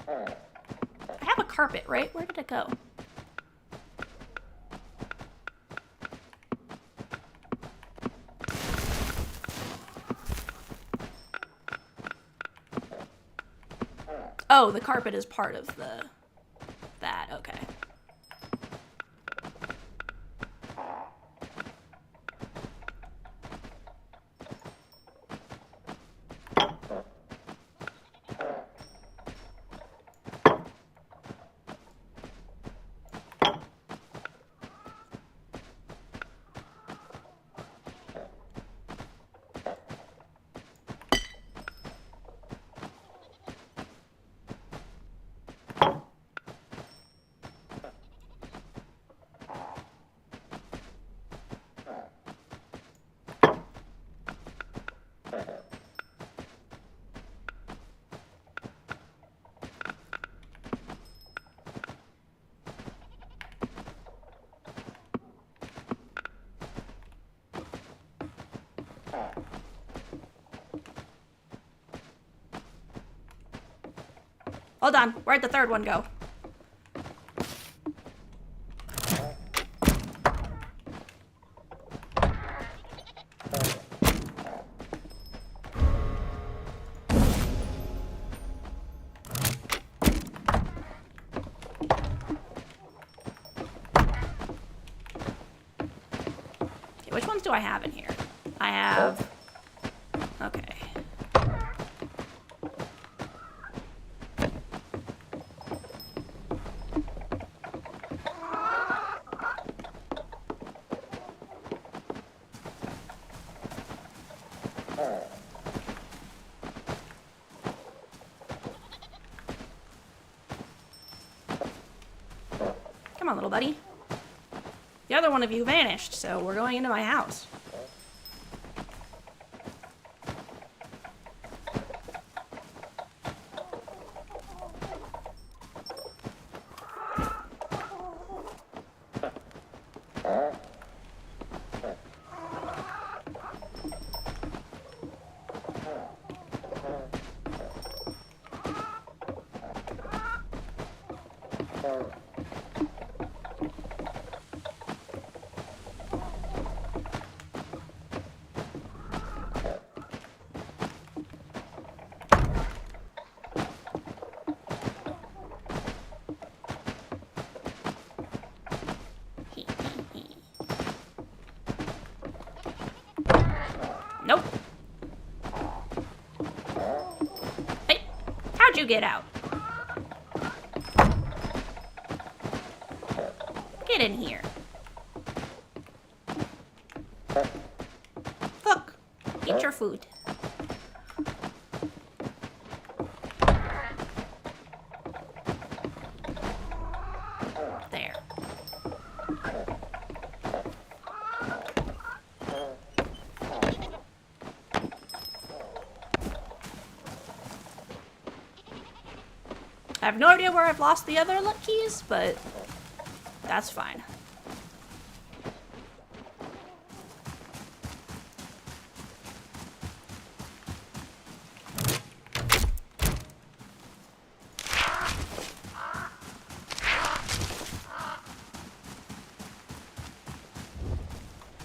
I have a carpet, right? Where did it go? Oh, the carpet is part of that, okay. Hold on. Where'd the third one go? Okay, which ones do I have in here? I have... Okay. Come on, little buddy. The other one of you vanished, so we're going into my house. Nope. Hey, how'd you get out? Get in here. Look, eat your food. There. I have no idea where I've lost the other keys, but that's fine.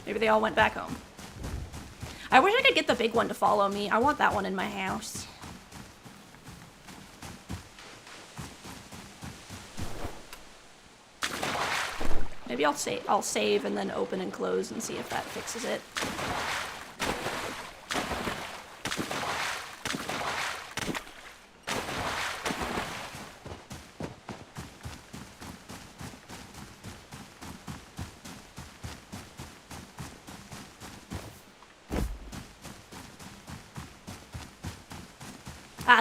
Maybe they all went back home. I wish I could get the big one to follow me. I want that one in my house. Maybe I'll save and then open and close and see if that fixes it.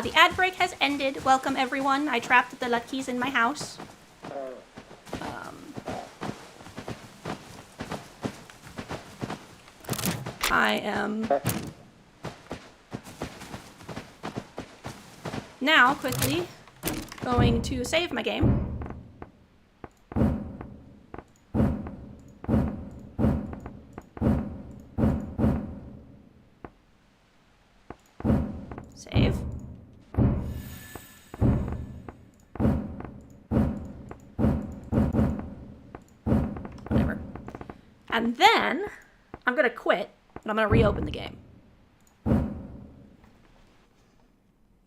The ad break has ended. Welcome everyone. I trapped the Lutkeys in my house. I am now quickly going to save my game. Save. Whatever. And then I'm gonna quit. And I'm going to reopen the game.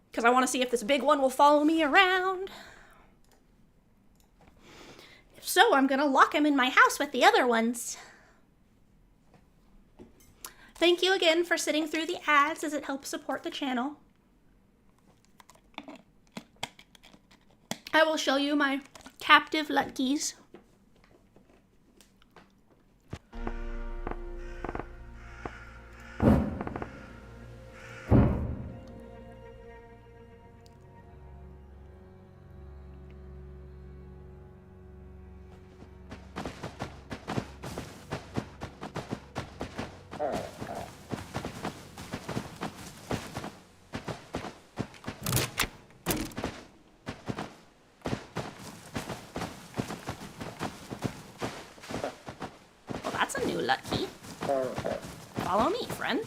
Because I want to see if this big one will follow me around. If so, I'm going to lock him in my house with the other ones. Thank you again for sitting through the ads as it helps support the channel. I will show you my captive Lutkeys. That's a new Lutkey. Follow me, friend.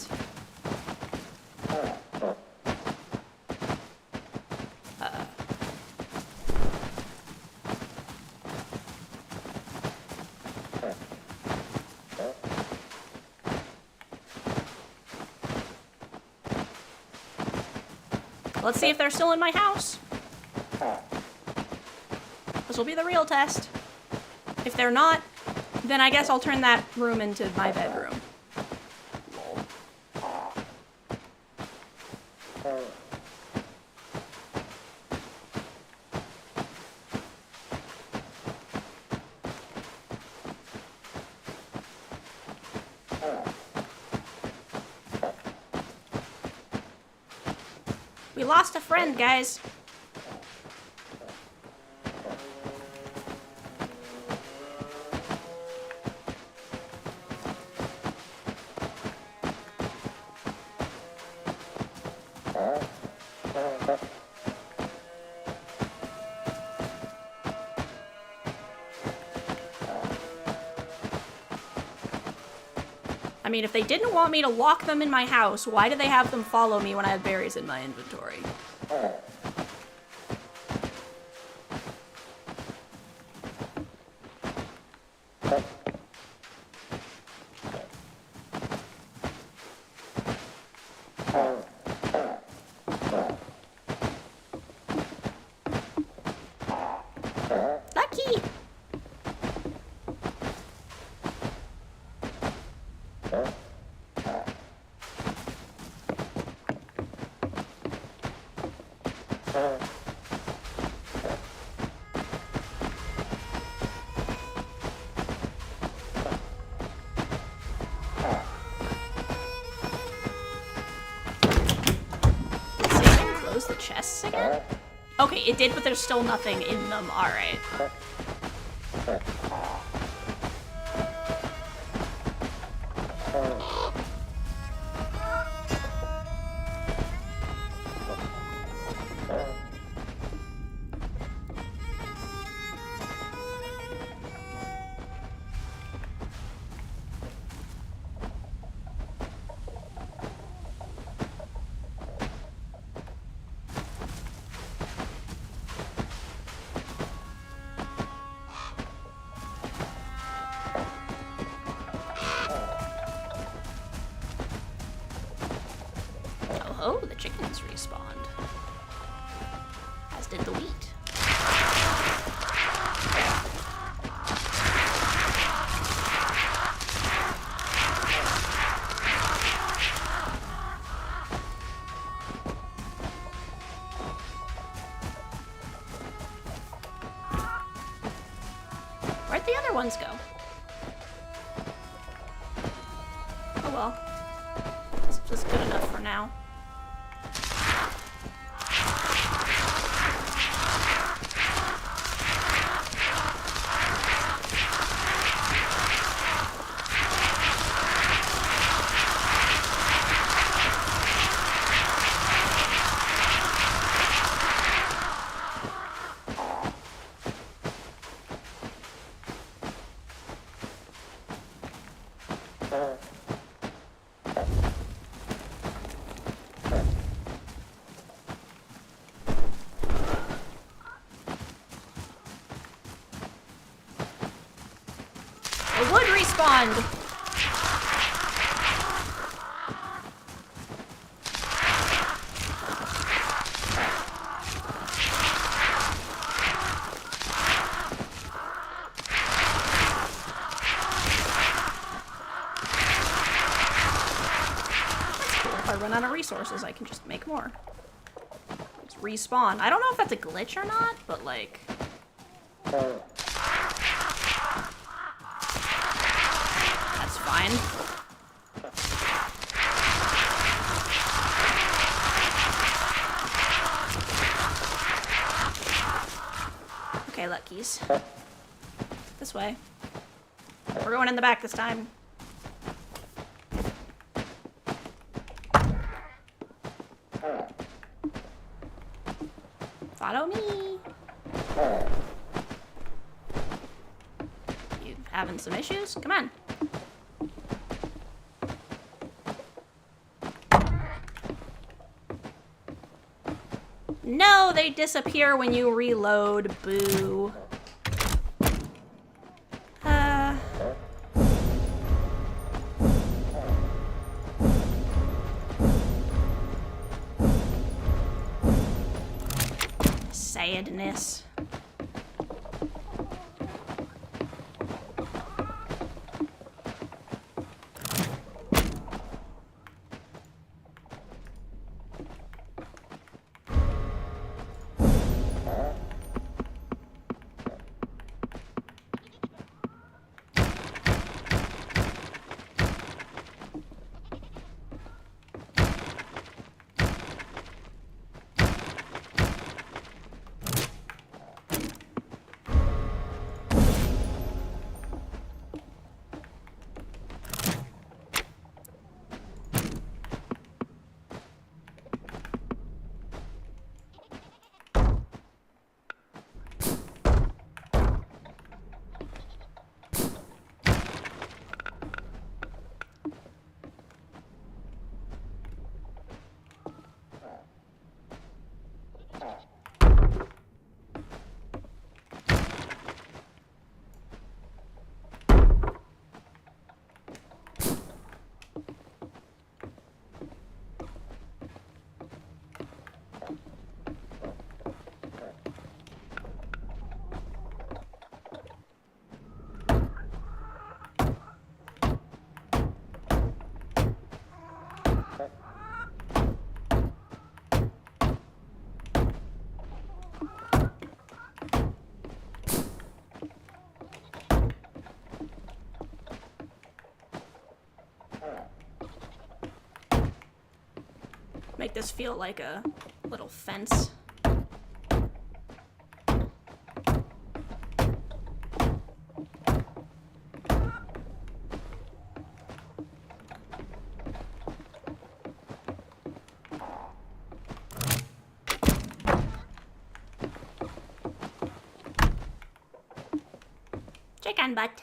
Let's see if they're still in my house. This will be the real test. If they're not, then I guess I'll turn that room into my bedroom. We lost a friend, guys. I mean, if they didn't want me to lock them in my house, why do they have them follow me when I have berries in my inventory? Lucky! Close the chests again? Okay, it did, but there's still nothing in them. Alright. Oh, the chickens respawned. As did the wheat. Where'd the other ones go? Oh well. It's just good enough for now. It would respawn. If I run out of resources, I can just make more. It's respawn. I don't know if that's a glitch or not, but like... Fine. Okay, luckies. This way. We're going in the back this time. Follow me. You having some issues? Come on. No, they disappear when you reload. Boo. sadness. Make this feel like a little fence. Chicken butt.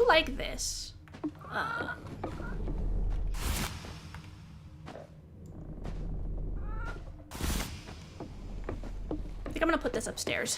Like this. I think I'm gonna put this upstairs.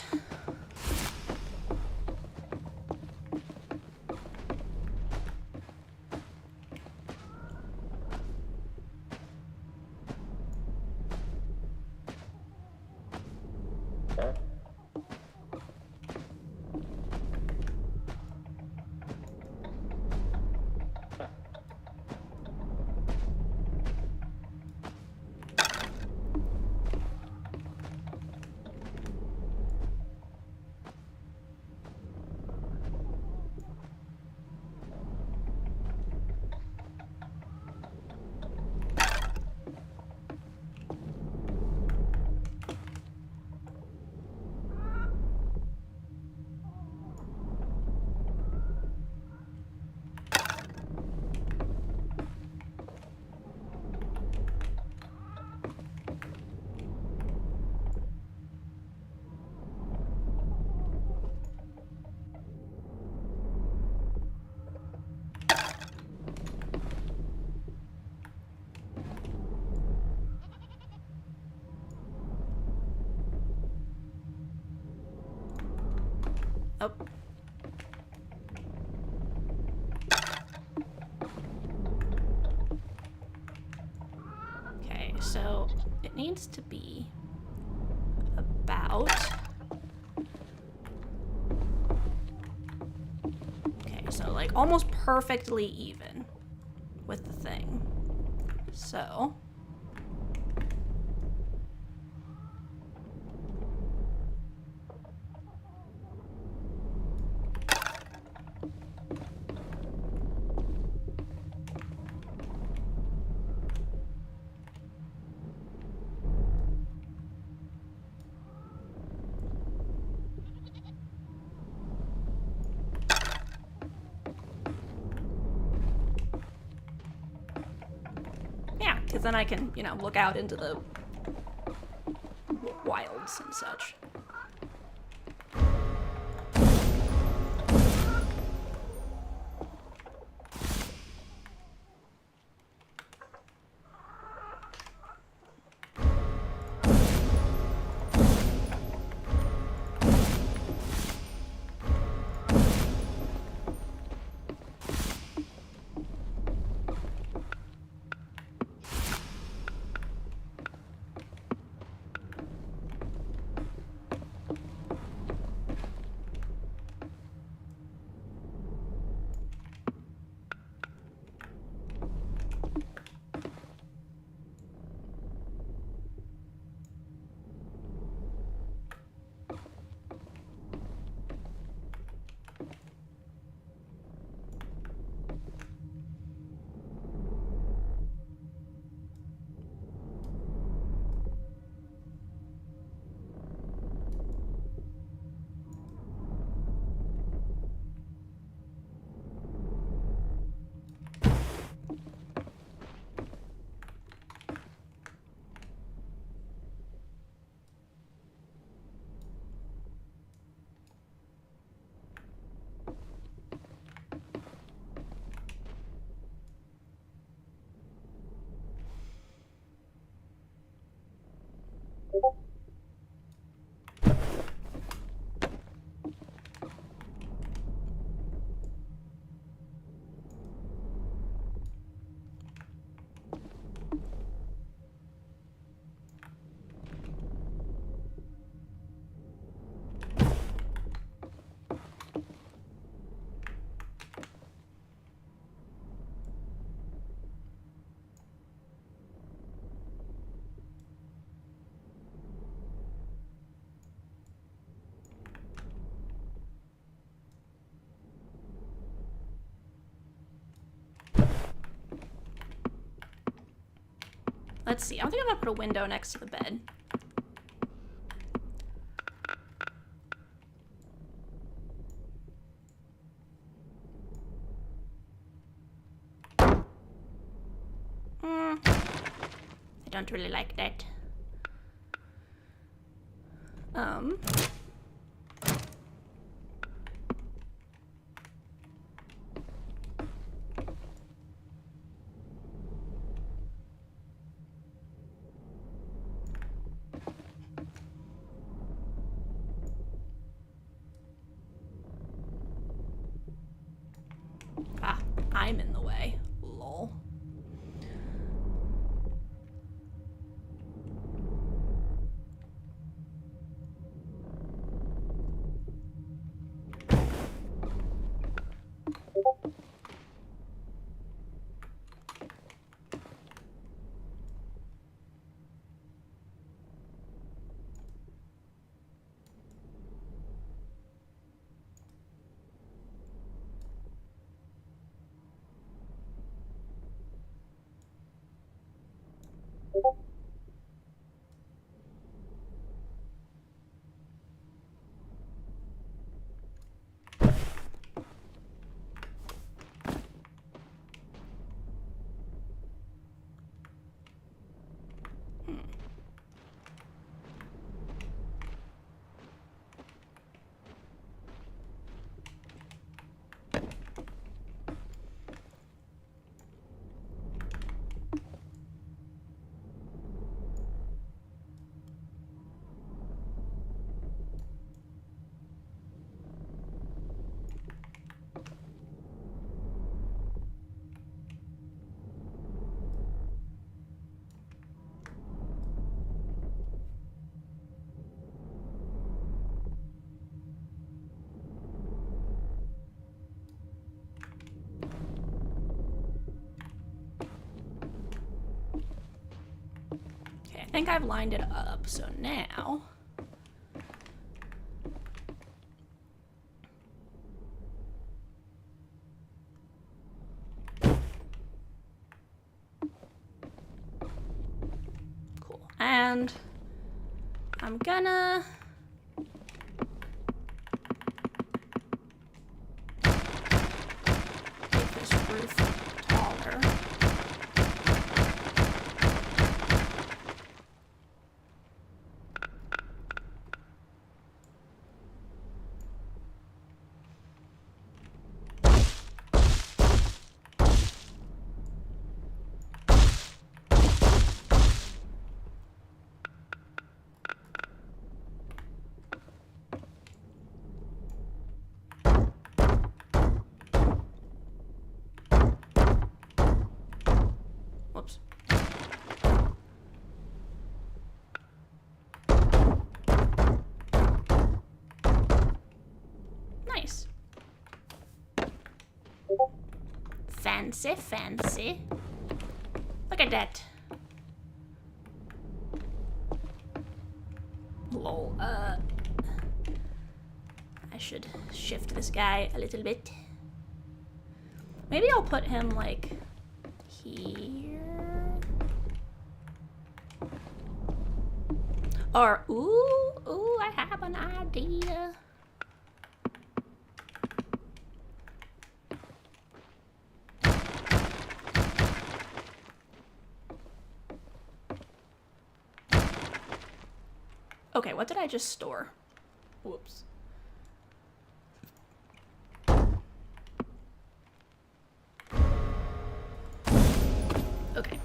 Oh. Okay, so it needs to be about... Okay, so like almost perfectly even with the thing. So... because then I can, you know, look out into the wilds and such. Let's see. I think I'm gonna put a window next to the bed. I don't really like that. Ah, I'm in the way. Lol. I think I've lined it up, so now... Cool. And I'm gonna... make this roof taller. Fancy, fancy. Look at that. Lol, I should shift this guy a little bit. Maybe I'll put him, like, here. Or, ooh, I have an idea. Okay, what did I just store? Whoops. Okay.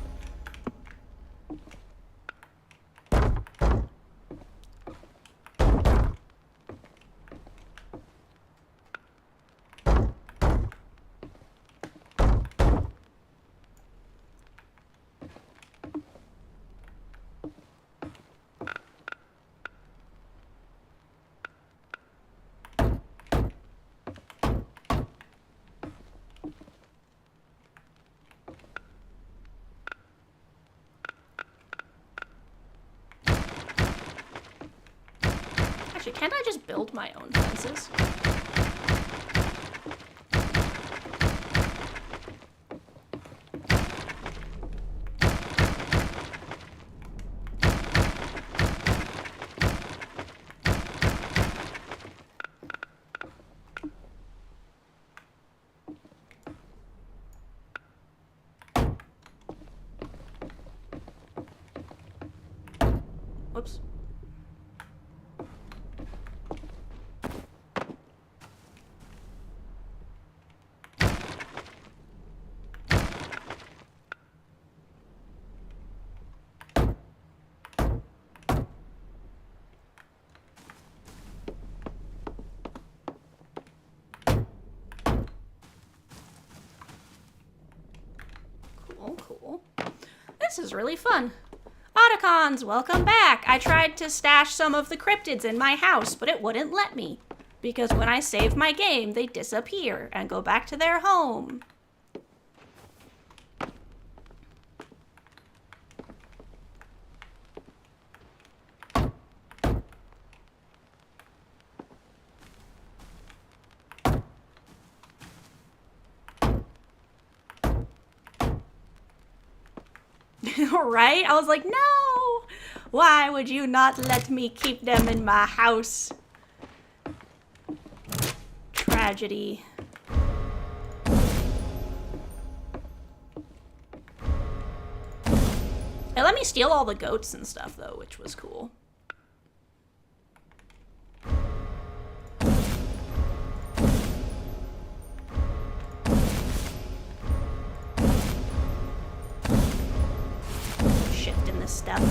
Actually, can't I just build my own fences? Whoops. Cool. This is really fun. Otacons, welcome back. I tried to stash some of the cryptids in my house, but it wouldn't let me. Because when I save my game, they disappear and go back to their home. Right? I was like, no! Why would you not let me keep them in my house? Tragedy. It let me steal all the goats and stuff, though, which was cool. Shifting this stuff.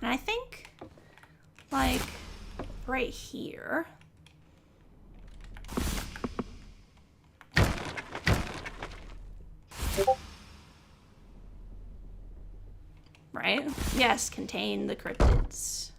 And I think, like, right here. Right? Yes, contain the cryptids.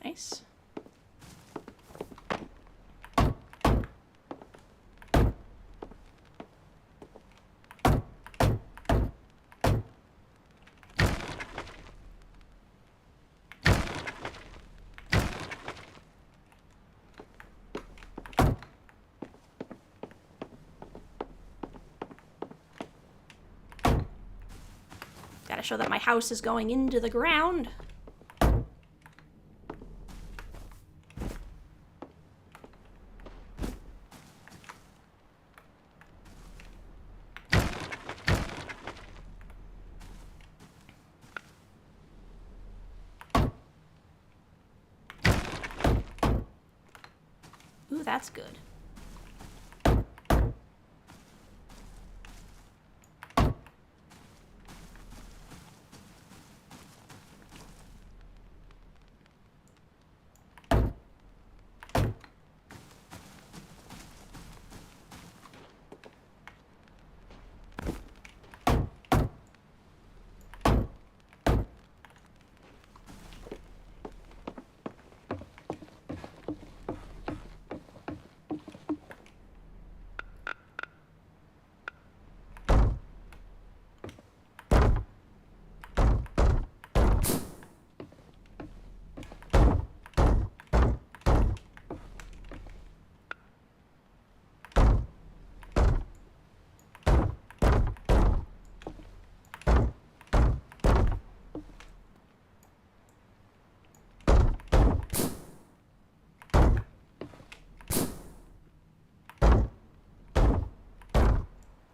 Nice. show that my house is going into the ground. Ooh, that's good.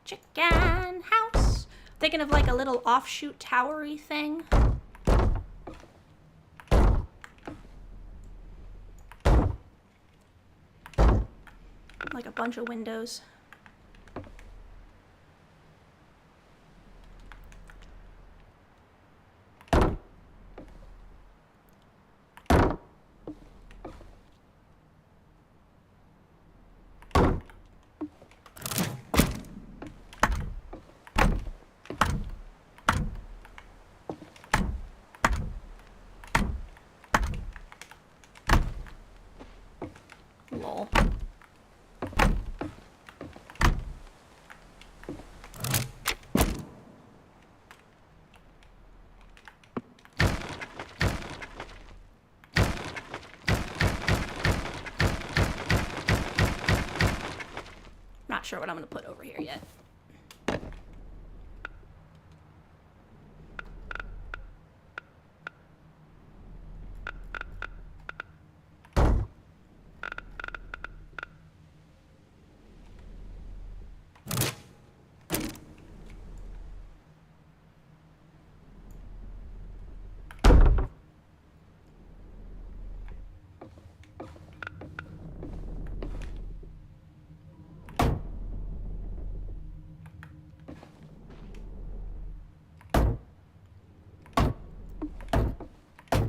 Chicken house. Thinking of like a little offshoot towery thing. Like a bunch of windows. Lol. Not sure what I'm gonna put over here yet.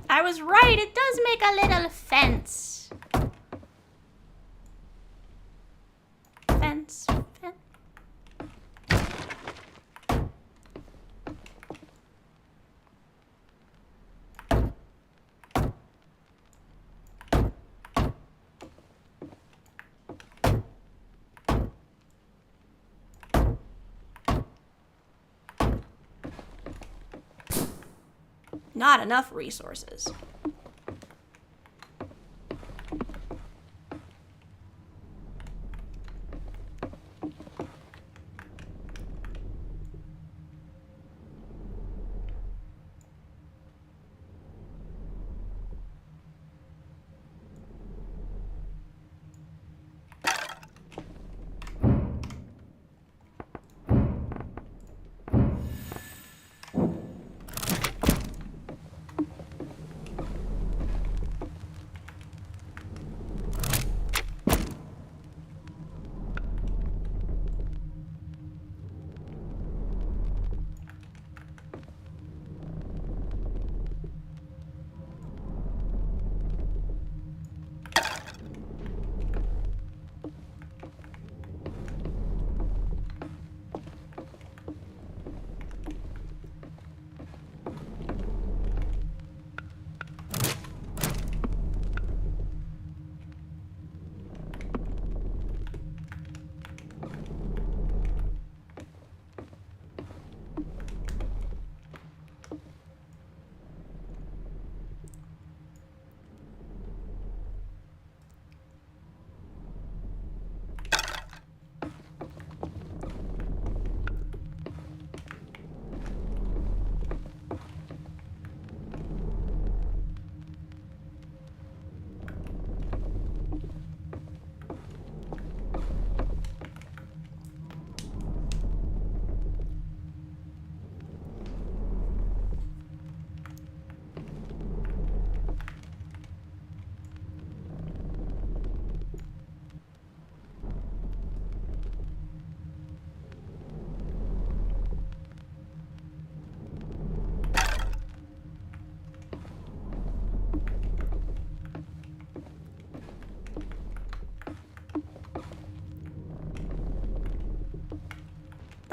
I was right, it does make a little fence. Fence. Not enough resources.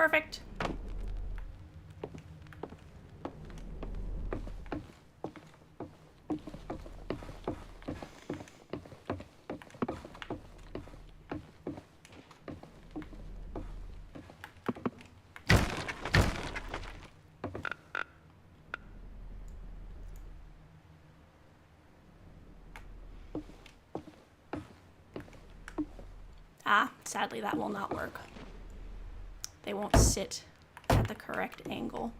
Perfect. Ah, sadly that will not work. They won't sit at the correct angle.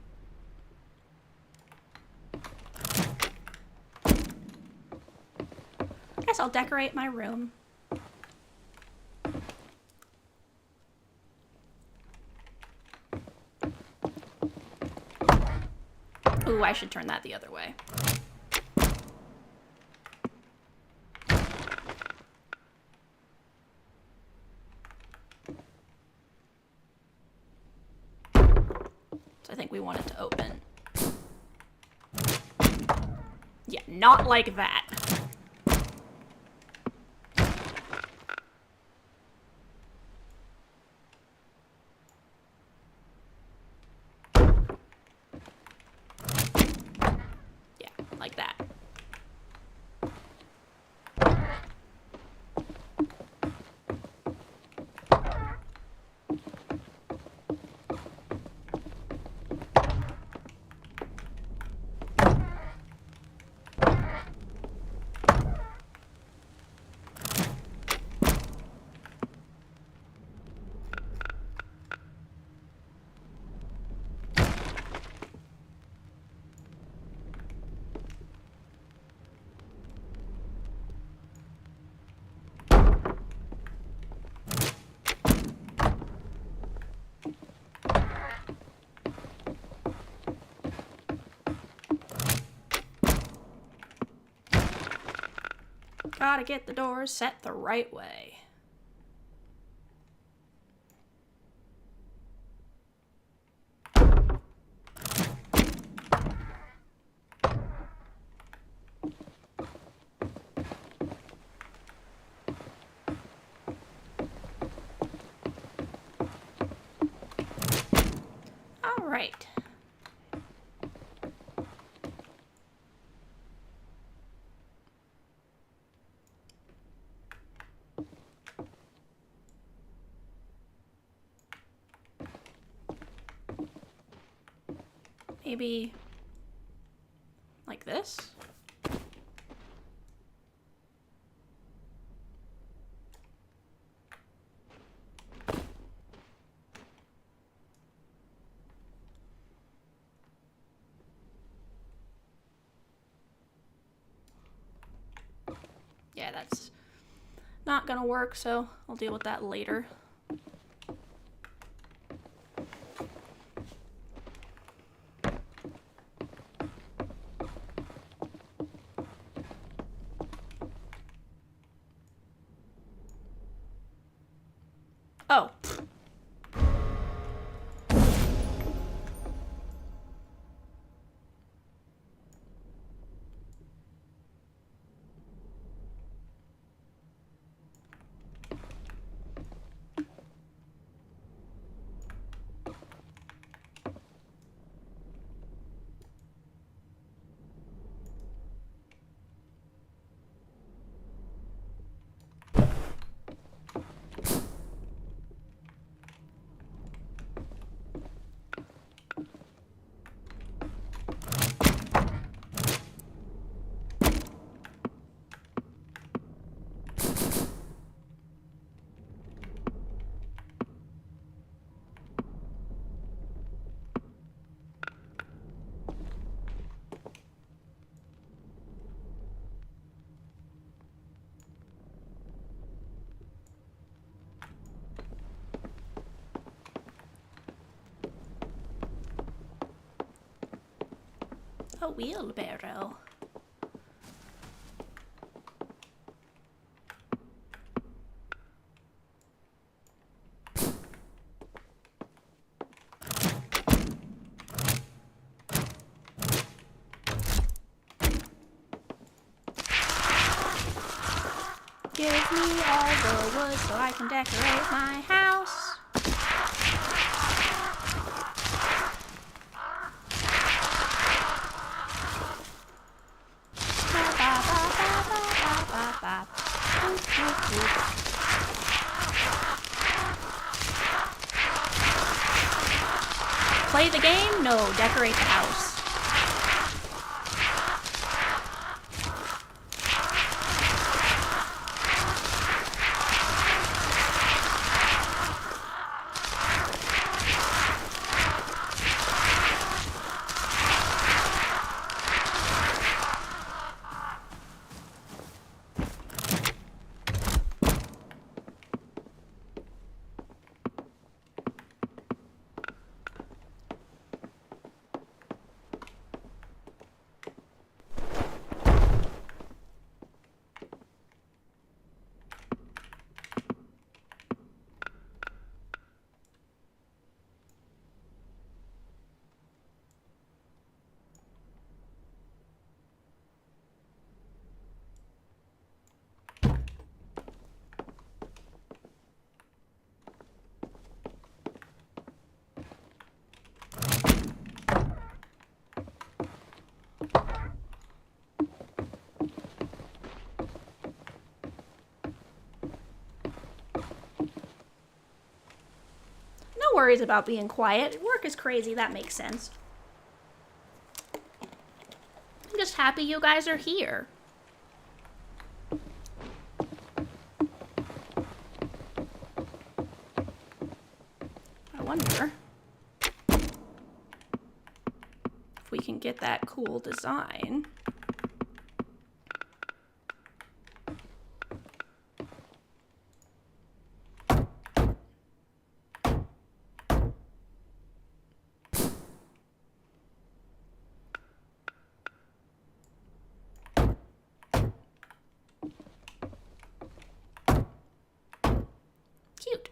Guess I'll decorate my room. Ooh, I should turn that the other way. I think we want it to open. Yeah, not like that. Yeah, like that. Gotta get the doors set the right way. All right. Maybe like this? Yeah, that's not gonna work, so I'll deal with that later. Oh. A wheelbarrow. Give me all the wood so I can decorate my house. Play the game? No, decorate the house. No worries about being quiet. Work is crazy, that makes sense. I'm just happy you guys are here. I wonder if we can get that cool design. Cute.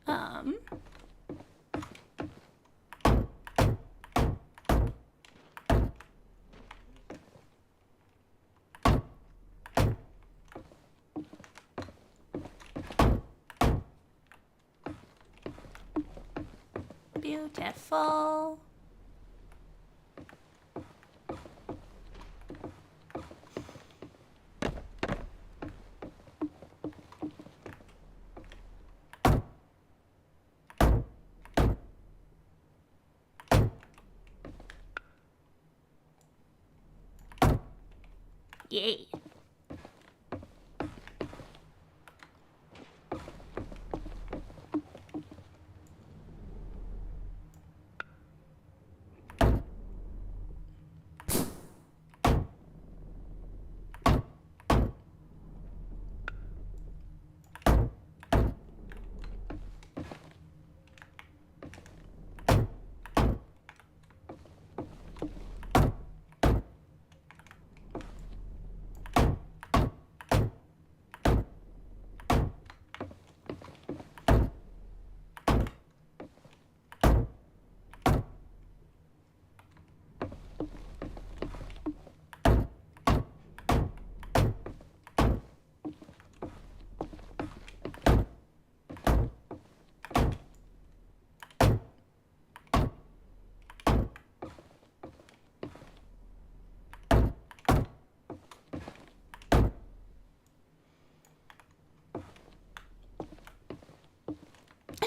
Um, beautiful. Yay.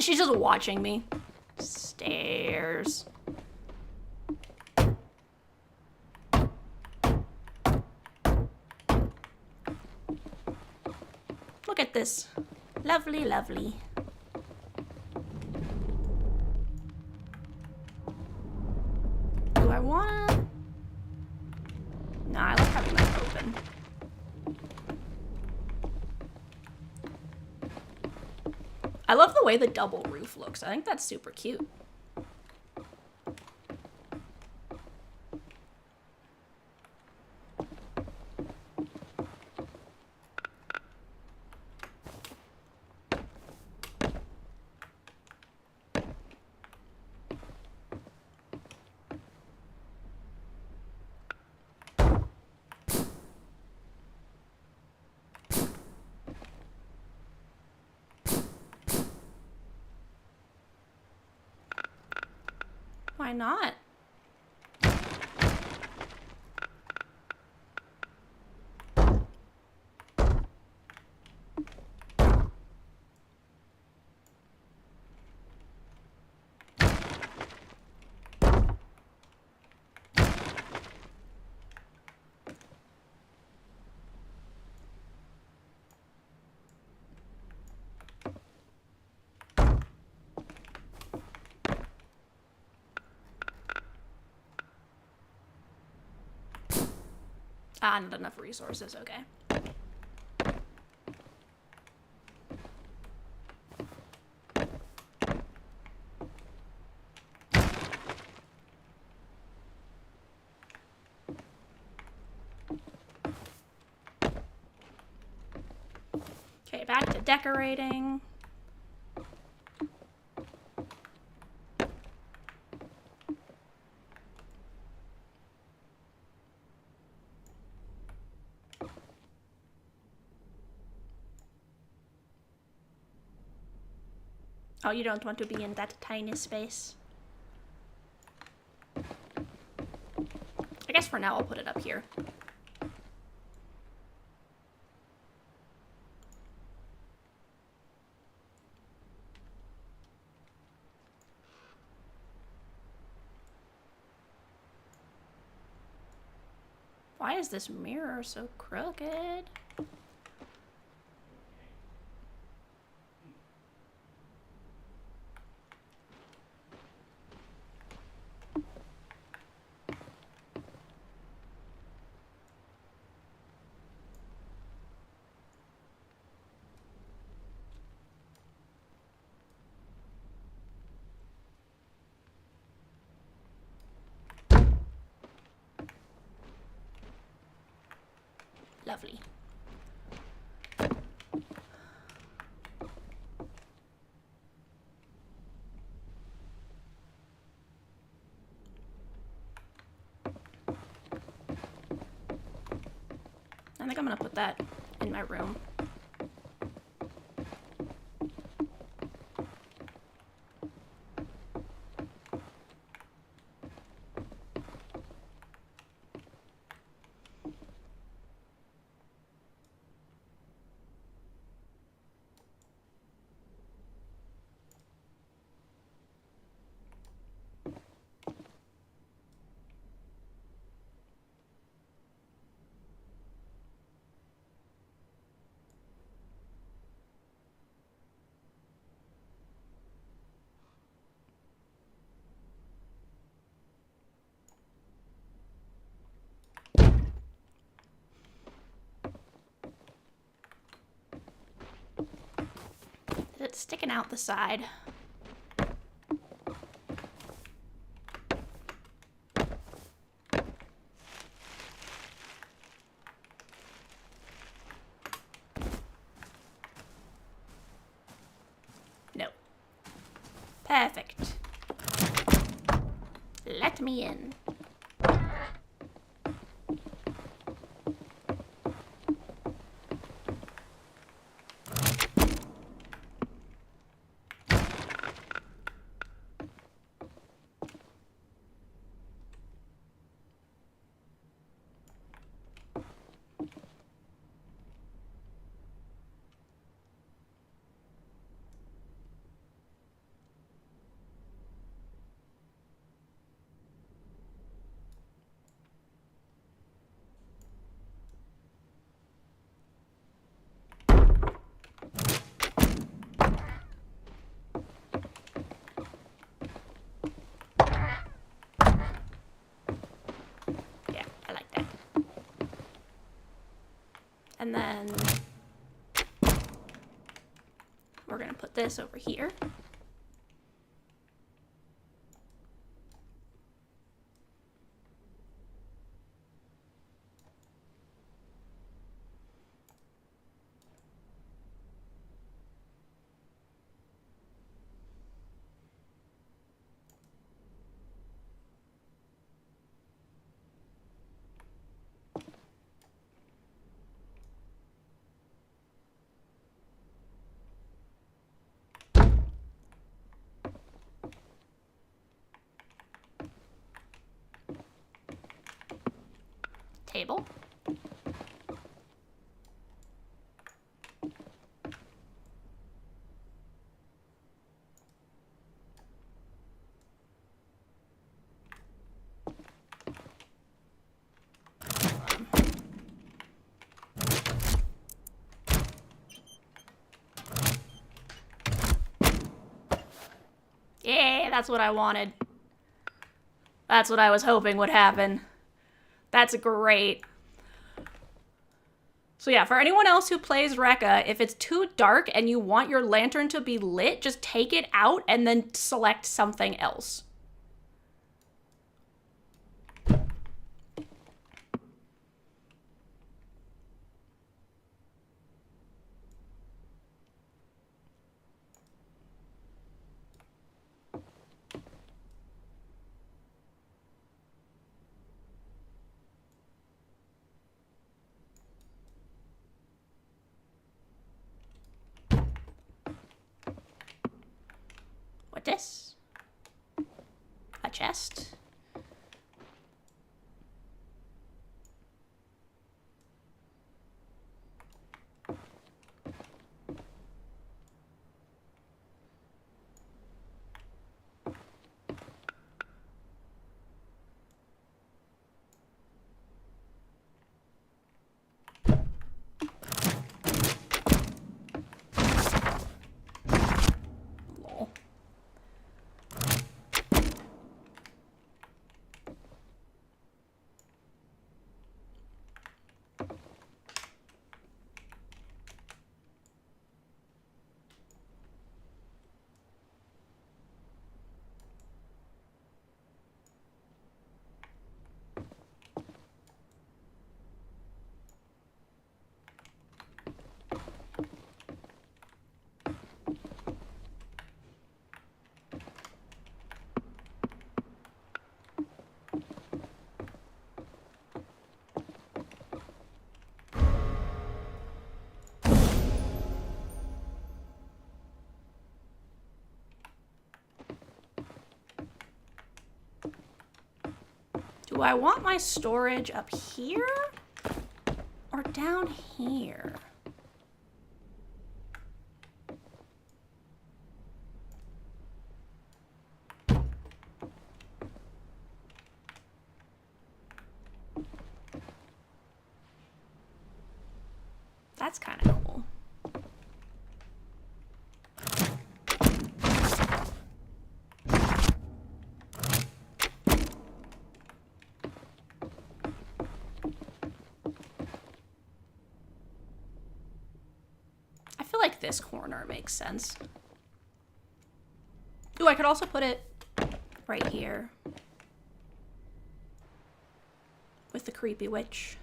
She's just watching me. Stairs. Look at this. Lovely, lovely. Do I wanna? Nah, I like having that open. I love the way the double roof looks. I think that's super cute. Why not? Ah, not enough resources, okay. Okay, back to decorating. Oh, you don't want to be in that tiny space. I guess for now I'll put it up here. Why is this mirror so crooked? Lovely. I think I'm gonna put that in my room. It's sticking out the side. No. Perfect. Let me in. And then we're gonna put this over here. table. Yeah, that's what I wanted. That's what I was hoping would happen. That's great. So yeah, for anyone else who plays Rekka, if it's too dark and you want your lantern to be lit, just take it out and then select something else. What this? A chest? Lol. Do I want my storage up here or down here? That's kind of cool. I feel like this corner makes sense. Ooh, I could also put it right here with the creepy witch.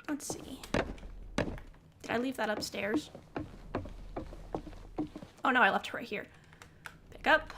Let's see. Did I leave that upstairs? Oh no, I left it right here. Pick up.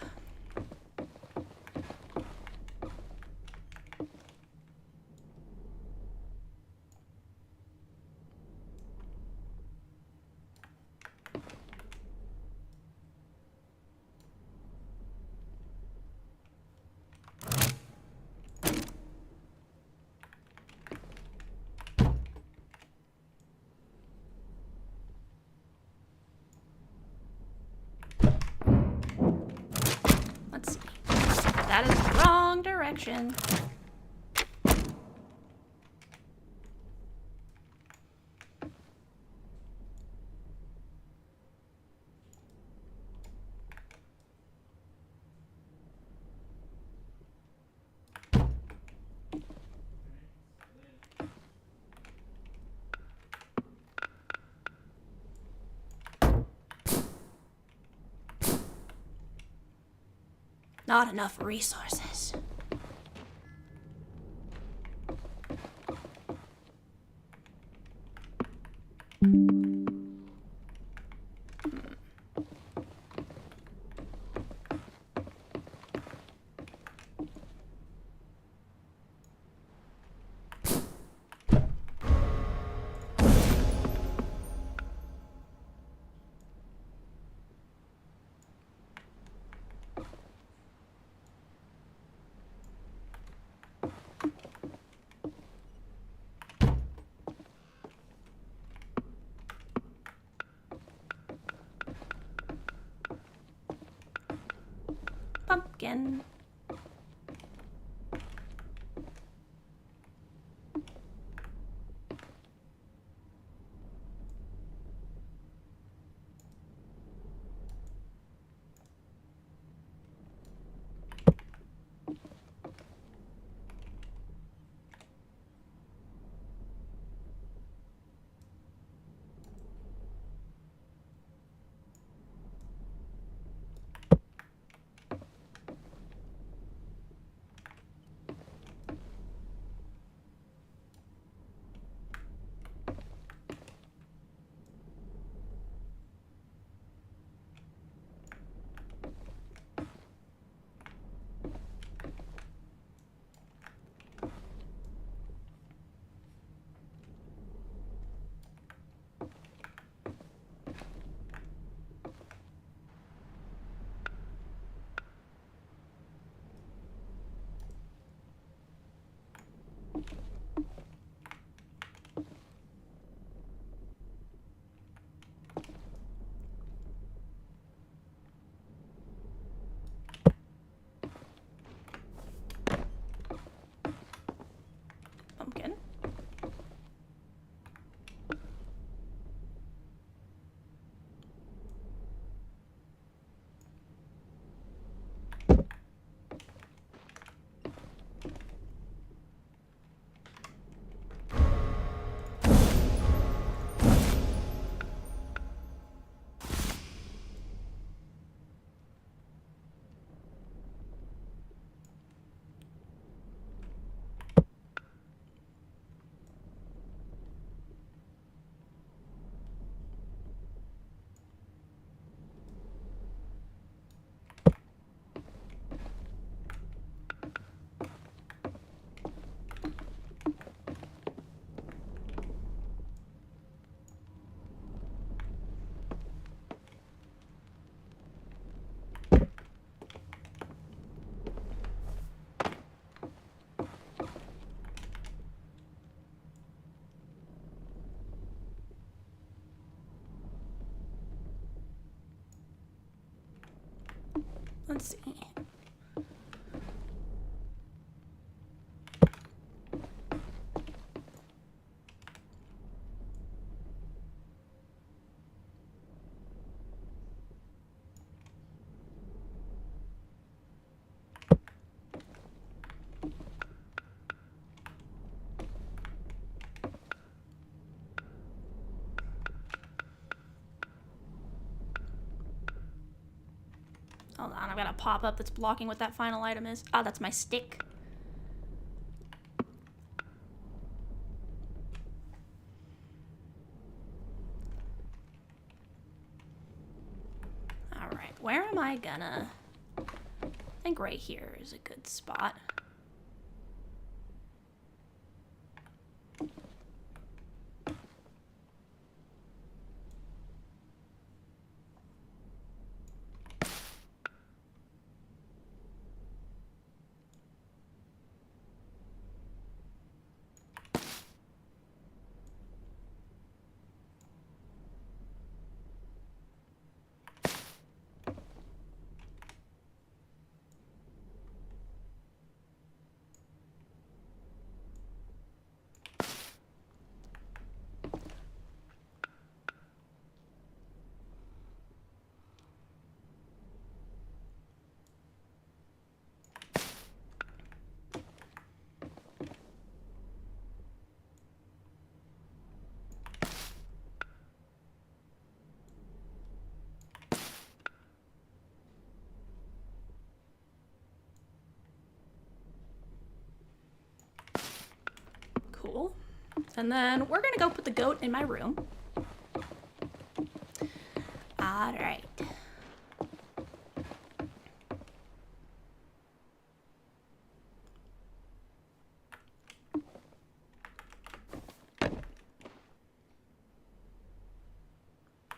Let's see. That is the wrong direction. Not enough resources. Pumpkin. Pumpkin. Let's see. Hold on, I've got a pop-up that's blocking what that final item is. Oh, that's my stick. Alright, where am I gonna... I think right here is a good spot. Cool. And then we're gonna go put the goat in my room. All right.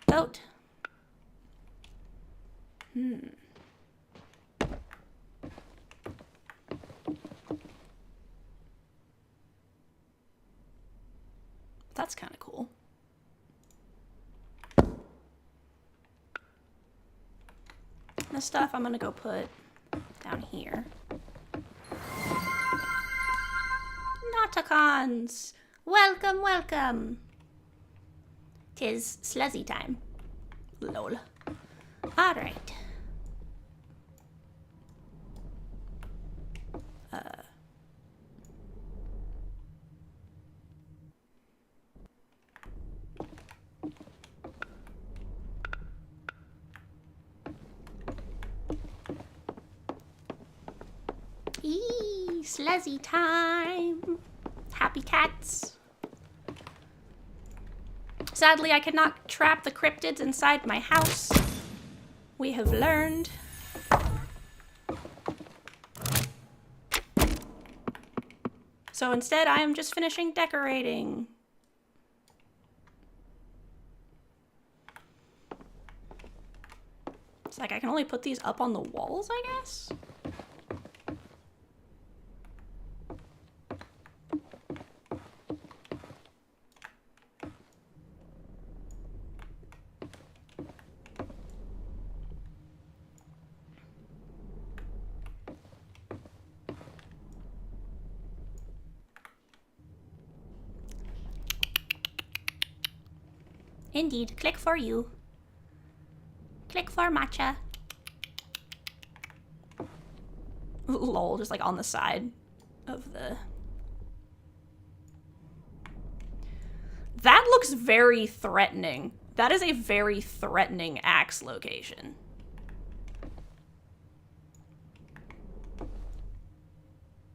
Goat. That's kind of cool. This stuff I'm gonna go put down here. Nauticons! Welcome, welcome! 'Tis sluzzy time. Lol. Alright. Eee, sluzzy time. Happy cats. Sadly, I cannot trap the cryptids inside my house. We have learned. So instead, I am just finishing decorating. It's like I can only put these up on the walls, I guess? Indeed, click for you. Click for matcha. Lol, just like on the side of the... That looks very threatening. That is a very threatening axe location.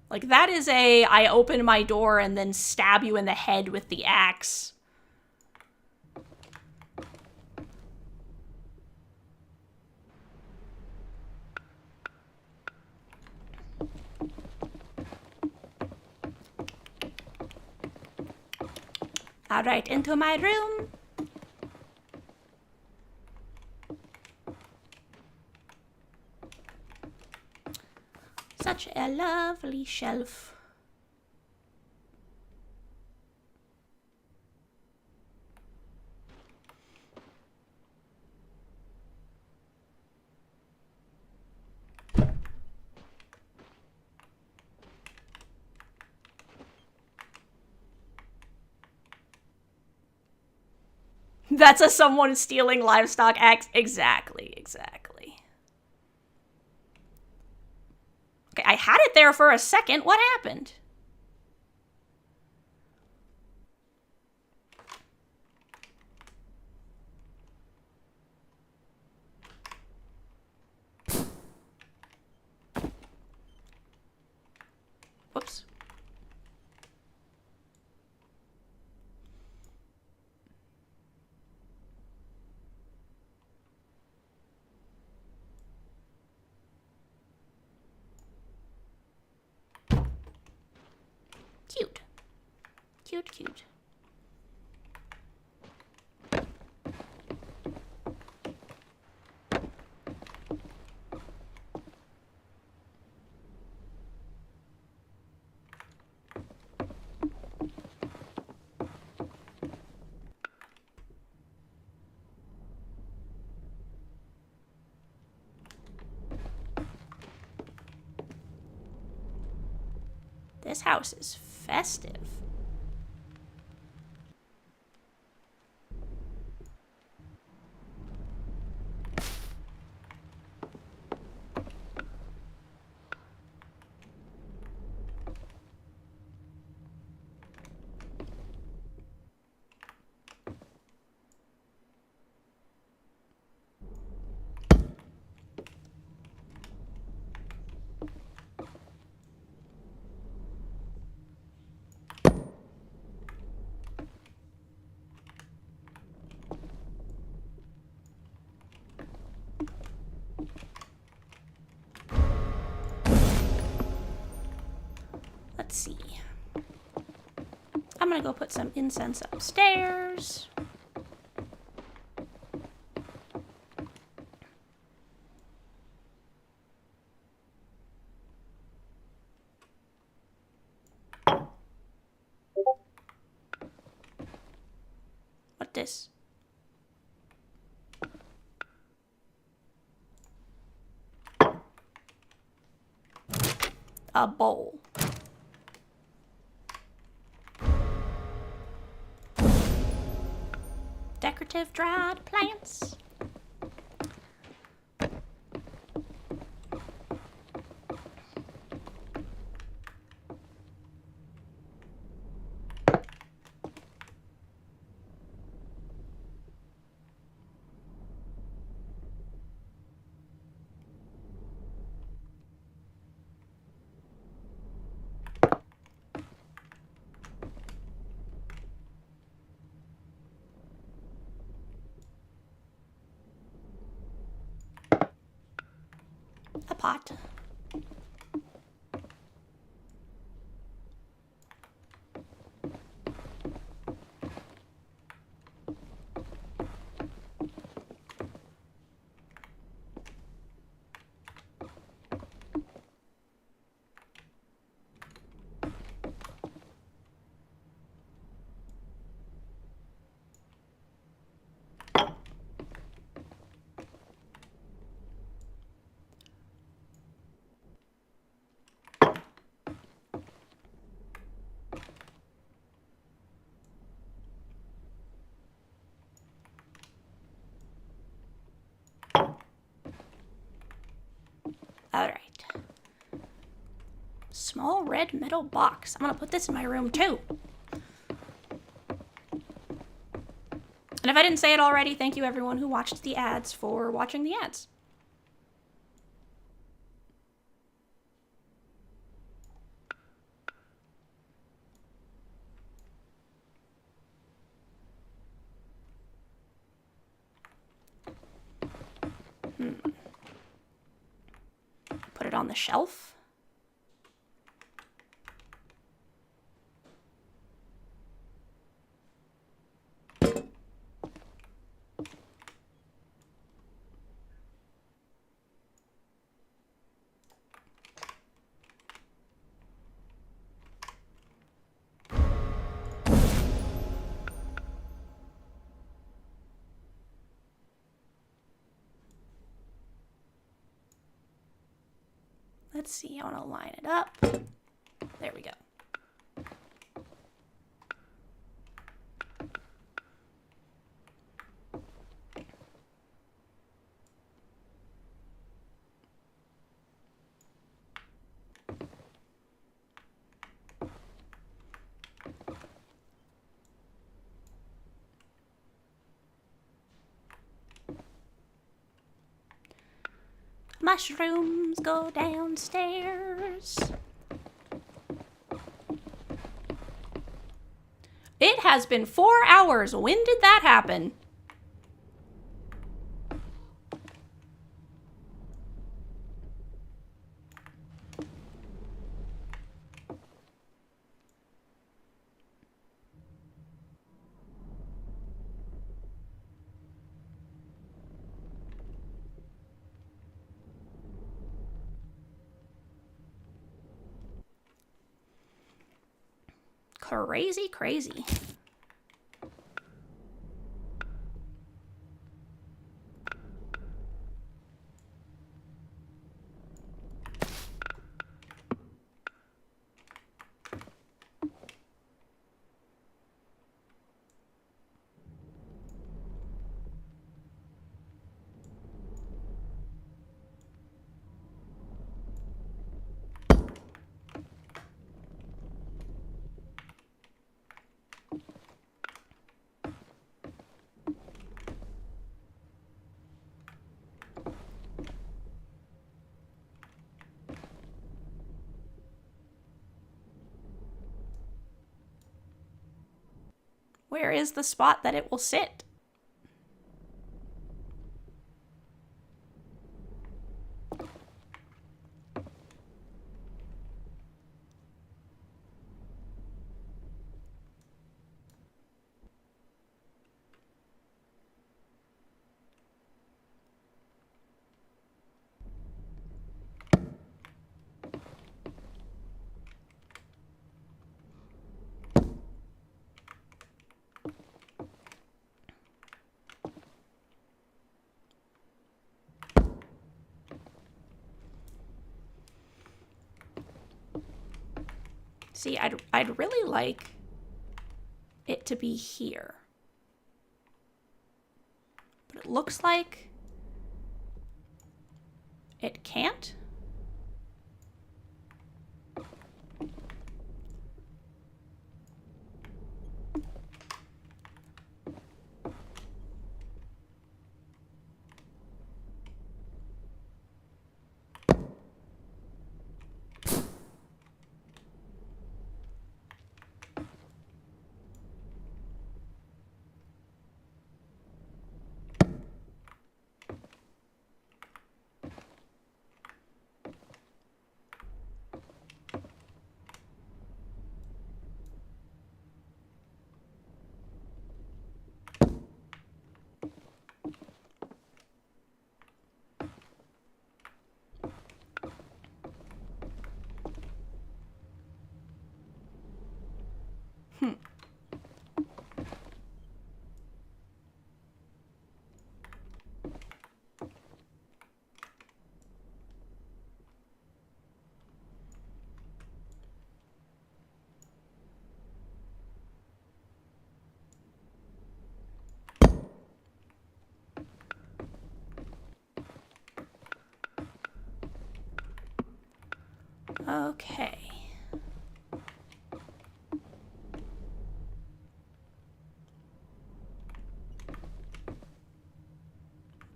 Like that is a, I open my door and then stab you in the head with the axe. All right, into my room. Such a lovely shelf. That's a someone stealing livestock axe. Exactly, exactly. Okay, I had it there for a second. What happened? Whoops. Cute. Cute, cute. This house is festive. I'm gonna go put some incense upstairs. What this? A bowl. Decorative dried plants. A pot. Alright. Small red metal box. I'm gonna put this in my room too. And if I didn't say it already, thank you everyone who watched the ads for watching the ads. Put it on the shelf. Let's see, I want to line it up. There we go. Mushrooms go downstairs. It has been 4 hours. When did that happen? Crazy, crazy. Where is the spot that it will sit? See, I'd really like it to be here. But it looks like it can't. Okay.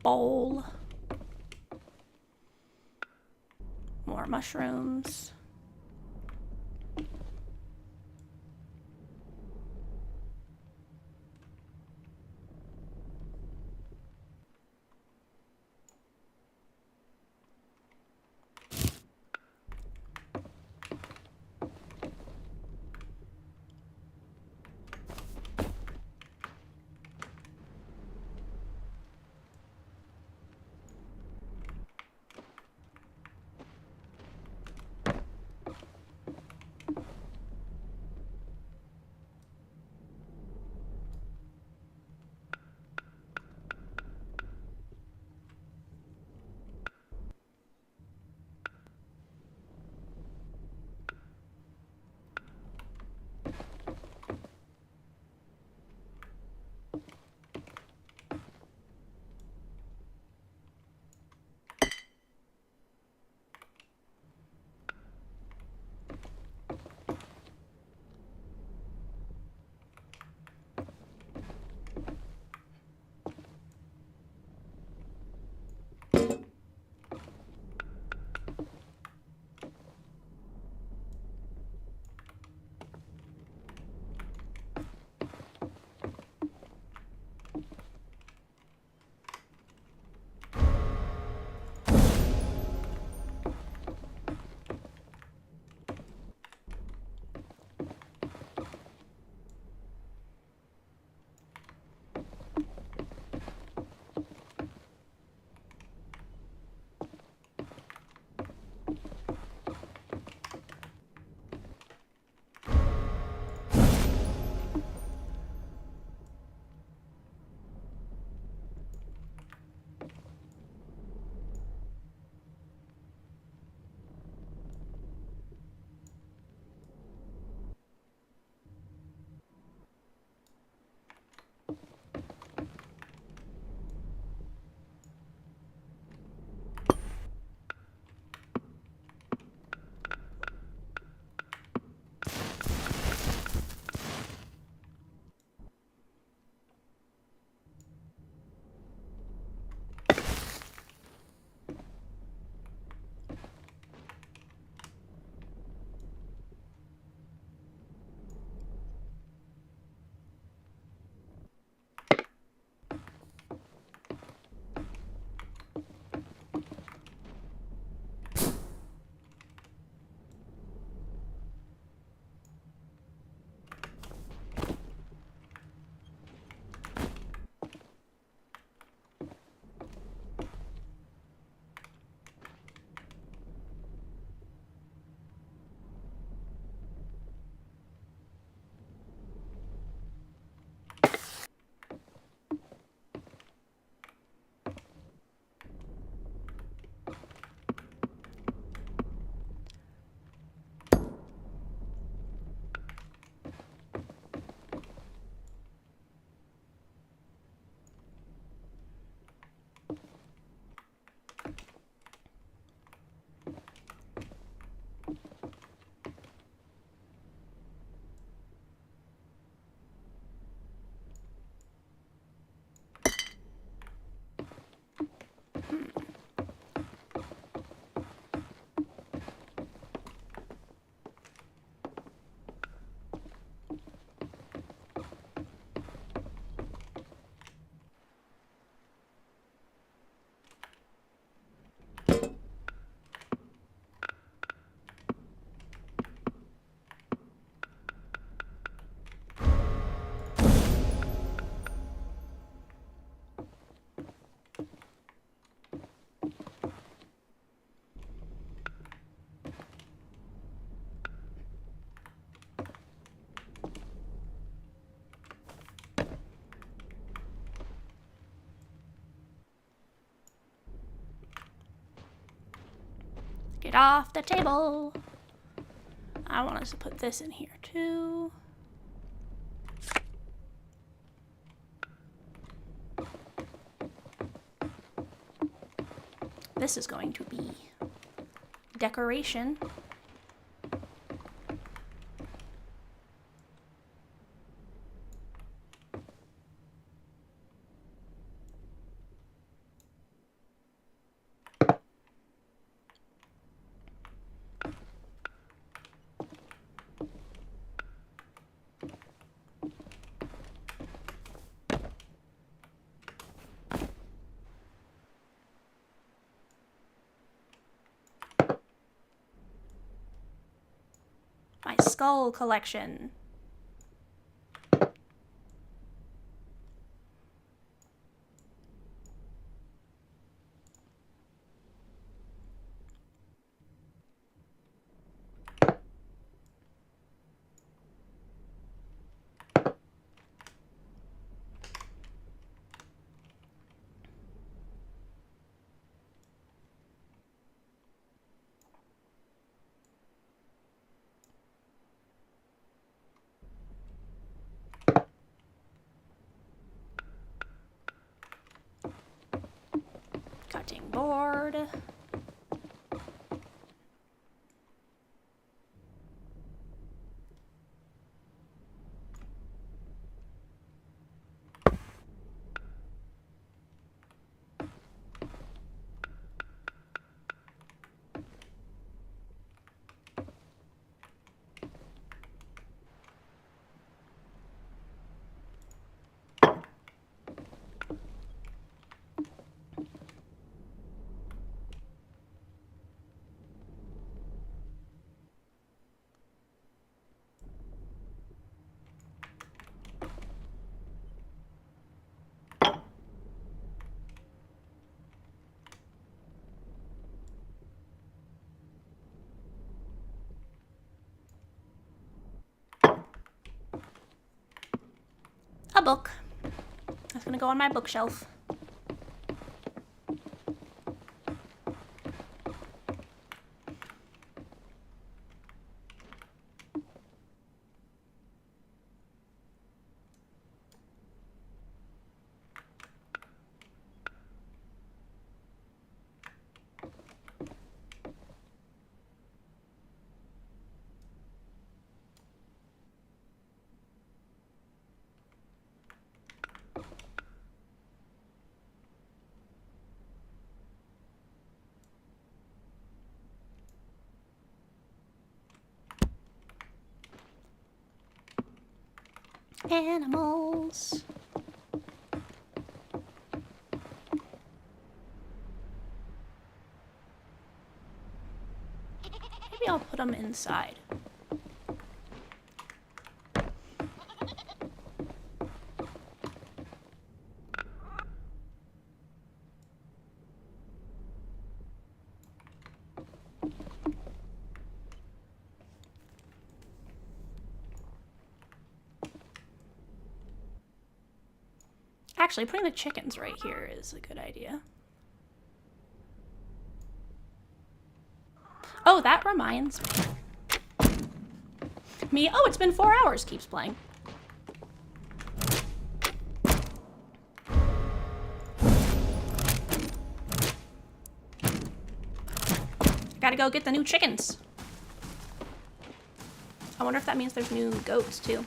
Bowl. More mushrooms. Get off the table. I want us to put this in here too. This is going to be decoration. My skull collection. Cutting board. A book. That's gonna go on my bookshelf. Animals. Maybe I'll put them inside. Actually, putting the chickens right here is a good idea. Oh, that reminds me. Oh, it's been 4 hours, keeps playing. Gotta go get the new chickens. I wonder if that means there's new goats, too.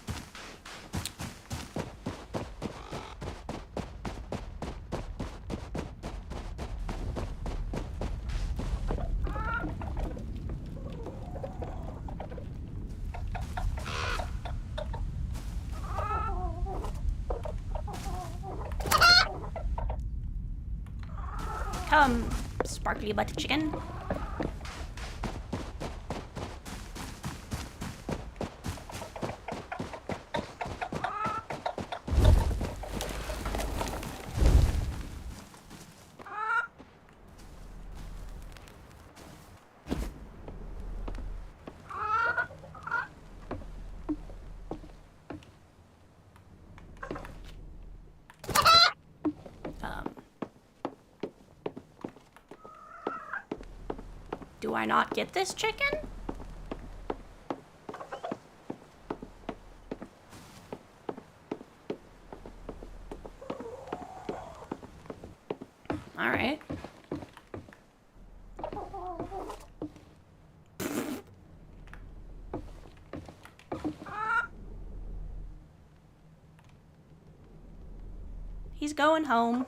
Come, sparkly butt chicken. Do I not get this chicken? All right. He's going home.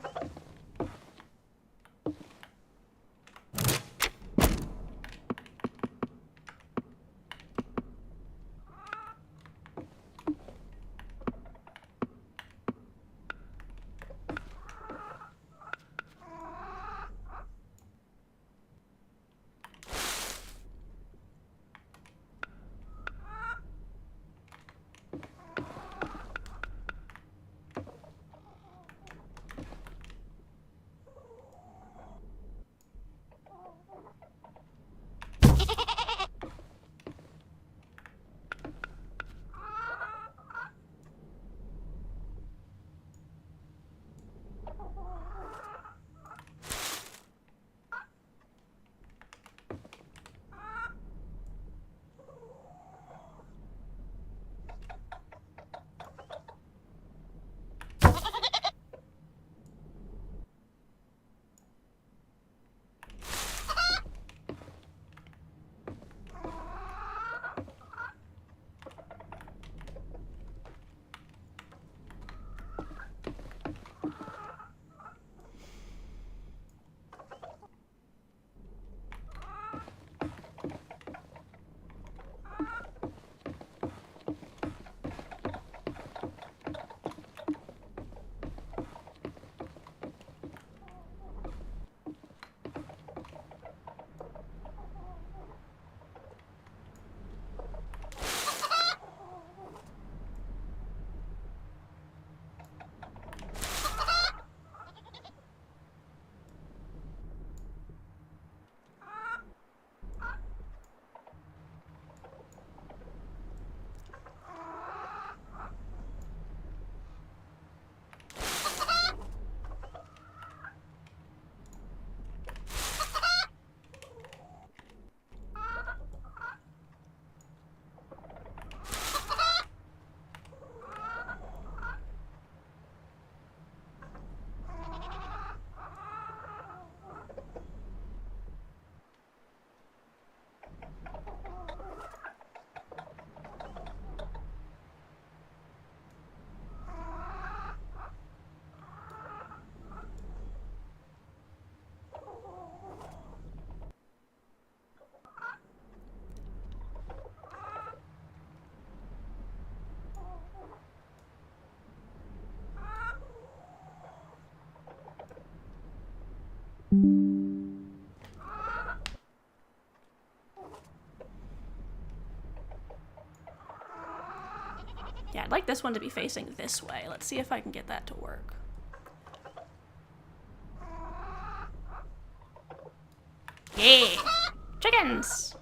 Yeah, I'd like this one to be facing this way. Let's see if I can get that to work. Yeah! Chickens!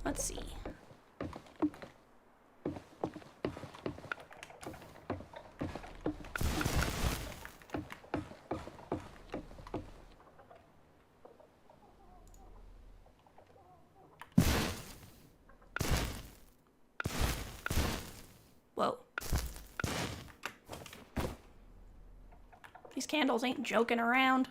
Let's see. Whoa. These candles ain't joking around.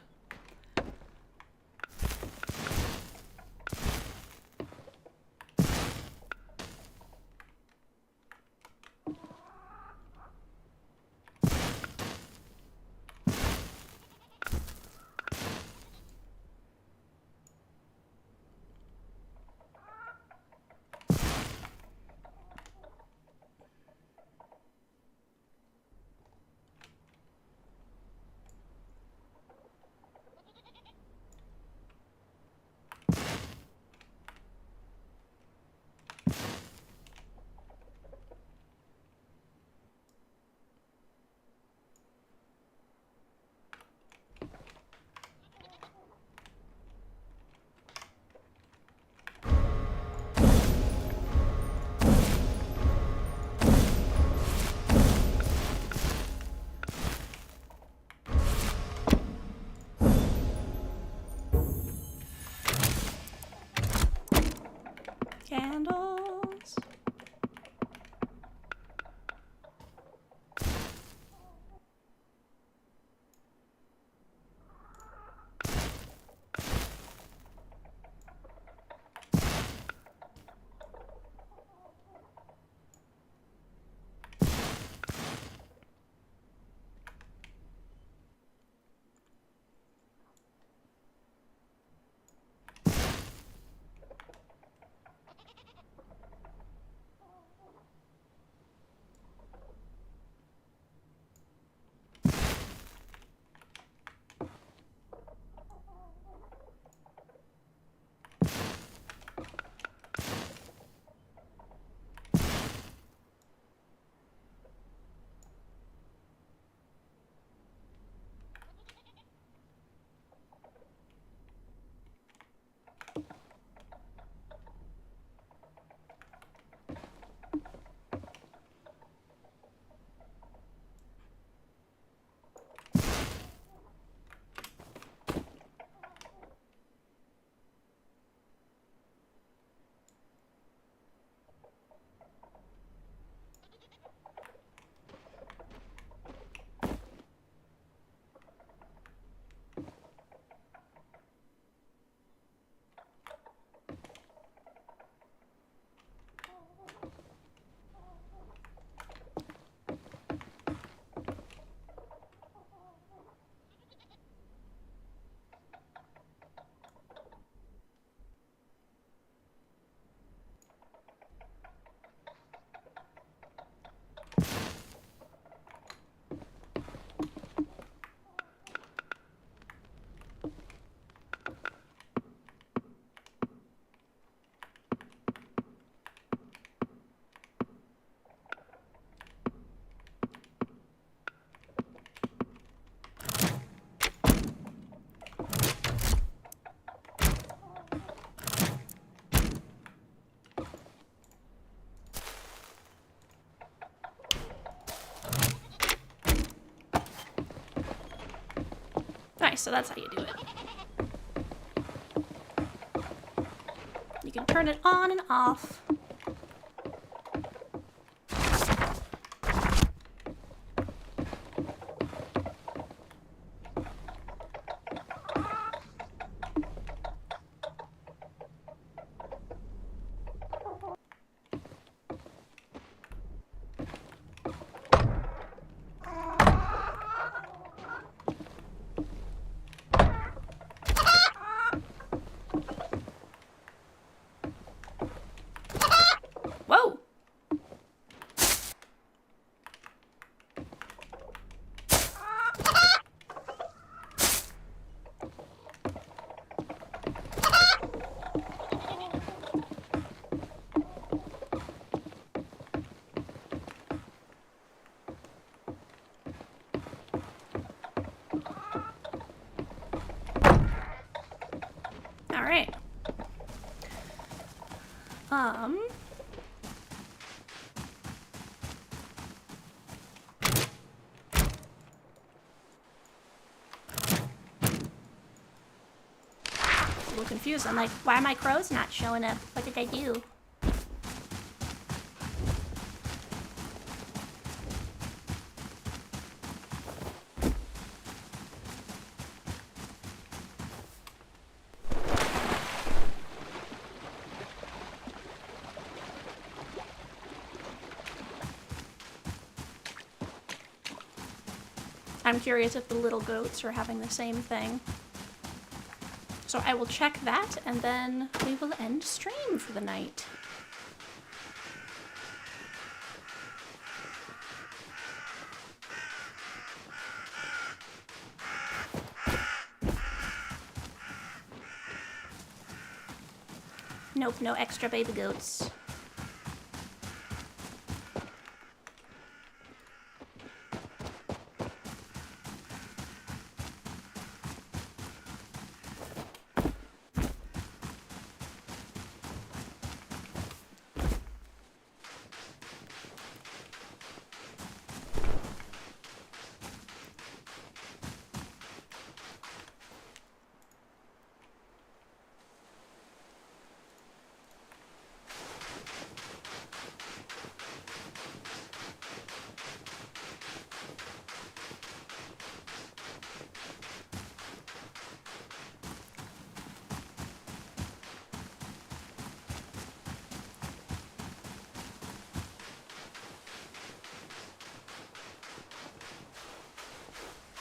Nice, so that's how you do it. You can turn it on and off. Whoa! All right. A little confused. I'm like, why are my crows not showing up? What did I do? I'm curious if the little goats are having the same thing. So I will check that, and then we will end stream for the night. Nope, no extra baby goats.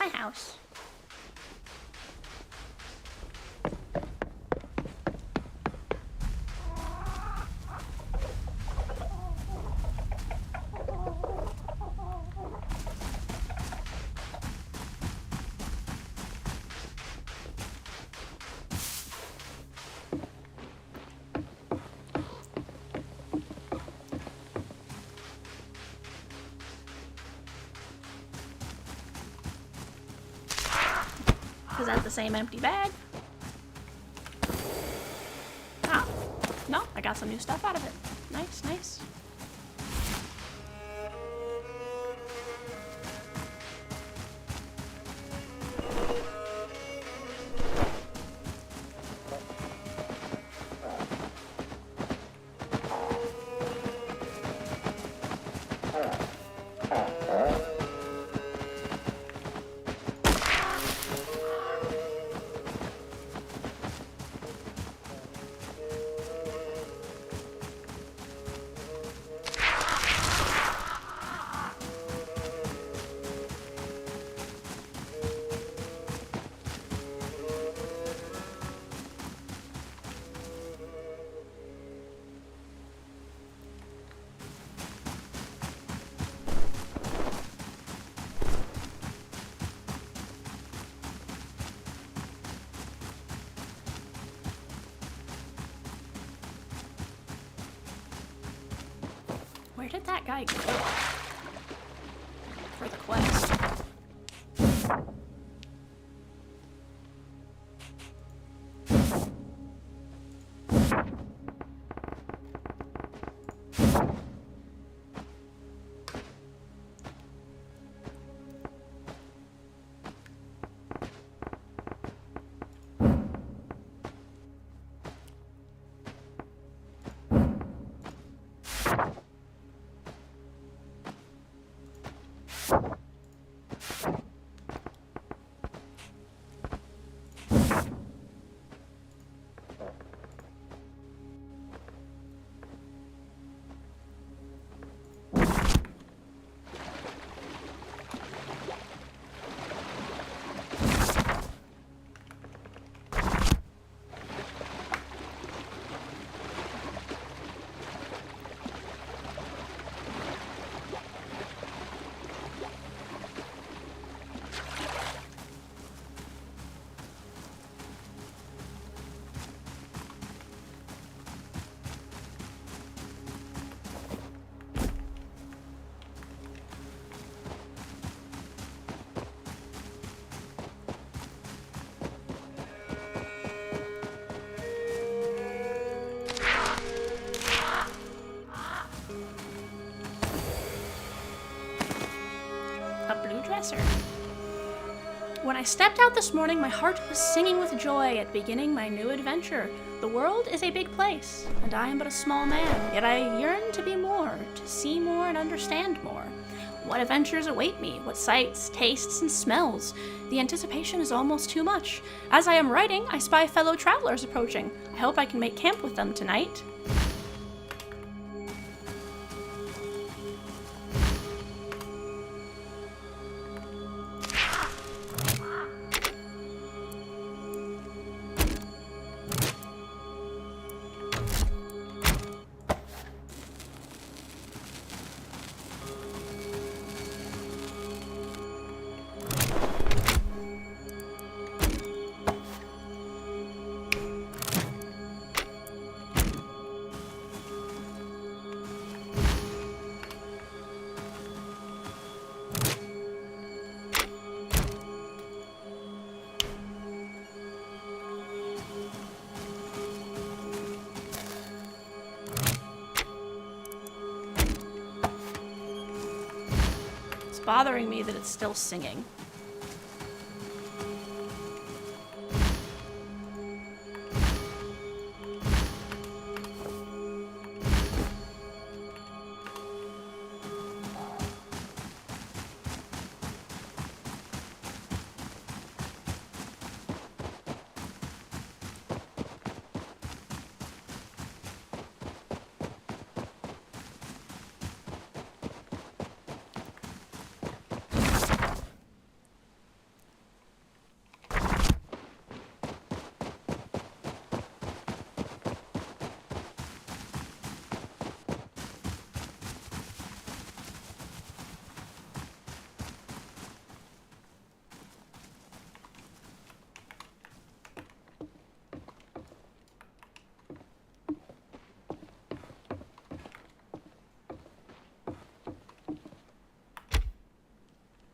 My house. Is that the same empty bag? Ah, no, I got some new stuff out of it. Nice, nice. Where did that guy go? For the quest. When I stepped out this morning, my heart was singing with joy at beginning my new adventure. The world is a big place, and I am but a small man, yet I yearn to be more, to see more and understand more. What adventures await me? What sights, tastes, and smells? The anticipation is almost too much. As I am writing, I spy fellow travelers approaching. I hope I can make camp with them tonight. Bothering me that it's still singing.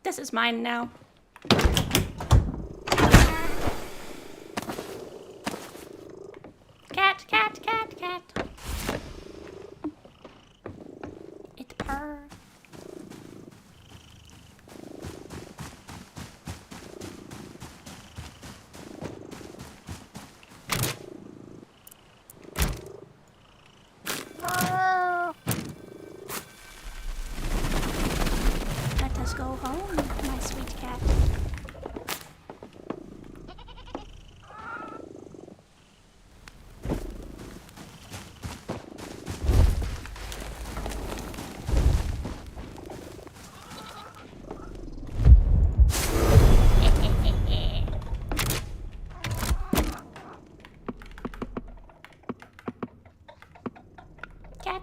This is mine now. Cat, cat, cat, cat. It purr. Let us go home, my sweet cat. Cat.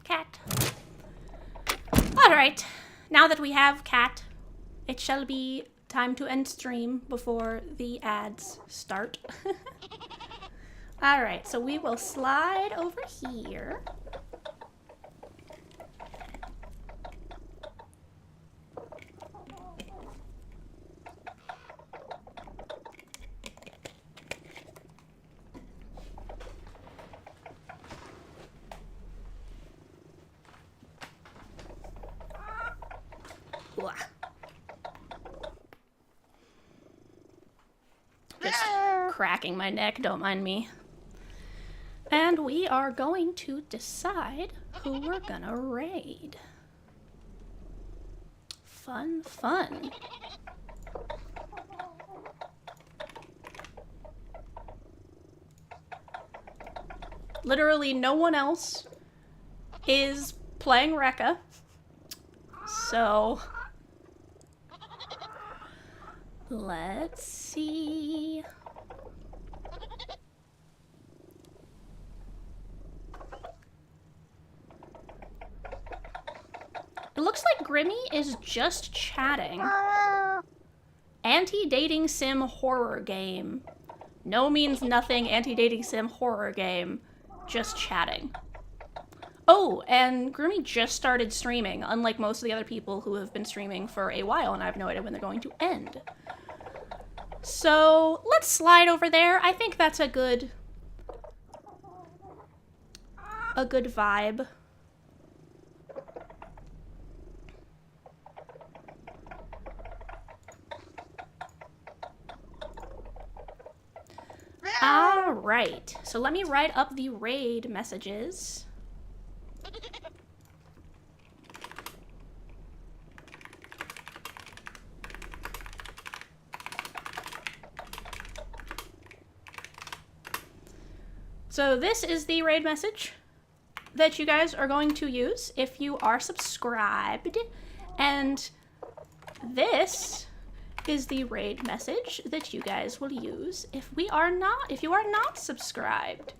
Cat. Alright, now that we have cat, it shall be time to end stream before the ads start. Alright, so we will slide over here. Just cracking my neck, don't mind me. And we are going to decide who we're gonna raid. Fun, fun. Literally no one else is playing Rekka. So let's see. It looks like Grimmy is just chatting. Anti-dating sim horror game. No means nothing, anti-dating sim horror game. Just chatting. Oh, and Grimmy just started streaming, unlike most of the other people who have been streaming for a while, and I have no idea when they're going to end. So let's slide over there. I think that's a good vibe. All right, so let me write up the raid messages. So this is the raid message that you guys are going to use if you are subscribed, and this is the raid message that you guys will use if you are not subscribed.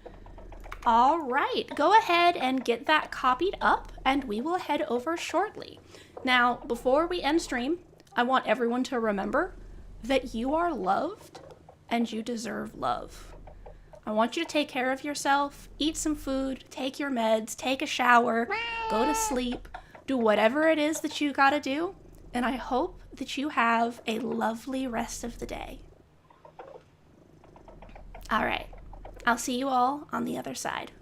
All right, go ahead and get that copied up and we will head over shortly. Now, before we end stream, I want everyone to remember that you are loved and you deserve love. I want you to take care of yourself, eat some food, take your meds, take a shower, go to sleep, do whatever it is that you gotta do, and I hope that you have a lovely rest of the day. All right, I'll see you all on the other side.